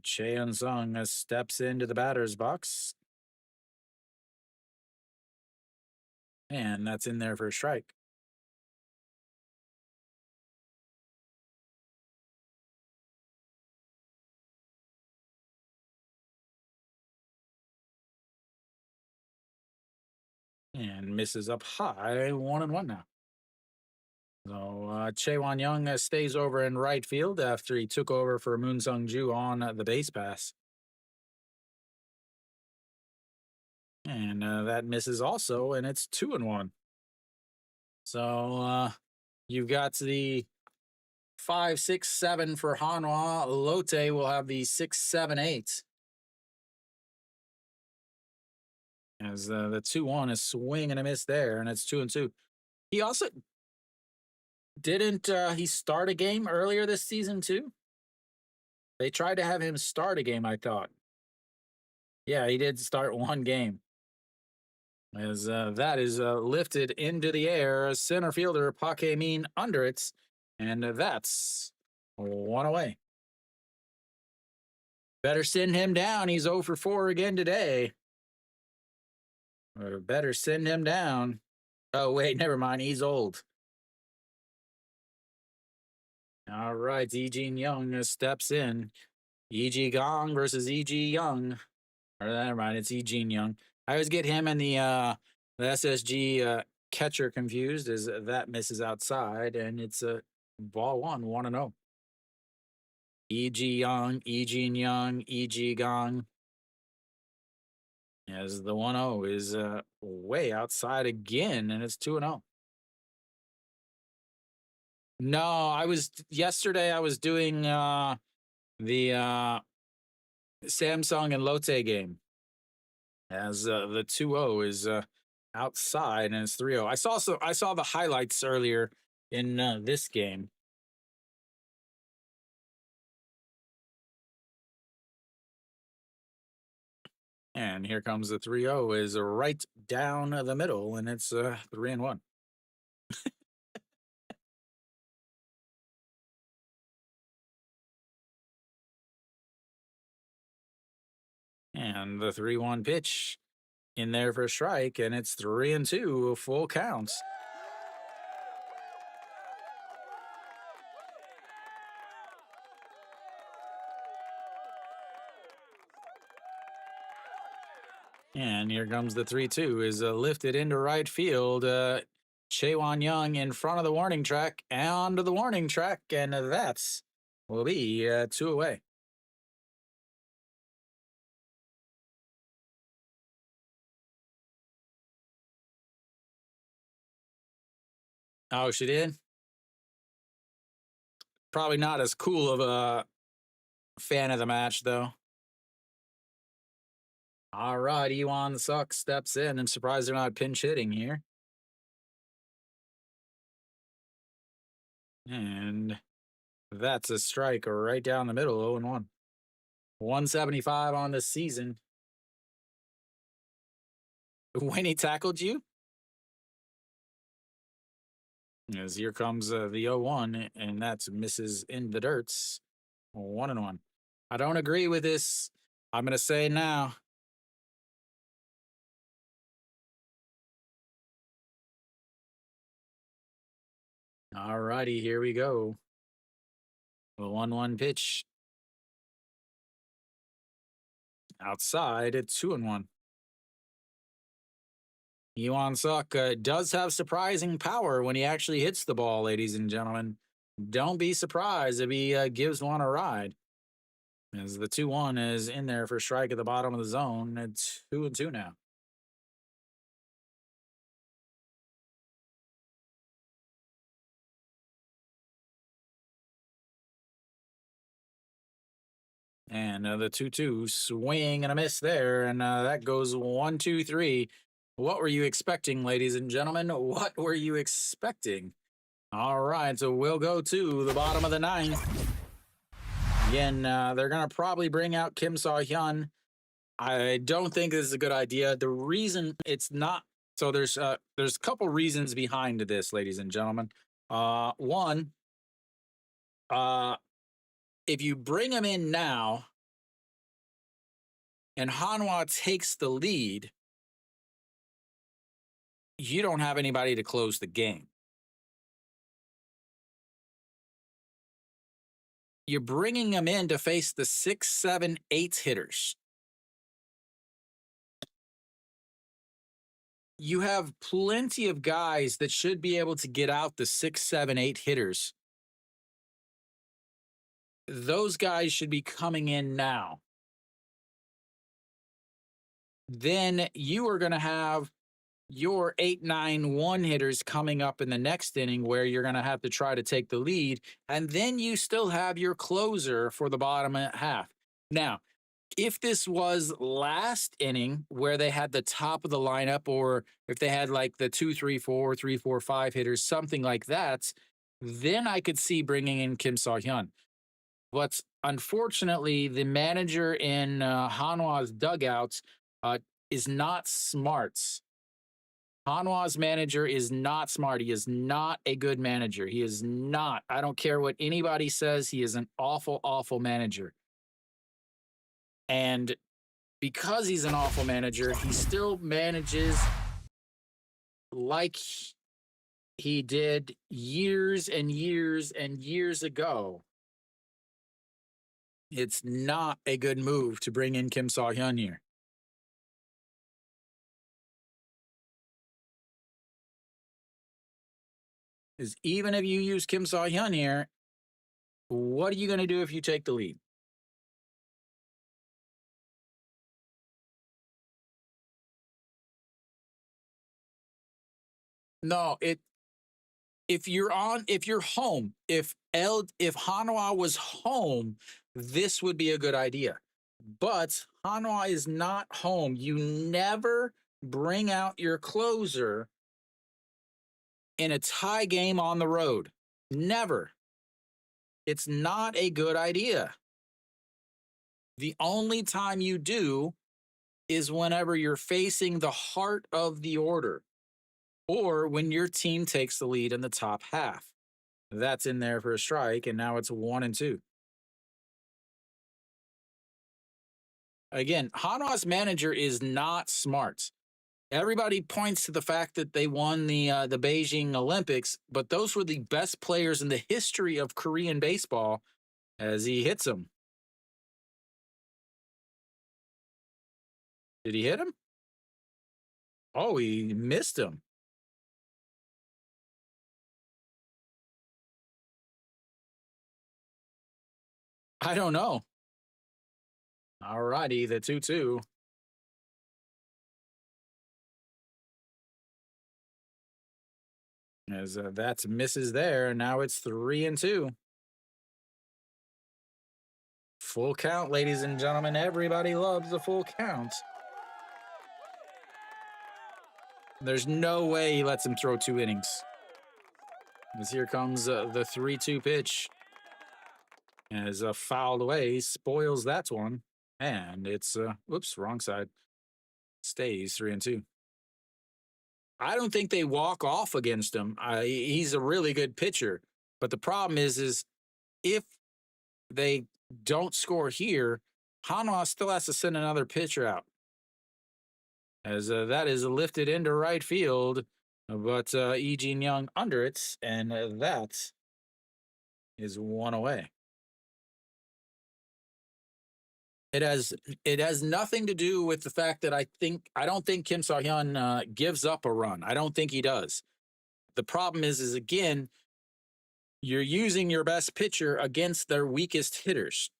S1: Cheon Sung steps into the batter's box. And that's in there for a strike. And misses up high, 1-1 now. So Chae Wan Young stays over in right field after he took over for Moon Sung Ju on the base pass. And that misses also, and it's 2-1. So you've got the 5, 6, 7 for Hanwha. Lotte will have the 6, 7, 8. As the 2-1 is swing and a miss there, and it's 2-2. He also didn't he start a game earlier this season too? They tried to have him start a game, I thought. Yeah, he did start one game. As that is lifted into the air, center fielder Pak Min under it, and that's one away. Better send him down. He's 0 for 4 again today. Or better send him down. Oh, wait, never mind. He's old. All right. E.G. Young steps in. E.G. Gong versus E.G. Young. Or never mind. It's E.G. Young. I always get him and the SSG catcher confused as that misses outside, and it's a ball 1-0. E.G. Young, E.G. Young, E.G. Gong. As the 1-0 is way outside again, and it's 2-0. No, yesterday I was doing the Samsung and Lotte game. As the 2-0 is outside and it's 3-0. I saw the highlights earlier in this game. And here comes the 3-0 is right down the middle, and it's 3-1. And the 3-1 pitch in there for a strike, and it's 3-2, full counts. And here comes the 3-2 is lifted into right field. Chaewon Young in front of the warning track, onto the warning track, and that's will be 2 away. Oh, she did? Probably not as cool of a fan of the match, though. All right, Iwan Suk steps in. I'm surprised they're not pinch hitting here. And that's a strike right down the middle, 0-1. 175 on the season. When he tackled you? As here comes the 0-1, and that's misses in the dirts. 1-1. I don't agree with this. I'm going to say now. All righty, here we go. The 1-1 pitch. Outside at 2-1. Iwan Suk does have surprising power when he actually hits the ball, ladies and gentlemen. Don't be surprised if he gives one a ride. As the 2-1 is in there for strike at the bottom of the zone. It's 2-2 now. And the 2-2 swing and a miss there. And that goes 1-2-3. What were you expecting, ladies and gentlemen? What were you expecting? All right, so we'll go to the bottom of the ninth. Again, they're going to probably bring out Kim Saw-hyun. I don't think this is a good idea. The reason it's not, so there's a couple reasons behind this, ladies and gentlemen. One, if you bring him in now and Hanwha takes the lead, you don't have anybody to close the game. You're bringing him in to face the 6, 7, 8 hitters. You have plenty of guys that should be able to get out the 6, 7, 8 hitters. Those guys should be coming in now. Then you are going to have your 8, 9, 1 hitters coming up in the next inning where you're going to have to try to take the lead. And then you still have your closer for the bottom half. Now, if this was last inning where they had the top of the lineup, or if they had like the 2, 3, 4, 3, 4, 5 hitters, something like that, then I could see bringing in Kim Saw-hyun. But unfortunately, the manager in Hanwha's dugouts is not smart. Hanwha's manager is not smart. He is not a good manager. He is not. I don't care what anybody says. He is an awful, awful manager. And because he's an awful manager, he still manages like he did years and years and years ago. It's not a good move to bring in Kim Saw-hyun here. Because even if you use Kim Saw-hyun here, what are you going to do if you take the lead? No, if you're home, if Hanwha was home, this would be a good idea. But Hanwha is not home. You never bring out your closer in a tie game on the road. Never. It's not a good idea. The only time you do is whenever you're facing the heart of the order or when your team takes the lead in the top half. That's in there for a strike, and now it's 1-2. Again, Hanwha's manager is not smart. Everybody points to the fact that they won the Beijing Olympics, but those were the best players in the history of Korean baseball as he hits them. Did he hit him? Oh, he missed him. I don't know. All righty, the 2-2. As that's misses there. Now it's 3-2. Full count, ladies and gentlemen. Everybody loves the full count. There's no way he lets him throw 2 innings. As here comes the 3-2 pitch. As fouled away, spoils that one. And it's, whoops, wrong side. Stays 3-2. I don't think they walk off against him. He's a really good pitcher. But the problem is if they don't score here, Hanwha still has to send another pitcher out. As that is lifted into right field, but Lee Jin-young under it, and that is 1 away. It has nothing to do with the fact that I don't think Kim Saw-hyun gives up a run. I don't think he does. The problem is again, you're using your best pitcher against their weakest hitters.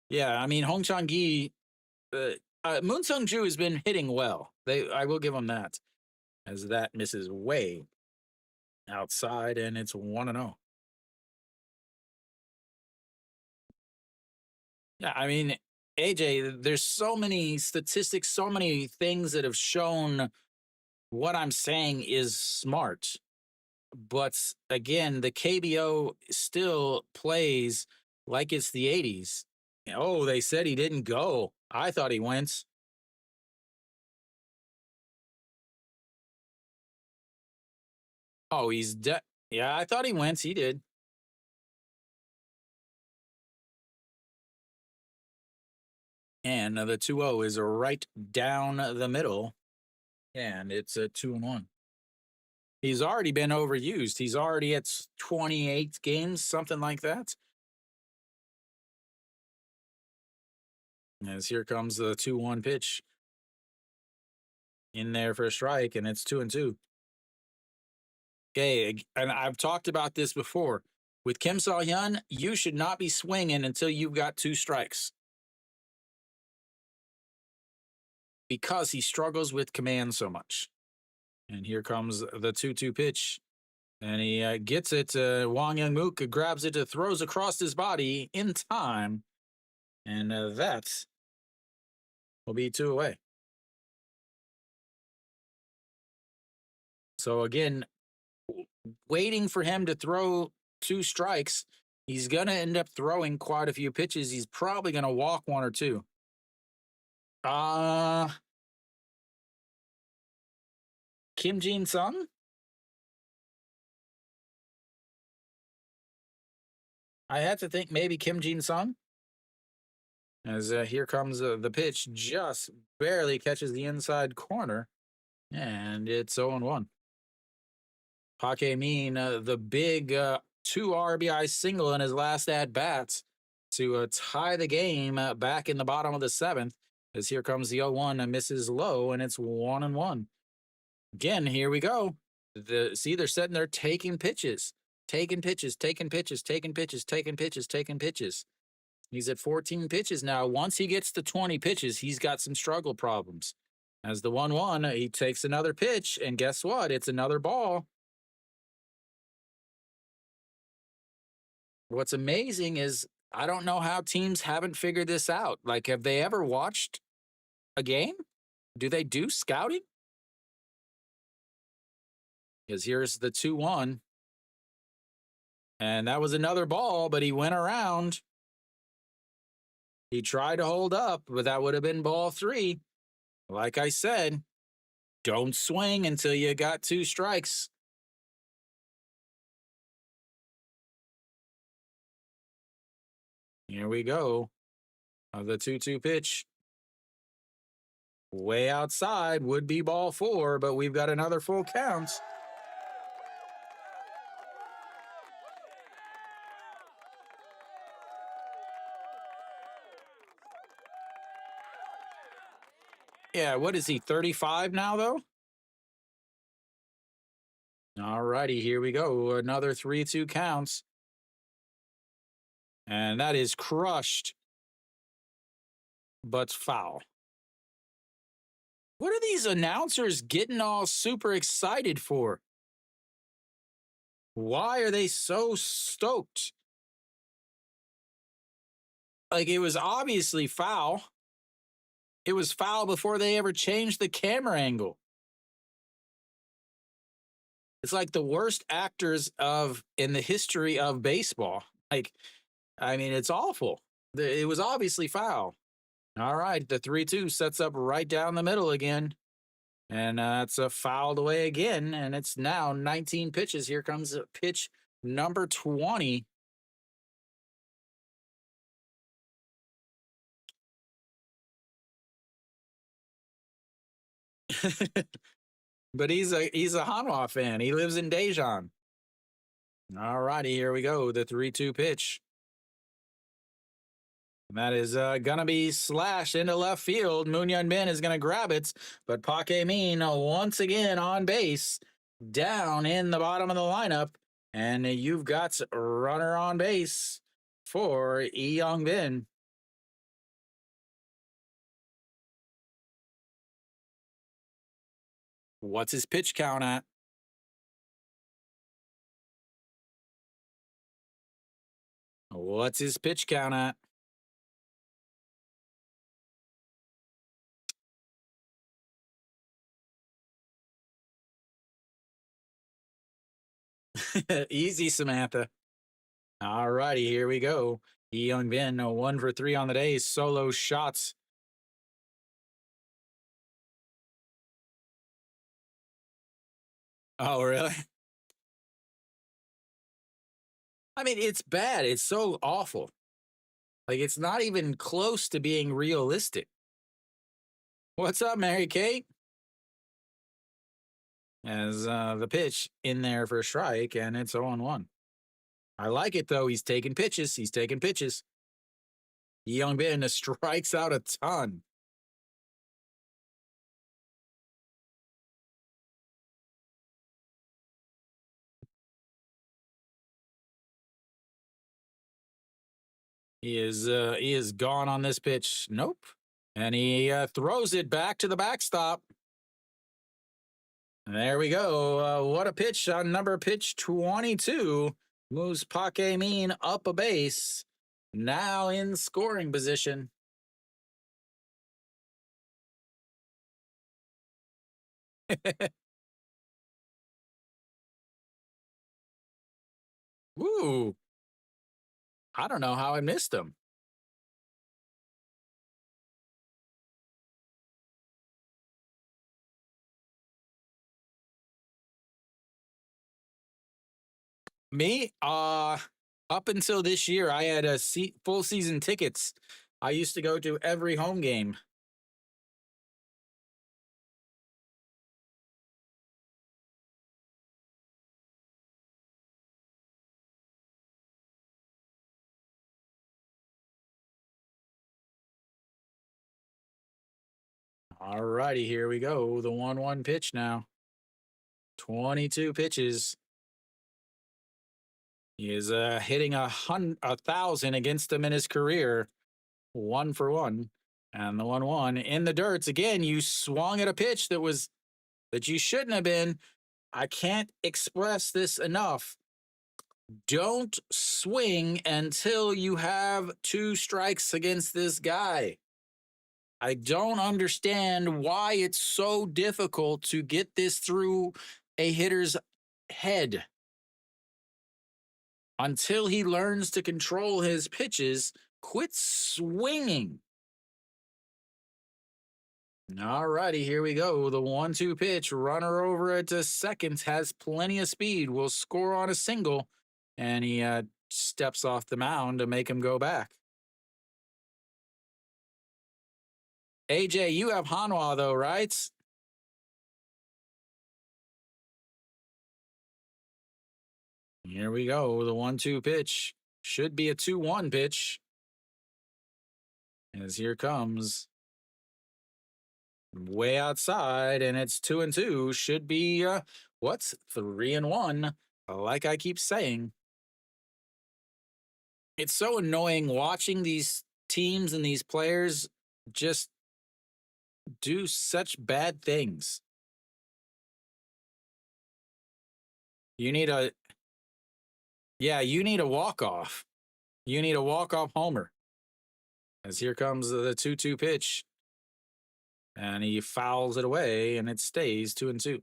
S1: Yeah, I mean Hong Chang-gi, Moon Sung-ju has been hitting well. I will give him that, as that misses way outside, and it's 1-0. Yeah, I mean, AJ, there's so many statistics, so many things that have shown what I'm saying is smart. But again, the KBO still plays like it's the 80s. Oh, they said he didn't go. I thought he went. Oh, he's dead. Yeah, I thought he went. He did. And the 2-0 is right down the middle. And it's a 2-1. He's already been overused. He's already at 28 games, something like that. As here comes the 2-1 pitch. In there for a strike, and it's 2-2. Okay, and I've talked about this before. With Kim Saw-hyun, you should not be swinging until you've got 2 strikes. Because he struggles with command so much. And here comes the 2-2 pitch. And he gets it. Wang Young-mook grabs it, throws across his body in time. And that will be 2 away. So again, waiting for him to throw 2 strikes, he's going to end up throwing quite a few pitches. He's probably going to walk 1 or 2. Kim Jin-sung? I had to think maybe Kim Jin Sung. As here comes the pitch, just barely catches the inside corner, and it's 0-1. Paque Min, the big 2 RBI single in his last at bats to tie the game back in the bottom of the seventh. As here comes the 0-1, misses low, and it's 1-1. Again, here we go. See, they're sitting there taking pitches, taking pitches, taking pitches, taking pitches, taking pitches, taking pitches. He's at 14 pitches now. Once he gets to 20 pitches, he's got some struggle problems. As the 1-1, he takes another pitch, and guess what? It's another ball. What's amazing is I don't know how teams haven't figured this out. Like, have they ever watched a game? Do they do scouting? Because here's the 2-1. And that was another ball, but he went around. He tried to hold up, but that would have been ball 3. Like I said, don't swing until you got 2 strikes. Here we go. The 2-2 pitch. Way outside would be ball 4, but we've got another full count. Yeah, what is he, 35 now, though? All righty, here we go. Another 3-2 counts. And that is crushed, but foul. What are these announcers getting all super excited for? Why are they so stoked? Like, it was obviously foul. It was foul before they ever changed the camera angle. It's like the worst actors in the history of baseball. Like, I mean, it's awful. It was obviously foul. All right, the 3-2 sets up right down the middle again. And it's fouled away again, and it's now 19 pitches. Here comes pitch number 20. But he's a Hanwha fan. He lives in Daejeon. All righty, here we go. The 3-2 pitch. And that is going to be slashed into left field. Moon Bin is going to grab it, but Paque Min once again on base, down in the bottom of the lineup. And you've got a runner on base for Lee Bin. What's his pitch count at? What's his pitch count at? Easy, Samantha. All righty, here we go. Lee Bin, 1 for 3 on the day. Solo shots. Oh, really? I mean, it's bad. It's so awful. Like, it's not even close to being realistic. What's up, Mary Kate? As the pitch in there for a strike, and it's 0-1. I like it, though. He's taking pitches. He's taking pitches. Lee Bin strikes out a ton. He is gone on this pitch. Nope. And he throws it back to the backstop. There we go. What a pitch on pitch 22. Moves Paque Min up a base. Now in scoring position. Woo. I don't know how I missed him. Me? Up until this year, I had full season tickets. I used to go to every home game. All righty, here we go. The 1-1 pitch now. 22 pitches. He is hitting 1,000 against him in his career. 1-for-1. And the 1-1 in the dirts. Again, you swung at a pitch that you shouldn't have been. I can't express this enough. Don't swing until you have 2 strikes against this guy. I don't understand why it's so difficult to get this through a hitter's head. Until he learns to control his pitches, quit swinging. All righty, here we go. The 1-2 pitch. Runner over at second, has plenty of speed. Will score on a single, and he steps off the mound to make him go back. AJ, you have Hanwha though, right? Here we go. The 1-2 pitch. Should be a 2-1 pitch. As here comes. Way outside, and it's 2-2. Should be what's 3-1? Like I keep saying. It's so annoying watching these teams and these players just do such bad things. You need a walk-off. You need a walk-off homer. As here comes the 2-2 pitch. And he fouls it away, and it stays 2-2.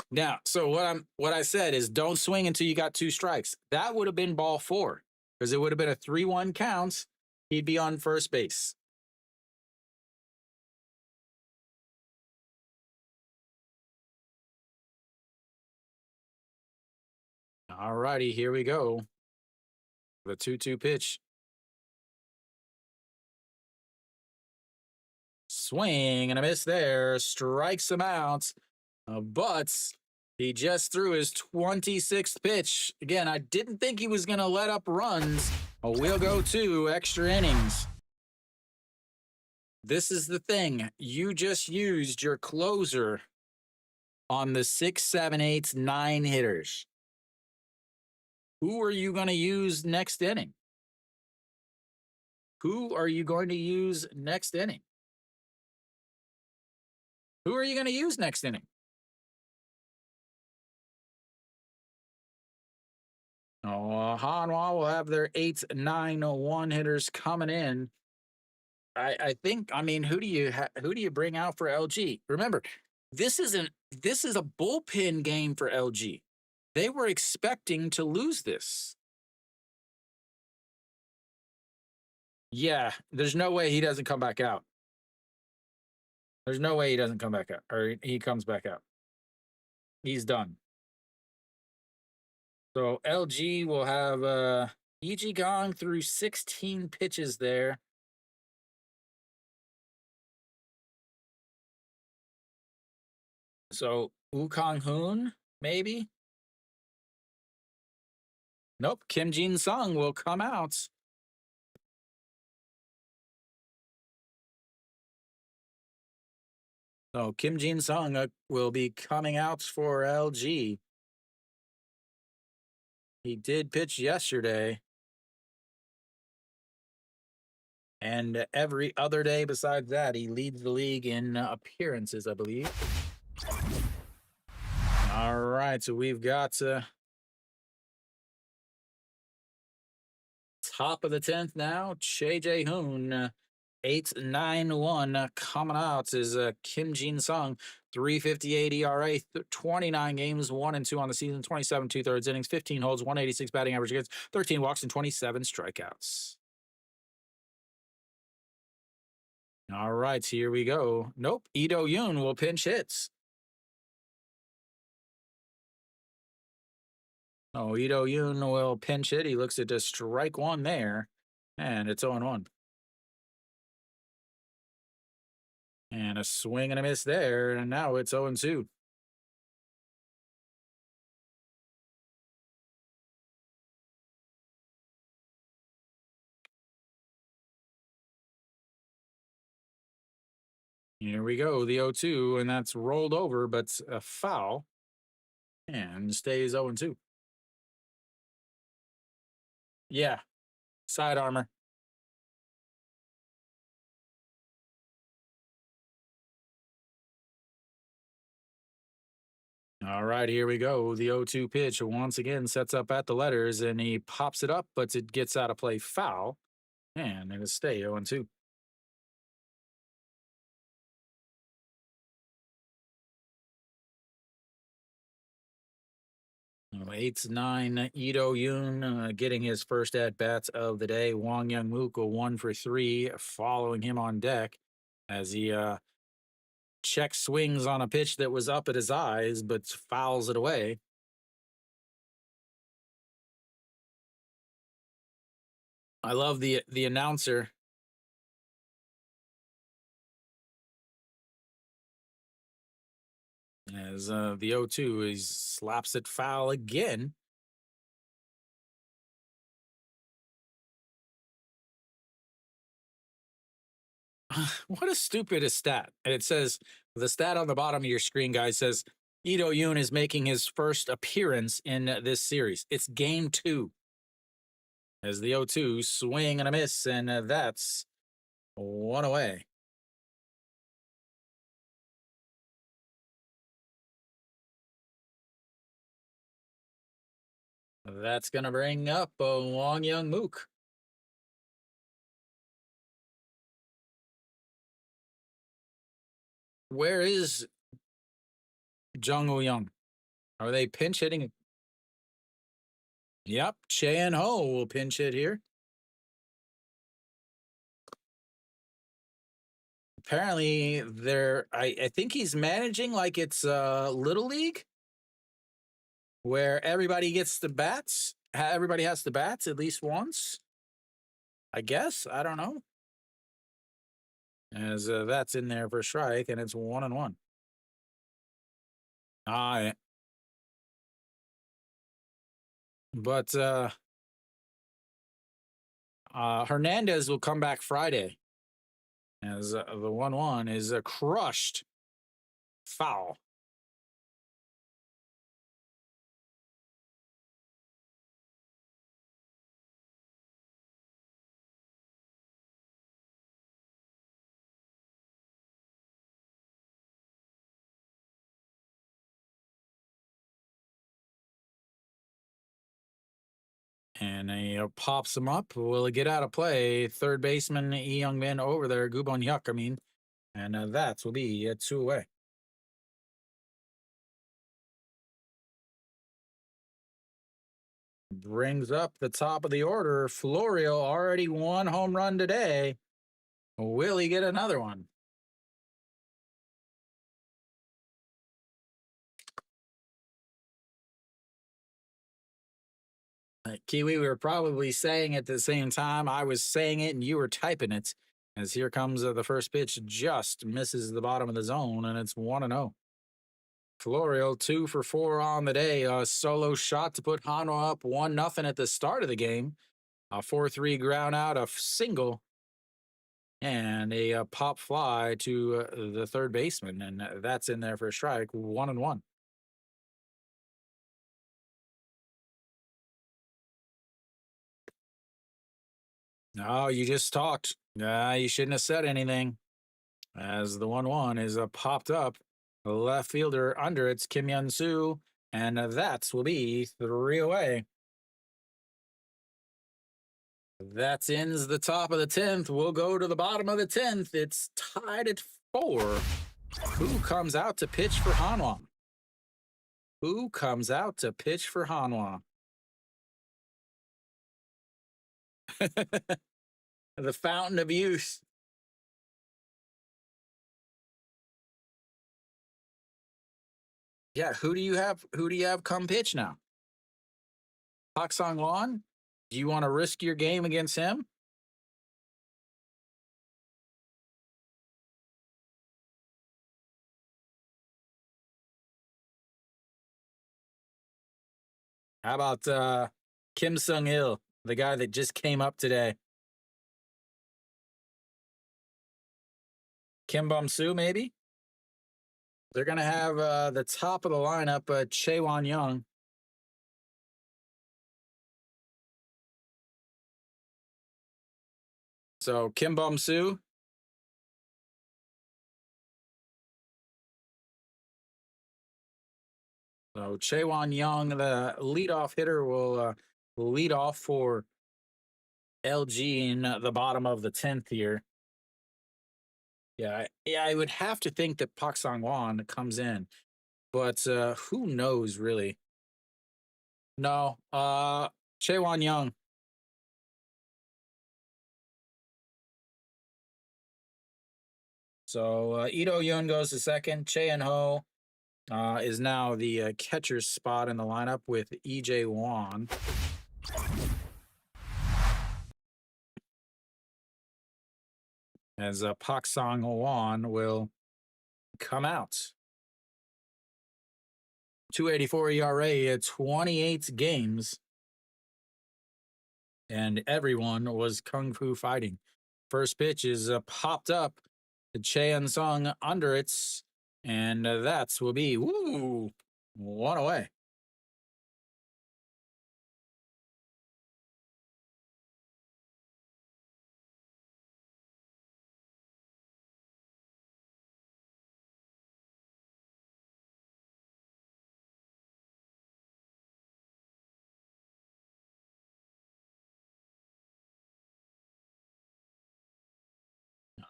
S1: Now, so what I said is don't swing until you got 2 strikes. That would have been ball 4, because it would have been a 3-1 count. He'd be on first base. All righty, here we go. The 2-2 pitch. Swing and a miss there. Strikes him out. But he just threw his 26th pitch. Again, I didn't think he was going to let up runs. We'll go to extra innings. This is the thing. You just used your closer on the 6, 7, 8, 9 hitters. Who are you going to use next inning? Who are you going to use next inning? Who are you going to use next inning? Hanwha will have their 8, 9, 1 hitters coming in. I think. I mean, who do you bring out for LG? Remember, this is a bullpen game for LG. They were expecting to lose this. Yeah, there's no way he doesn't come back out. There's no way he doesn't come back out, or he comes back out. He's done. So LG will have EG Gong through 16 pitches there. So Wukong Hoon, maybe? Nope. Kim Jin Sung will come out. So Kim Jin Sung will be coming out for LG. He did pitch yesterday. And every other day besides that, he leads the league in appearances, I believe. All right, so we've got top of the 10th now. Che Jae-hoon, 8.91 coming out is Kim Jin Sung, 3.58 ERA, 29 games, 1-2 on the season, 27 2/3 innings, 15 holds, 186 batting average against, 13 walks, and 27 strikeouts. All right, here we go. Nope, Ito Yoon will pinch hits. Oh, Ito Yun will pinch it. He looks at a strike one there, and it's 0-1. And a swing and a miss there, and now it's 0-2. Here we go, the 0-2, and that's rolled over, but a foul, and stays 0-2. Yeah, side armor. All right, here we go. The 0-2 pitch once again sets up at the letters, and he pops it up, but it gets out of play foul, and it'll stay 0-2. 8-9, Ito Yoon getting his first at bats of the day. Wong Young Mook a 1 for 3, following him on deck as he check swings on a pitch that was up at his eyes, but fouls it away. I love the announcer as the 0-2 he slaps it foul again. What a stupid stat! And it says the stat on the bottom of your screen, guys, says Ito Yoon is making his first appearance in this series. It's game 2. As the 0-2 swing and a miss, and that's one away. That's going to bring up Wong Young Mook. Where is Jung Woo Young? Are they pinch hitting? Yep, Chan Ho will pinch hit here. Apparently, I think he's managing like it's Little League, where everybody gets the bats. Everybody has the bats at least once. I guess. I don't know. As that's in there for strike, and it's 1-1. Ah, but Hernandez will come back Friday as the 1-1 is a crushed foul. And he pops him up. Will he get out of play? Third baseman, Young Man over there, Gubon Hyuk, I mean. And that will be a 2 away. Brings up the top of the order. Florio already 1 home run today. Will he get another one? Kiwi, we were probably saying at the same time. I was saying it and you were typing it. As here comes the first pitch, just misses the bottom of the zone, and it's 1-0. Florio 2 for 4 on the day. A solo shot to put Hanwha up 1-0 at the start of the game. A 4-3 ground out, a single, and a pop fly to the third baseman, and that's in there for a strike. 1-1. No, you just talked. You shouldn't have said anything. As the 1-1 is popped up, the left fielder under it's Kim Yun Soo, and that will be 3 away. That ends the top of the 10th. We'll go to the bottom of the 10th. It's tied at 4. Who comes out to pitch for Hanwha? Who comes out to pitch for Hanwha? The fountain of youth. Yeah, who do you have? Who do you have come pitch now? Park Sang-won, do you want to risk your game against him? How about Kim Sung-il, the guy that just came up today? Kim Bum-soo, maybe? They're going to have the top of the lineup, Chae-won Young. So Kim Bum-soo. So Chae-won Young, the leadoff hitter, will lead off for LG in the bottom of the 10th here. Yeah, I would have to think that Park Sang-won comes in, but who knows really? No, Chae-won Young. So Ito Yun goes to second. Che and Ho is now the catcher's spot in the lineup with EJ Wan. As Park Sang-won will come out. 2.84 ERA, 28 games, and everyone was kung fu fighting. First pitch is popped up to Che and Sung under it, and that will be one away.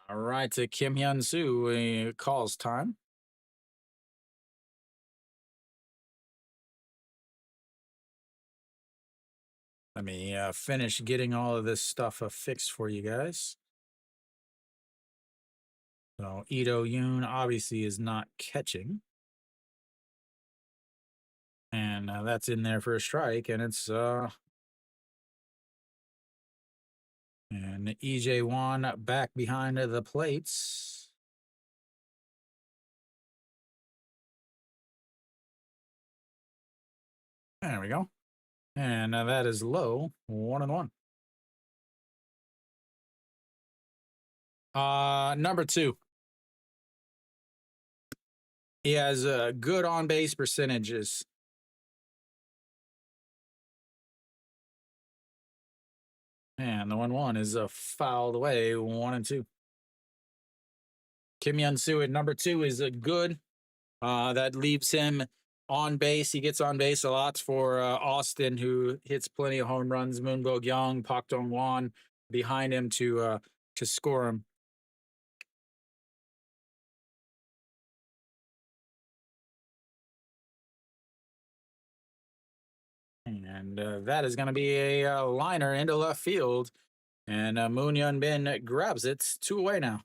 S1: All right, to Kim Hyun Soo, calls time. Let me finish getting all of this stuff fixed for you guys. So Ito Yoon obviously is not catching. And that's in there for a strike, and it's and EJ Wan back behind the plates. There we go. And that is low, 1-1. Number 2. He has good on base percentages. And the 1-1 is fouled away, 1-2. Kim Hyun Soo at number 2 is good. That leaves him on base. He gets on base a lot for Austin, who hits plenty of home runs. Moon Go-kyung, Park Dong-won behind him to score him. And that is going to be a liner into left field. And Moon Hyun-bin grabs it. 2 away now.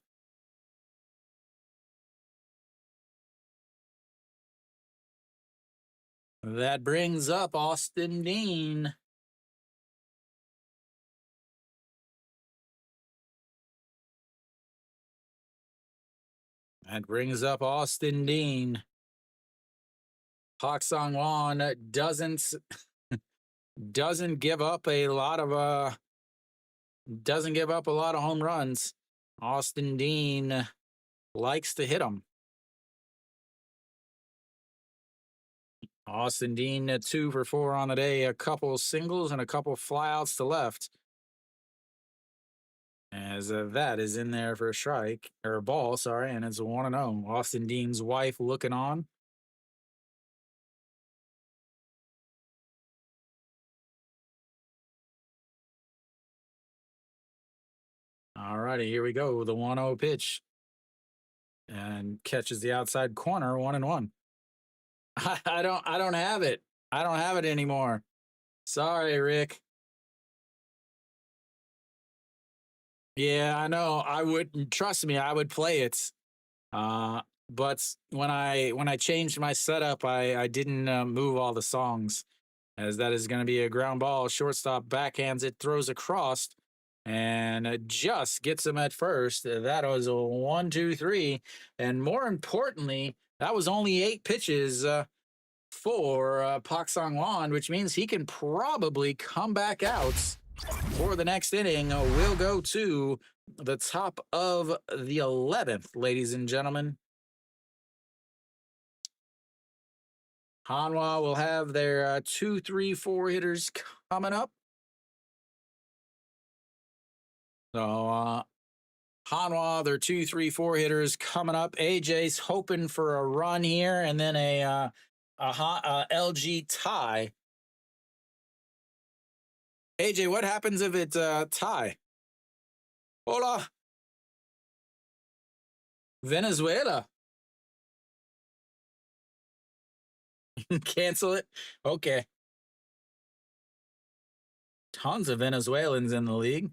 S1: That brings up Austin Dean. That brings up Austin Dean. Park Sang-won doesn't give up a lot of home runs. Austin Dean likes to hit them. Austin Dean 2 for 4 on the day, a couple singles and a couple flyouts to left. As that is in there for a strike or a ball, sorry, and it's 1-0. Austin Dean's wife looking on. All righty, here we go. The 1-0 pitch. And catches the outside corner, 1-1. I don't have it. I don't have it anymore. Sorry, Rick. Yeah, I know. I would trust me, I would play it. But when I changed my setup, I didn't move all the songs. as that is going to be a ground ball. Shortstop backhands it, throws across, and just gets him at first. That was a 1-2-3. And more importantly, that was only 8 pitches for Pak Sang-hwan, which means he can probably come back out for the next inning. We'll go to the top of the 11th, ladies and gentlemen. Hanwha will have their 2, 3, 4 hitters coming up. So Hanwha, their 2, 3, 4 hitters coming up. AJ's hoping for a run here and then a LG tie. AJ, what happens if it's tie? Hola. Venezuela. Cancel it? Okay. Tons of Venezuelans in the league.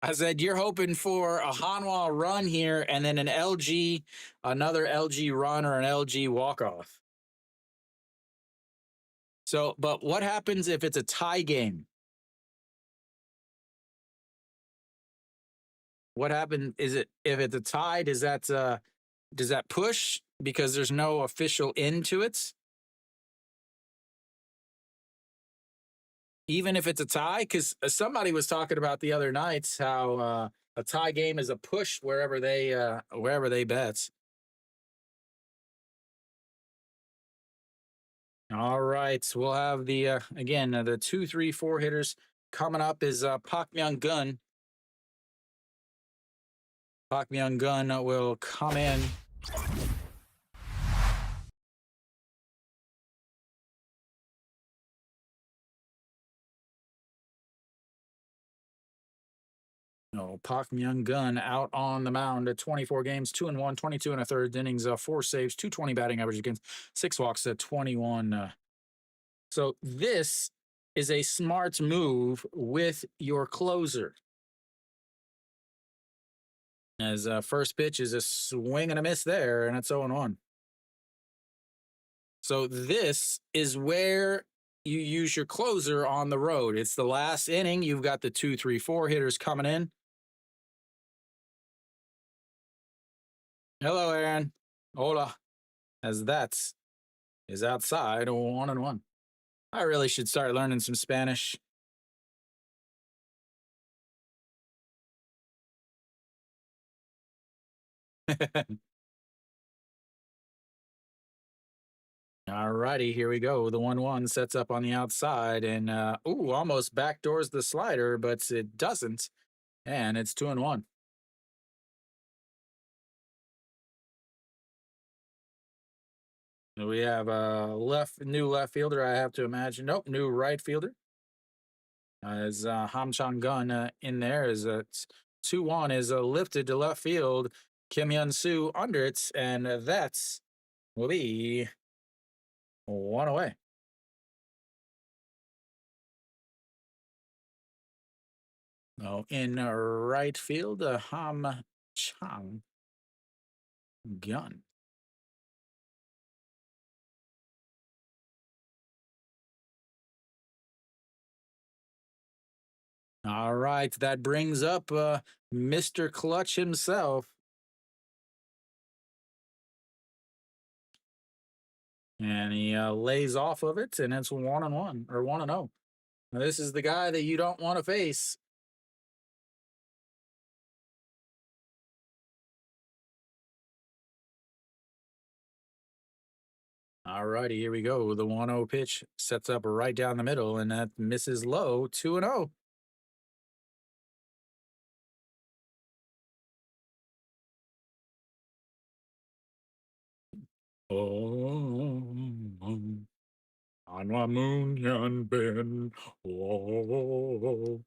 S1: I said, you're hoping for a Hanwha run here and then another LG run or an LG walk-off. So, but what happens if it's a tie game? What happened? If it's a tie, does that push because there's no official end to it? Even if it's a tie, because somebody was talking about the other nights how a tie game is a push wherever they bet. All right, we'll have the again the 2, 3, 4 hitters coming up is Pak Myung-gun. Pak Myung-gun will come in. No, Pak Myung-gun out on the mound at 24 games, 2-1, 22 and a third innings, 4 saves, 220 batting average against 6 walks at 21. So this is a smart move with your closer. As first pitch is a swing and a miss there, and it's 0-1. So this is where you use your closer on the road. It's the last inning. You've got the 2, 3, 4 hitters coming in. Hello, Aaron. Hola. As that is outside 1-1. I really should start learning some Spanish. All righty, here we go. The 1-1 sets up on the outside and almost backdoors the slider, but it doesn't. And it's 2-1. We have a new left fielder, I have to imagine. Nope, new right fielder. As Ham Chang-gun in there is 2-1 is lifted to left field. Kim Hyun-soo under it, and that's will be 1 away. Oh, in right field, Ham Chang-gun. All right, that brings up Mr. Clutch himself. And he lays off of it, and it's 1-1 or 1-0. Now, this is the guy that you don't want to face. All righty, here we go. The 1-0 pitch sets up right down the middle, and that misses low. 2-0. On my moon yon bin. Oh.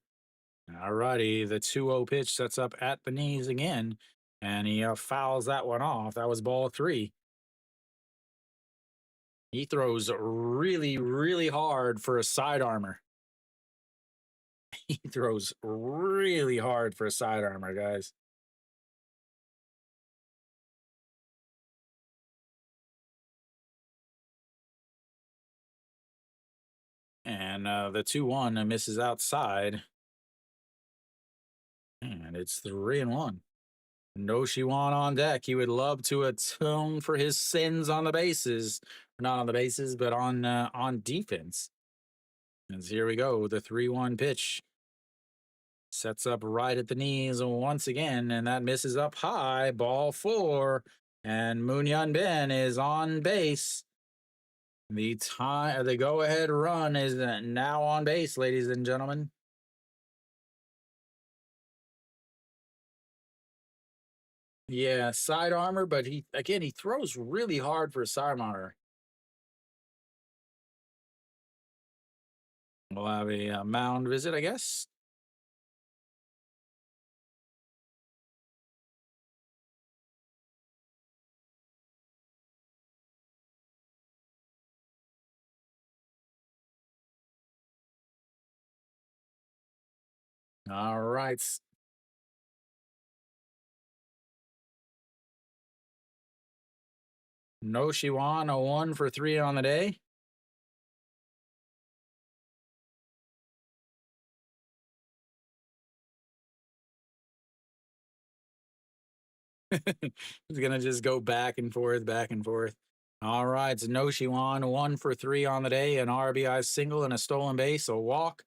S1: All righty, the 2-0 pitch sets up at the knees again, and he fouls that one off. That was ball 3. He throws really, really hard for a side armor. He throws really hard for a side armor, guys. And the 2-1 misses outside. And it's 3-1. No Shiwan on deck. He would love to atone for his sins on the bases. Not on the bases, but on defense. And here we go. The 3-1 pitch. Sets up right at the knees once again, and that misses up high. Ball 4. And Moon Ben is on base. The go-ahead run is now on base, ladies and gentlemen. Yeah, side armor, but he throws really hard for a side armor. We'll have a mound visit, I guess. All right. No Shiwan, a 1 for 3 on the day. He's gonna just go back and forth, back and forth. All right, it's no Shiwan, 1 for 3 on the day, an RBI single and a stolen base, a walk,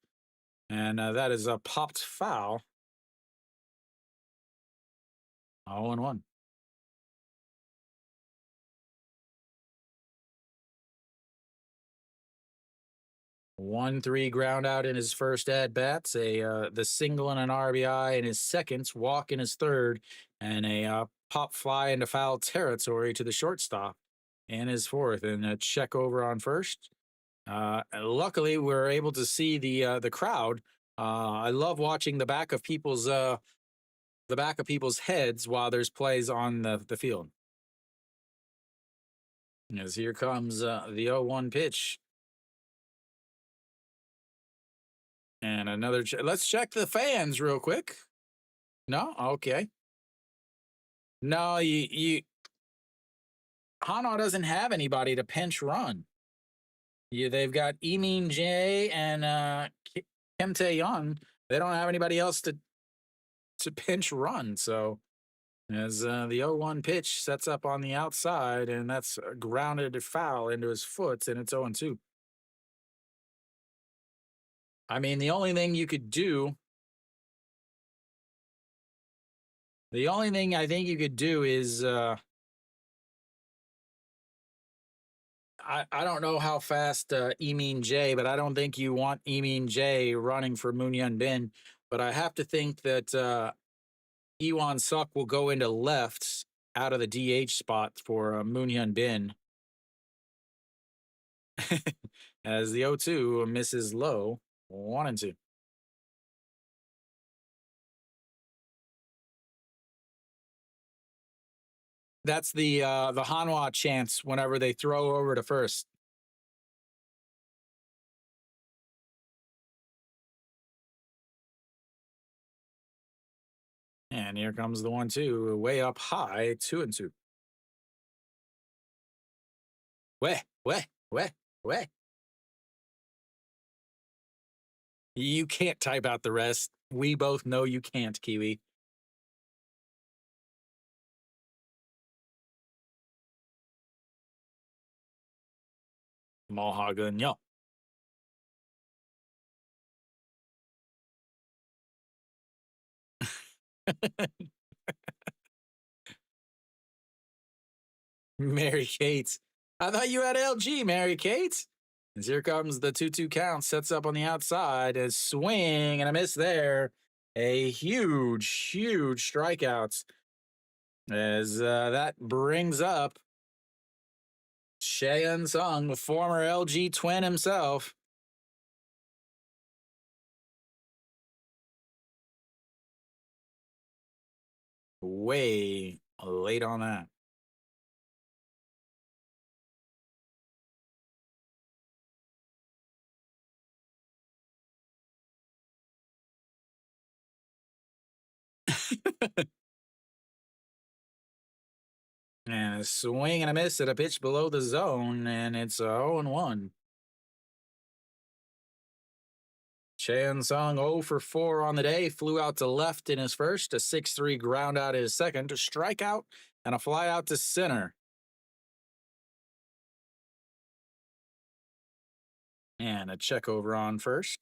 S1: and that is a popped foul. 0-1. 1-3 ground out in his first at bats, the single and an RBI in his second, walk in his third, and a pop fly into foul territory to the shortstop in his fourth, and a check over on first. Luckily, we're able to see the crowd. I love watching the back of people's heads while there's plays on the field. As here comes the 0-1 pitch. And another let's check the fans real quick. No? Okay. No, you Hanwha doesn't have anybody to pinch run. They've got Emin J and Kim Tae Young. They don't have anybody else to pinch run. So as the 0-1 pitch sets up on the outside, and that's a grounded foul into his foot, and it's 0-2. I mean, the only thing I think you could do is I don't know how fast Emin J, but I don't think you want Emin J running for Moon Bin. But I have to think that Iwan Suk will go into left out of the DH spot for Moon Bin. As the 0-2 misses low, 1-2. That's the Hanwha chance whenever they throw over to first. And here comes the 1-2, way up high, 2-2. Way. You can't type out the rest. We both know you can't, Kiwi. Mahaganyo. Mary Kate. I thought you had LG, Mary Kate. And here comes the 2-2 count. Sets up on the outside. A swing and a miss there. A huge strikeouts. As that brings up Cheyenne Sung, the former LG twin himself. Way late on that. And a swing and a miss at a pitch below the zone, and it's 0-1. Chan Sung 0 for 4 on the day, flew out to left in his first, a 6-3 ground out his second, a strikeout, and a fly out to center. And a check over on first.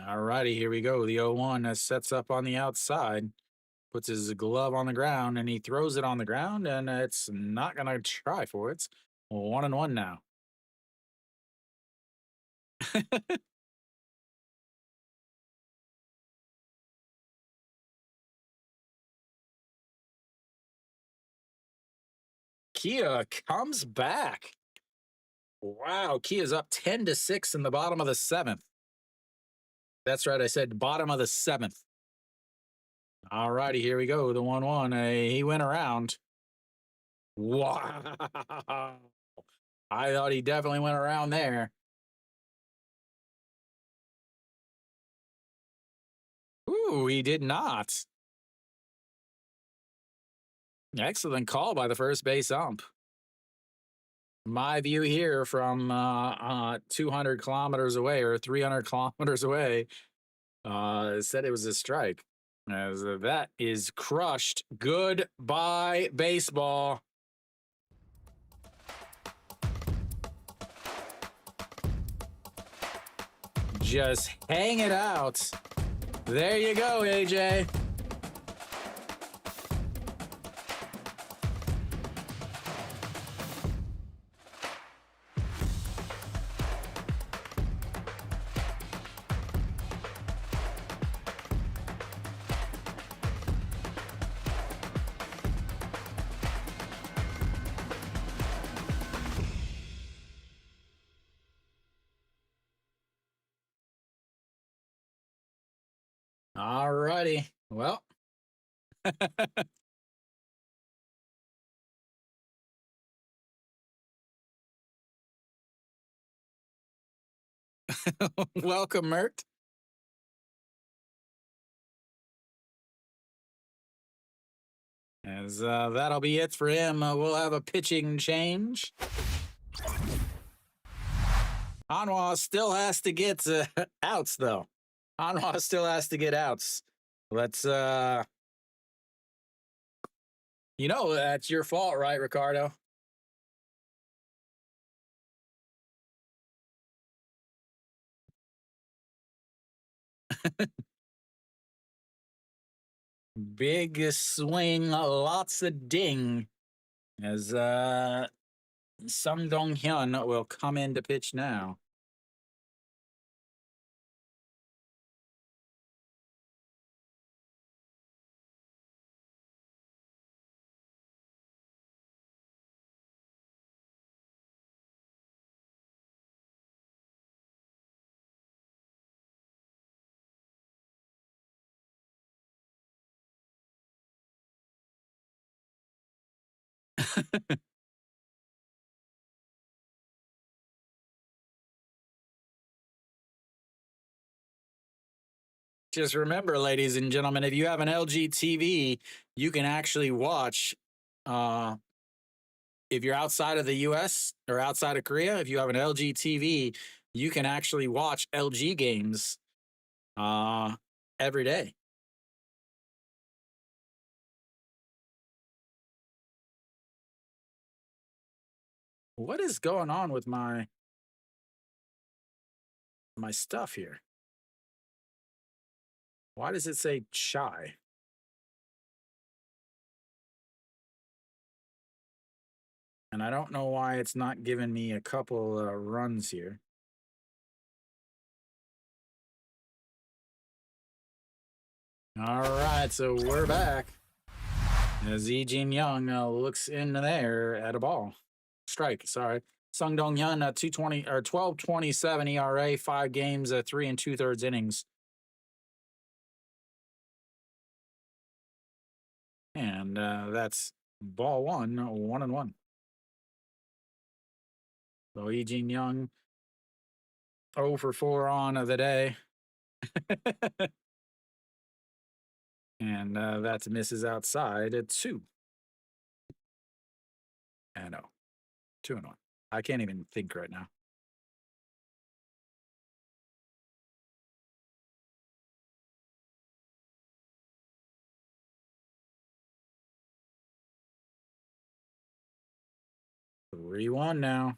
S1: All righty, here we go. The 0-1 sets up on the outside, puts his glove on the ground, and he throws it on the ground, and it's not going to try for it. It's 1-1 now. Kia comes back. Wow, Kia's up 10-6 in the bottom of the seventh. That's right, I said bottom of the seventh. All righty, here we go. The 1-1. He went around. Wow. I thought he definitely went around there. Ooh, he did not. Excellent call by the first base ump. My view here from 200 kilometers away or 300 kilometers away said it was a strike. As that is crushed. Goodbye, baseball. Just hang it out. There you go, AJ. All righty. Well, welcome, Mert. As that'll be it for him. We'll have a pitching change. Hanwha still has to get outs, though. Hanwha still has to get outs. Let's, that's your fault, right, Ricardo? Big swing, lots of ding. As Sung Dong Hyun will come in to pitch now. Just remember, ladies and gentlemen, if you have an LG TV, you can actually watch. If you're outside of the US or outside of Korea, if you have an LG TV, you can actually watch LG games every day. What is going on with my stuff here? Why does it say shy? And I don't know why it's not giving me a couple runs here. All right, so we're back. As Lee Jin Young looks in there at a ball. Strike, sorry. Sung Dong Hyun, 220 or 12.27 ERA, 5 games, 3 2/3 innings. And that's ball one, 1-1. So Lee Jin Young 0 for 4 on the day. And that misses outside at 2. I know. 2-1. I can't even think right now. Three one now.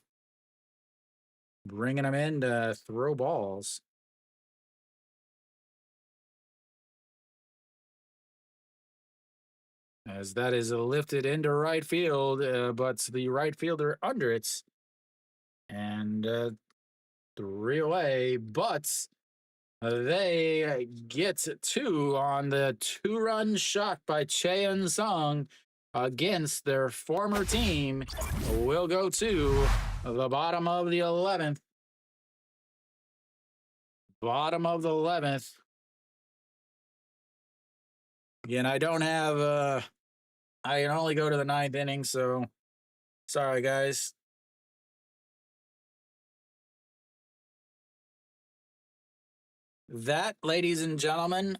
S1: Bringing them in to throw balls. As that is lifted into right field, but the right fielder under it. And 3 away, but they get 2 on the 2-run shot by Cheon Sung against their former team. Will go to the bottom of the 11th. Bottom of the 11th. Again, I don't have, I can only go to the 9th inning, so sorry, guys. That, ladies and gentlemen,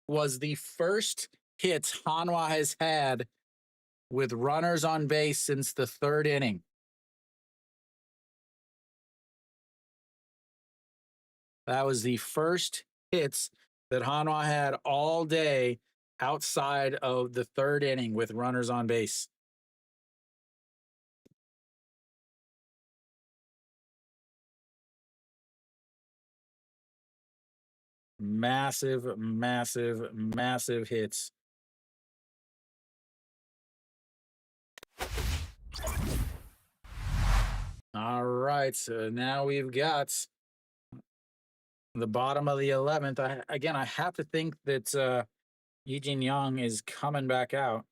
S1: was the first hit Hanwha has had with runners on base since the 3rd inning. That was the first hits that Hanwha had all day outside of the 3rd inning with runners on base. Massive, massive, massive hits. All right, so now we've got the bottom of the 11th. I have to think that Eugene Young is coming back out.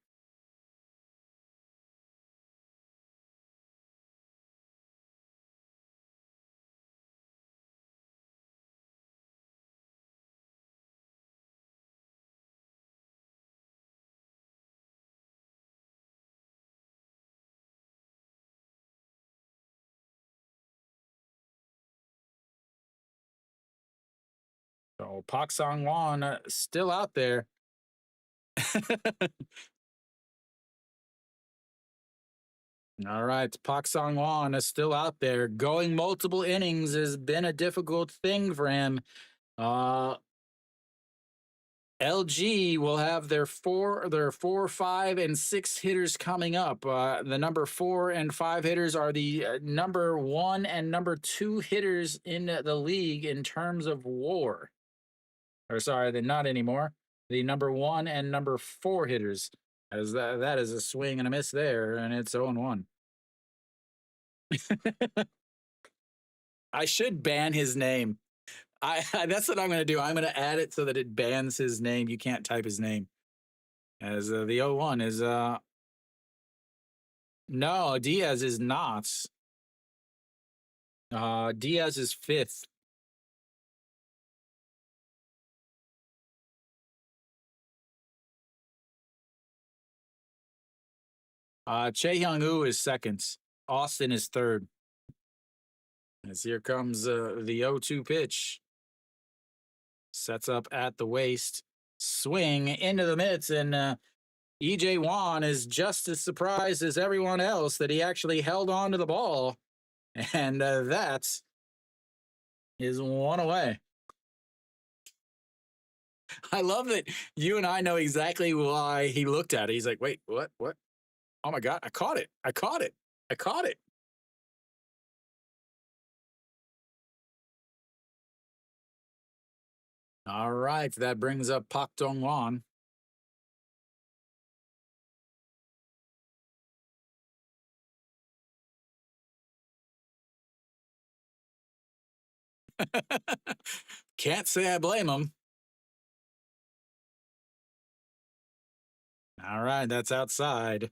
S1: So Pak Song Won still out there. All right, Pak Song Won is still out there. Going multiple innings has been a difficult thing for him. LG will have their 4, 5, and 6 hitters coming up. The number 4 and 5 hitters are the number 1 and number 2 hitters in the league in terms of WAR. Or sorry, they're not anymore. The number 1 and number 4 hitters. As that is a swing and a miss there, and it's 0-1. I should ban his name. That's what I'm going to do. I'm going to add it so that it bans his name. You can't type his name. As the 0-1 is no, Diaz is not. Diaz is 5th. Chae Hyung-woo is 2nd. Austin is 3rd. As here comes the 0-2 pitch. Sets up at the waist. Swing into the mitts, and EJ Wan is just as surprised as everyone else that he actually held on to the ball. And that is 1 away. I love that you and I know exactly why he looked at it. He's like, wait, what? Oh my God, I caught it. I caught it. I caught it. All right, that brings up Pak Dong-won. Can't say I blame him. All right, that's outside.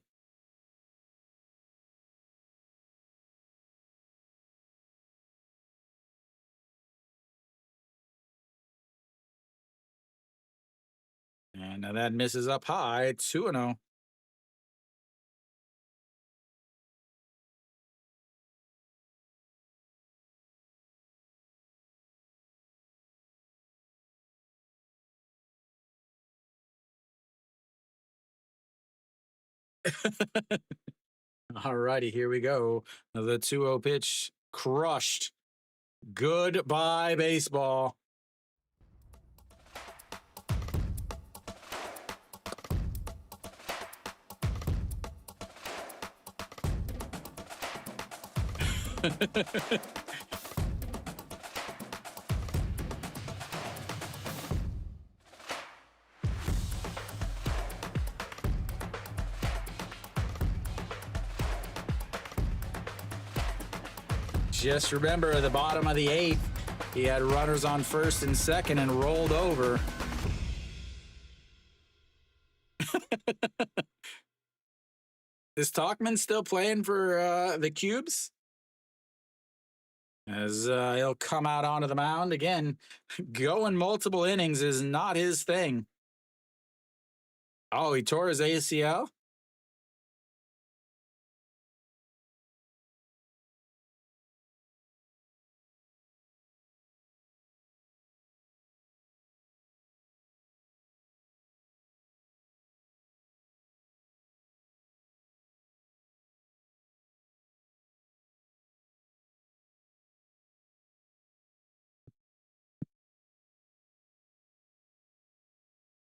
S1: And that misses up high, 2-0. All righty, here we go. The 2-0 pitch crushed. Goodbye, baseball. Just remember at the bottom of the 8th, he had runners on first and second and rolled over. Is Talkman still playing for the Cubes? As he'll come out onto the mound again. Going multiple innings is not his thing. Oh, he tore his ACL?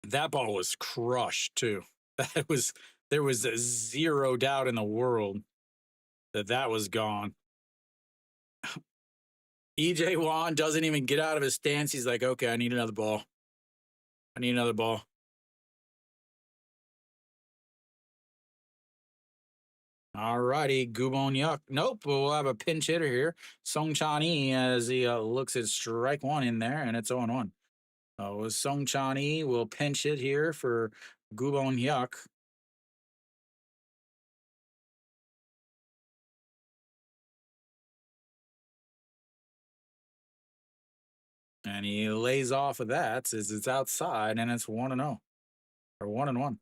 S1: That ball was crushed too. There was zero doubt in the world that was gone. EJ Wan doesn't even get out of his stance. He's like, okay, I need another ball. I need another ball. All righty, Gubon Yuck. Nope, we'll have a pinch hitter here. Song Chan-ee as he looks at strike one in there, and it's 0-1. Song Chan-ee will pinch hit here for Gubon Yuck. And he lays off of that as it's outside, and it's 1-0. Or 1-1.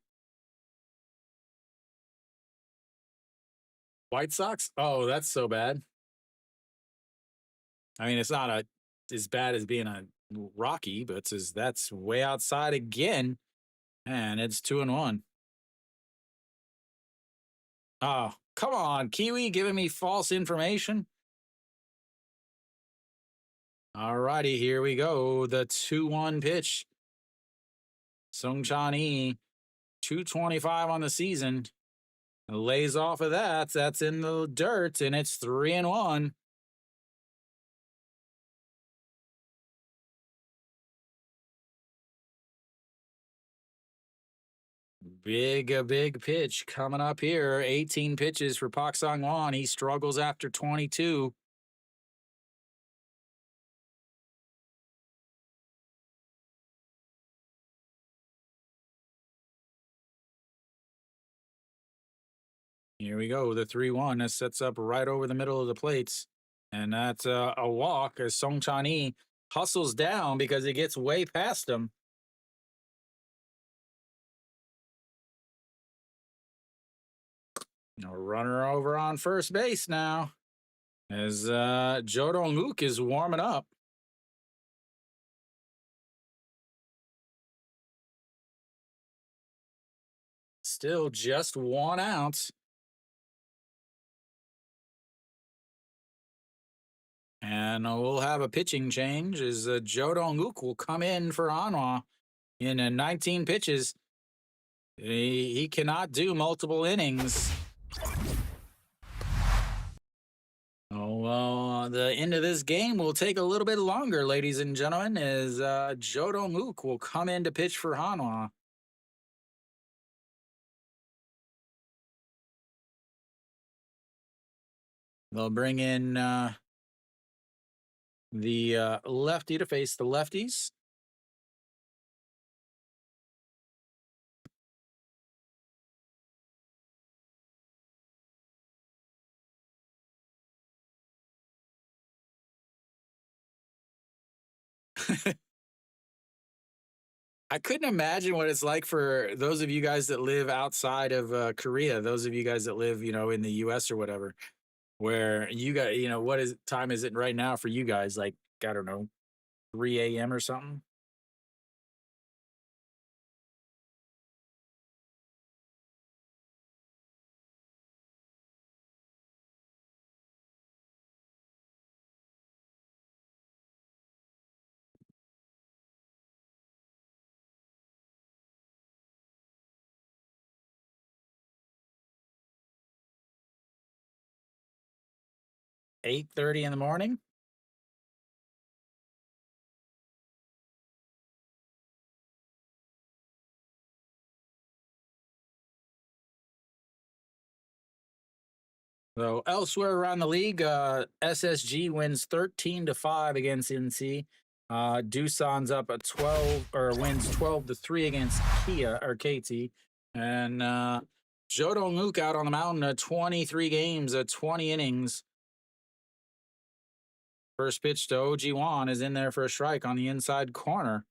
S1: White Sox? Oh, that's so bad. I mean, it's not as bad as being a Rocky, but that's way outside again. And it's 2-1. Oh, come on, Kiwi giving me false information. All righty, here we go. The 2-1 pitch. Song Chan-ee, 225 on the season. Lays off of that. That's in the dirt, and it's 3-1. Big pitch coming up here. 18 pitches for Pak Sang-won. He struggles after 22. Here we go. The 3-1. That sets up right over the middle of the plates. And that's a walk as Song Chan-ee hustles down because he gets way past him. A runner over on first base now as Jo Dong-wook is warming up. Still just 1 out. And we'll have a pitching change as Jo Dong-wook will come in for Hanwha in 19 pitches. He cannot do multiple innings. Oh, well, the end of this game will take a little bit longer, ladies and gentlemen, as Jo Dong-wook will come in to pitch for Hanwha. They'll bring in the lefty to face the lefties. I couldn't imagine what it's like for those of you guys that live outside of Korea, those of you guys that live, in the US or whatever, where you got, what time is it right now for you guys? Like, I don't know, 3 a.m. or something? 8:30 in the morning. So elsewhere around the league, SSG wins 13-5 against NC. Doosan's up at 12 or wins 12-3 against Kia or KT. And Joe Luke out on the mountain at 23 games, 20 innings. First pitch to OG Wan is in there for a strike on the inside corner.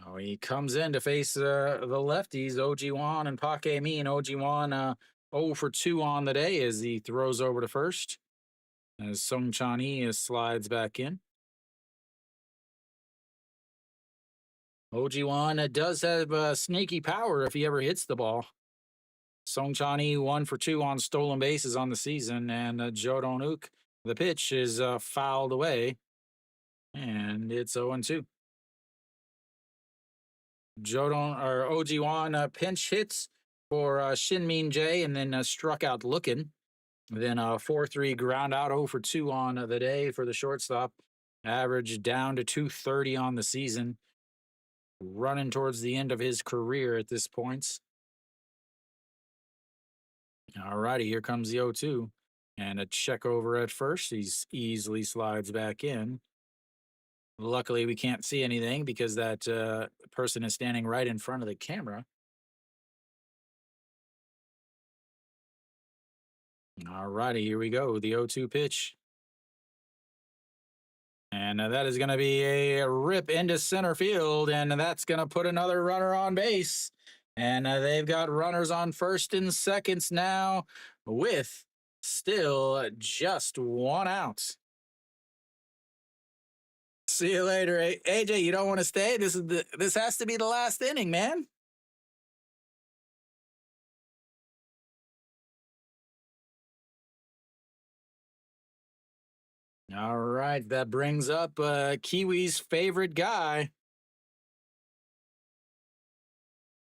S1: Oh, he comes in to face the lefties, OG Wan and Pake Min. OG Wan 0 for 2 on the day as he throws over to first. As Song Chan-hee slides back in. OG Wan does have sneaky power if he ever hits the ball. Song Chan-hee 1 for 2 on stolen bases on the season, and Jo Dong-wook, the pitch is fouled away, and it's 0-2. OG Wan pinch hits for Shin Min Jae and then struck out looking. Then a 4-3 ground out 0 for 2 on the day for the shortstop. Average down to 230 on the season. Running towards the end of his career at this point. All righty, here comes the 0-2. And a check over at first. He easily slides back in. Luckily, we can't see anything because that person is standing right in front of the camera. All righty, here we go. The 0-2 pitch. And that is going to be a rip into center field, and that's going to put another runner on base. And they've got runners on first and seconds now with still just 1 out. See you later, AJ. You don't want to stay? This has to be the last inning, man. All right, that brings up Kiwi's favorite guy.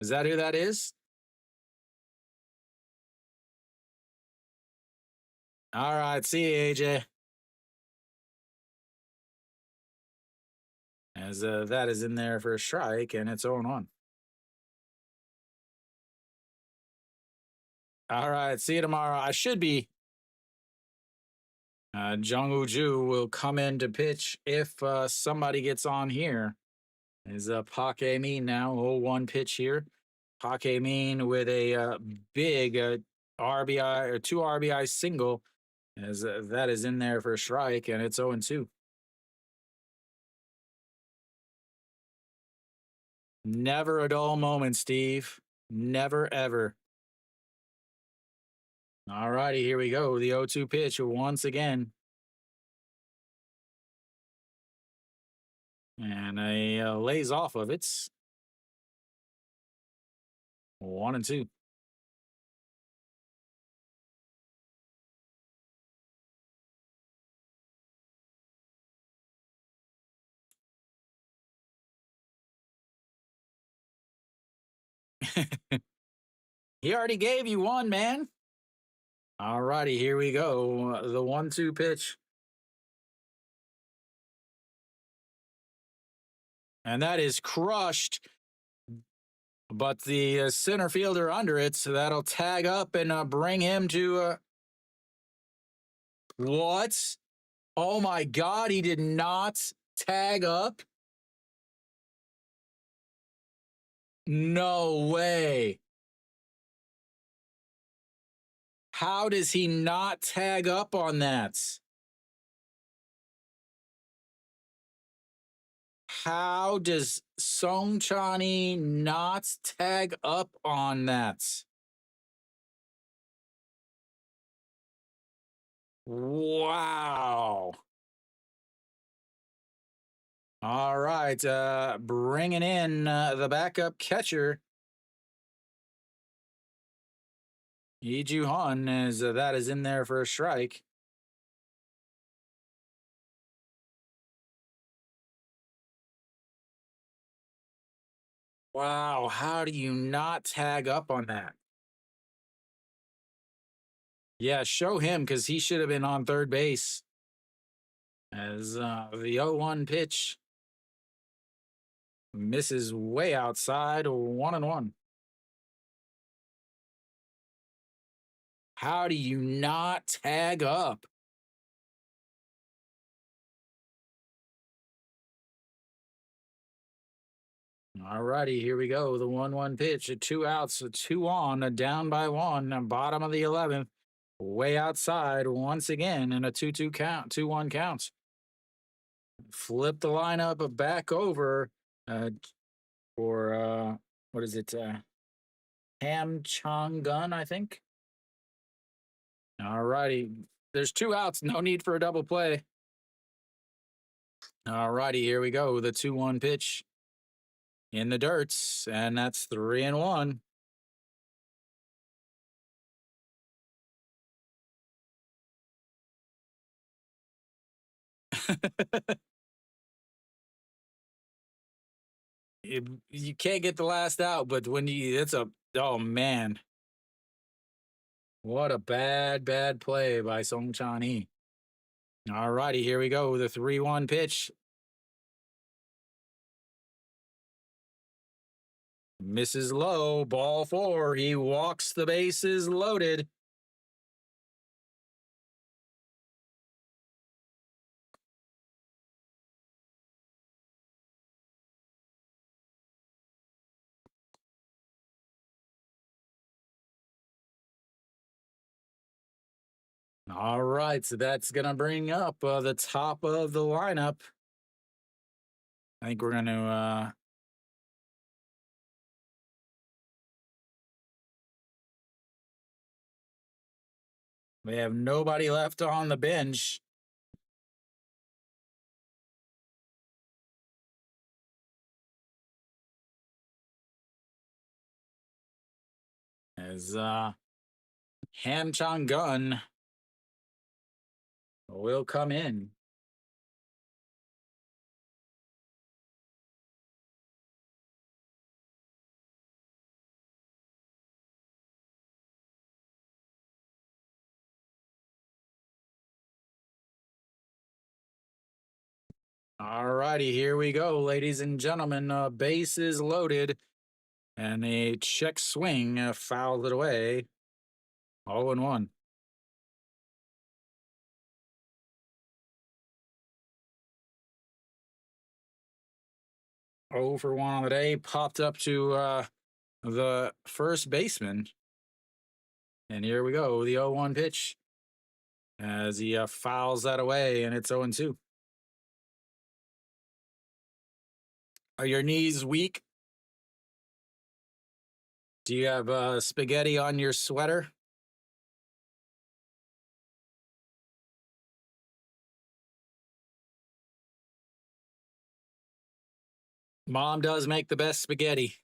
S1: Is that who that is? All right, see you, AJ. As that is in there for a strike, and it's 0-1. All right, see you tomorrow. I should be. Jung Woo Ju will come in to pitch if somebody gets on here. Is Pake Min now 0-1 pitch here. Pake Min with a big RBI or 2 RBI single, as that is in there for a strike, and it's 0-2. Never a dull moment, Steve. Never ever. All righty, here we go. The 0-2 pitch once again. And he lays off of it. 1-2. He already gave you one, man. All righty, here we go. The 1-2 pitch. And that is crushed. But the center fielder under it, so that'll tag up and bring him to. What? Oh my God, he did not tag up? No way. How does he not tag up on that? How does Song Chan-hee not tag up on that? Wow. All right, bringing in the backup catcher, Lee Ju-han, as that is in there for a strike. Wow, how do you not tag up on that? Yeah, show him because he should have been on third base as the 0-1 pitch misses way outside, 1-1. How do you not tag up? All righty, here we go. The 1-1 pitch, a 2 outs, a 2 on, a down by one, bottom of the 11th, way outside once again, and a 2-2 count, 2-1 counts. Flip the lineup back over uh, for, what is it? Ham Chong Gun, I think. All righty. There's 2 outs, no need for a double play. All righty, here we go. The 2-1 pitch in the dirts, and that's 3-1. You can't get the last out, but when it's a, oh man, what a bad play by Song Chan Hee. All righty, here we go. The 3-1 pitch misses low, ball four. He walks the bases loaded. All right, so that's gonna bring up the top of the lineup. I think we're gonna we have nobody left on the bench. As Han Chang Gun will come in. All righty, here we go, ladies and gentlemen. Base is loaded, and a check swing fouled it away. 0-1. Oh for 1 on the day, popped up to the first baseman. And here we go, the 0-1 pitch as he fouls that away, and it's 0-2. Are your knees weak? Do you have spaghetti on your sweater? Mom does make the best spaghetti.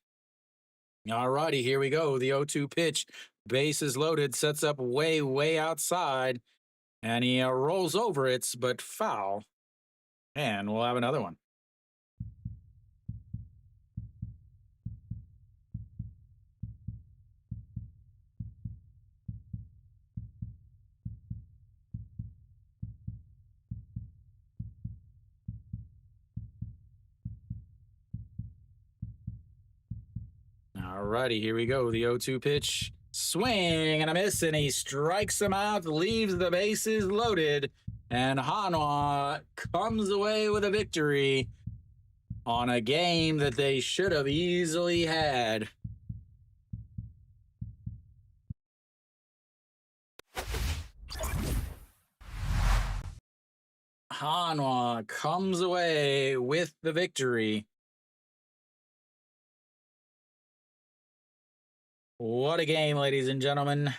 S1: All righty, here we go. The 0-2 pitch. Base is loaded, sets up way outside, and he rolls over it, but foul. And we'll have another one. All righty, here we go. The 0-2 pitch. Swing and a miss, and he strikes him out, leaves the bases loaded, and Hanwha comes away with a victory on a game that they should have easily had. Hanwha comes away with the victory. What a game, ladies and gentlemen.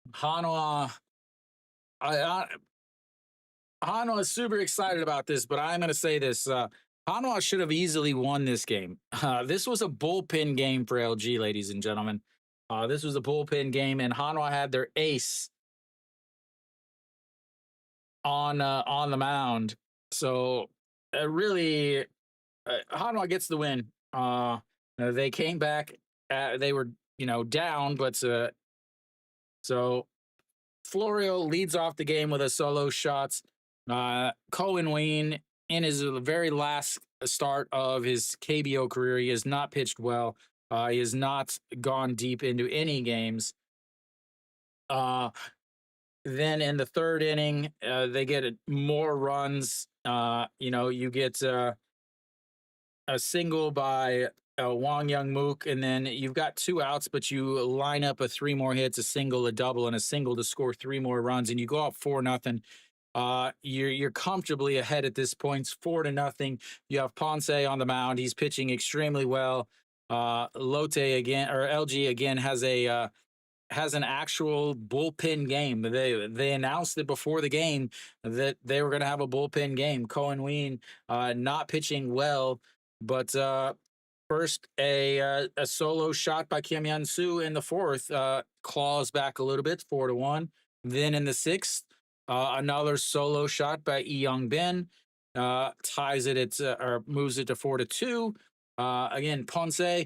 S1: Hanwha, Hanwha is super excited about this, but I'm going to say this. Hanwha should have easily won this game. This was a bullpen game for LG, ladies and gentlemen. This was a bullpen game, and Hanwha had their ace on the mound. So really, Hanwha gets the win. They came back. They were down, but so Florio leads off the game with a solo shot. Cohen Ween, in his very last start of his KBO career, he has not pitched well. He has not gone deep into any games. Uh, then in the third inning, they get more runs. You get a single by Wang Young Mook, and then you've got two outs, but you line up a three more hits, a single, a double, and a single to score three more runs, and you go up 4-0. You're comfortably ahead at this point. It's 4-0. You have Ponce on the mound. He's pitching extremely well. Lotte again, or LG again, has an actual bullpen game. They announced it before the game that they were going to have a bullpen game. Cohen Ween not pitching well, but first a solo shot by Kim Yan Soo in the fourth claws back a little bit, 4-1. Then in the sixth, another solo shot by Lee Young Bin ties it or moves it to 4-2. Again, Ponce,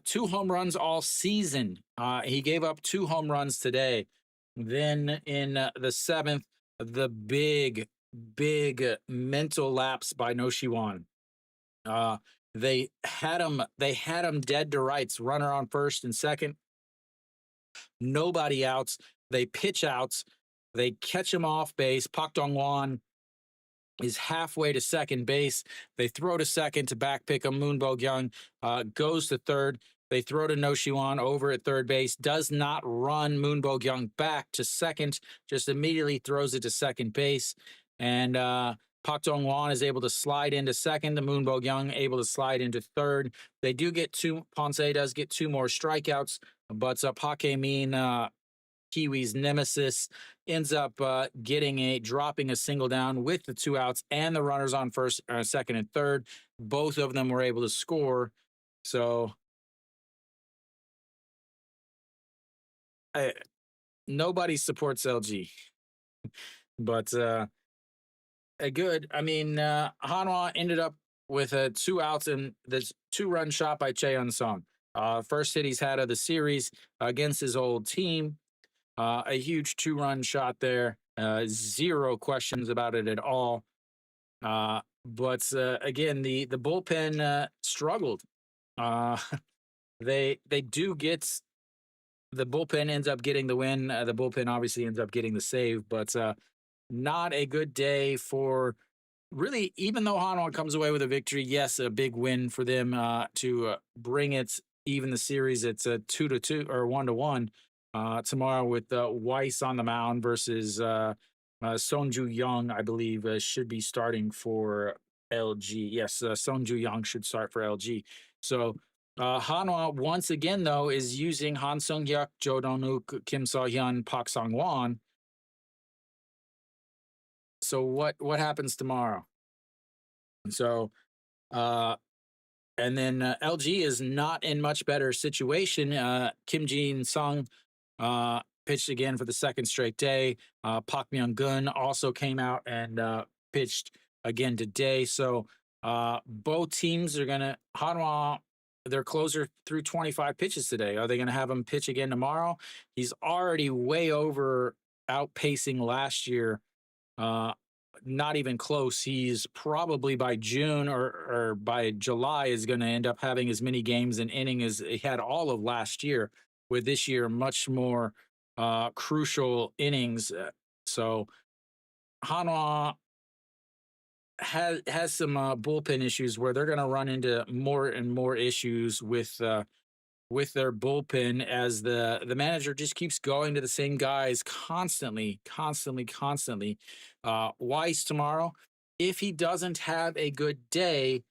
S1: 2 home runs all season. He gave up 2 home runs today. Then in the seventh, the big mental lapse by No Shiwan. They had him dead to rights, runner on first and second. Nobody outs. They pitch outs. They catch him off base. Pak Dong-wan is halfway to second base. They throw to second to back pick him. Moon Bo-kyung goes to third. They throw to No Shiwan over at third base. Does not run Moon Bo-kyung back to second. Just immediately throws it to second base. And Pak Dong-wan is able to slide into second. The Moon Bo-kyung able to slide into third. They do get Ponce does get 2 more strikeouts, but Pak Hae-min, Kiwi's nemesis, ends up dropping a single down with the 2 outs and the runners on first, second, and third. Both of them were able to score. So nobody supports LG, but good. I mean, Hanwha ended up with 2 outs and this 2-run shot by Cheon Song. First hit he's had of the series against his old team. A huge 2-run shot there. 0 questions about it at all. But again, the bullpen struggled. They do get the bullpen ends up getting the win. The bullpen obviously ends up getting the save, but not a good day for really. Even though Hanwha comes away with a victory, yes, a big win for them to bring it even the series. It's a 2-2 or 1-1. Tomorrow with Weiss on the mound versus Sonju Young, I believe, should be starting for LG. Yes, Sonju Young should start for LG. So Hanwha, once again, though, is using Han Sung-hyuk, Jo Dong-wook, Kim So-hyun, Pak Sang-won. So what happens tomorrow? So and then LG is not in much better situation. Kim Jin-sung pitched again for the second straight day. Park Myung-gun also came out and pitched again today. So both teams are going to, Hanwha, their closer threw 25 pitches today. Are they going to have him pitch again tomorrow? He's already way over outpacing last year. Not even close. He's probably by June or by July is going to end up having as many games and inning as he had all of last year, with this year much more crucial innings. So Hanwha has some bullpen issues where they're going to run into more and more issues with their bullpen as the manager just keeps going to the same guys constantly. Weiss tomorrow, if he doesn't have a good day,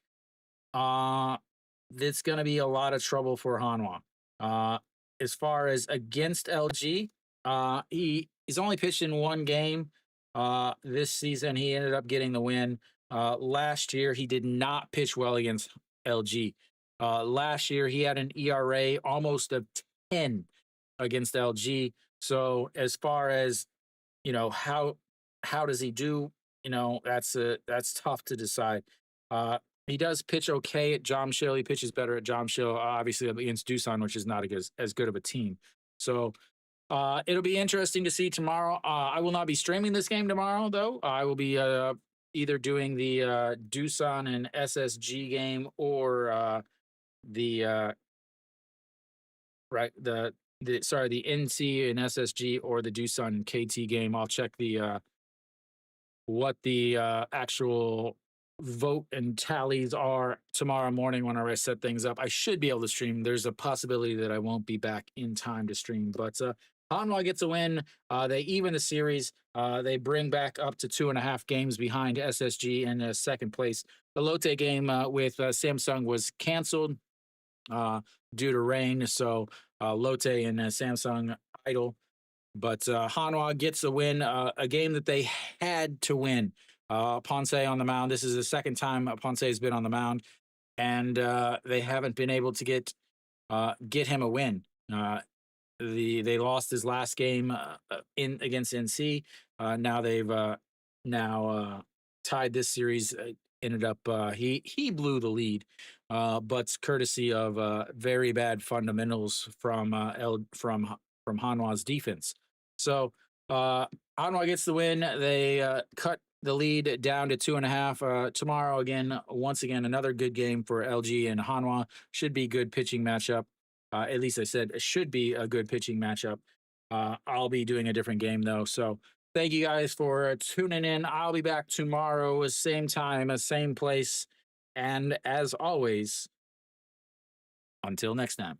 S1: it's going to be a lot of trouble for Hanwha. As far as against LG, he's only pitched in 1 game this season. He ended up getting the win. Last year, he did not pitch well against LG. Last year, he had an ERA almost of 10 against LG. So as far as, how does he do? That's tough to decide. He does pitch okay at Jamshil. He pitches better at Jamshil, obviously against Doosan, which is not as good of a team. So it'll be interesting to see tomorrow. I will not be streaming this game tomorrow, though. I will be either doing the Doosan and SSG game or the right the NC and SSG or the Doosan and KT game. I'll check the what the actual vote and tallies are tomorrow morning when I set things up. I should be able to stream. There's a possibility that I won't be back in time to stream, but Hanwha gets a win. They even the series. They bring back up to 2.5 games behind SSG in second place. The Lotte game with Samsung was canceled due to rain, so Lotte and Samsung idle. But Hanwha gets the win, a game that they had to win. Ponce on the mound. This is the second time Ponce has been on the mound, and they haven't been able to get him a win. They lost his last game in against NC. Now they've tied this series. Ended up he blew the lead, but courtesy of very bad fundamentals from Hanwha's defense. So Hanwha gets the win. They cut the lead down to 2.5. Tomorrow once again, another good game for LG and Hanwha. Should be good pitching matchup. At least I said it should be a good pitching matchup. I'll be doing a different game though. So thank you guys for tuning in. I'll be back tomorrow, same time, same place. And as always, until next time.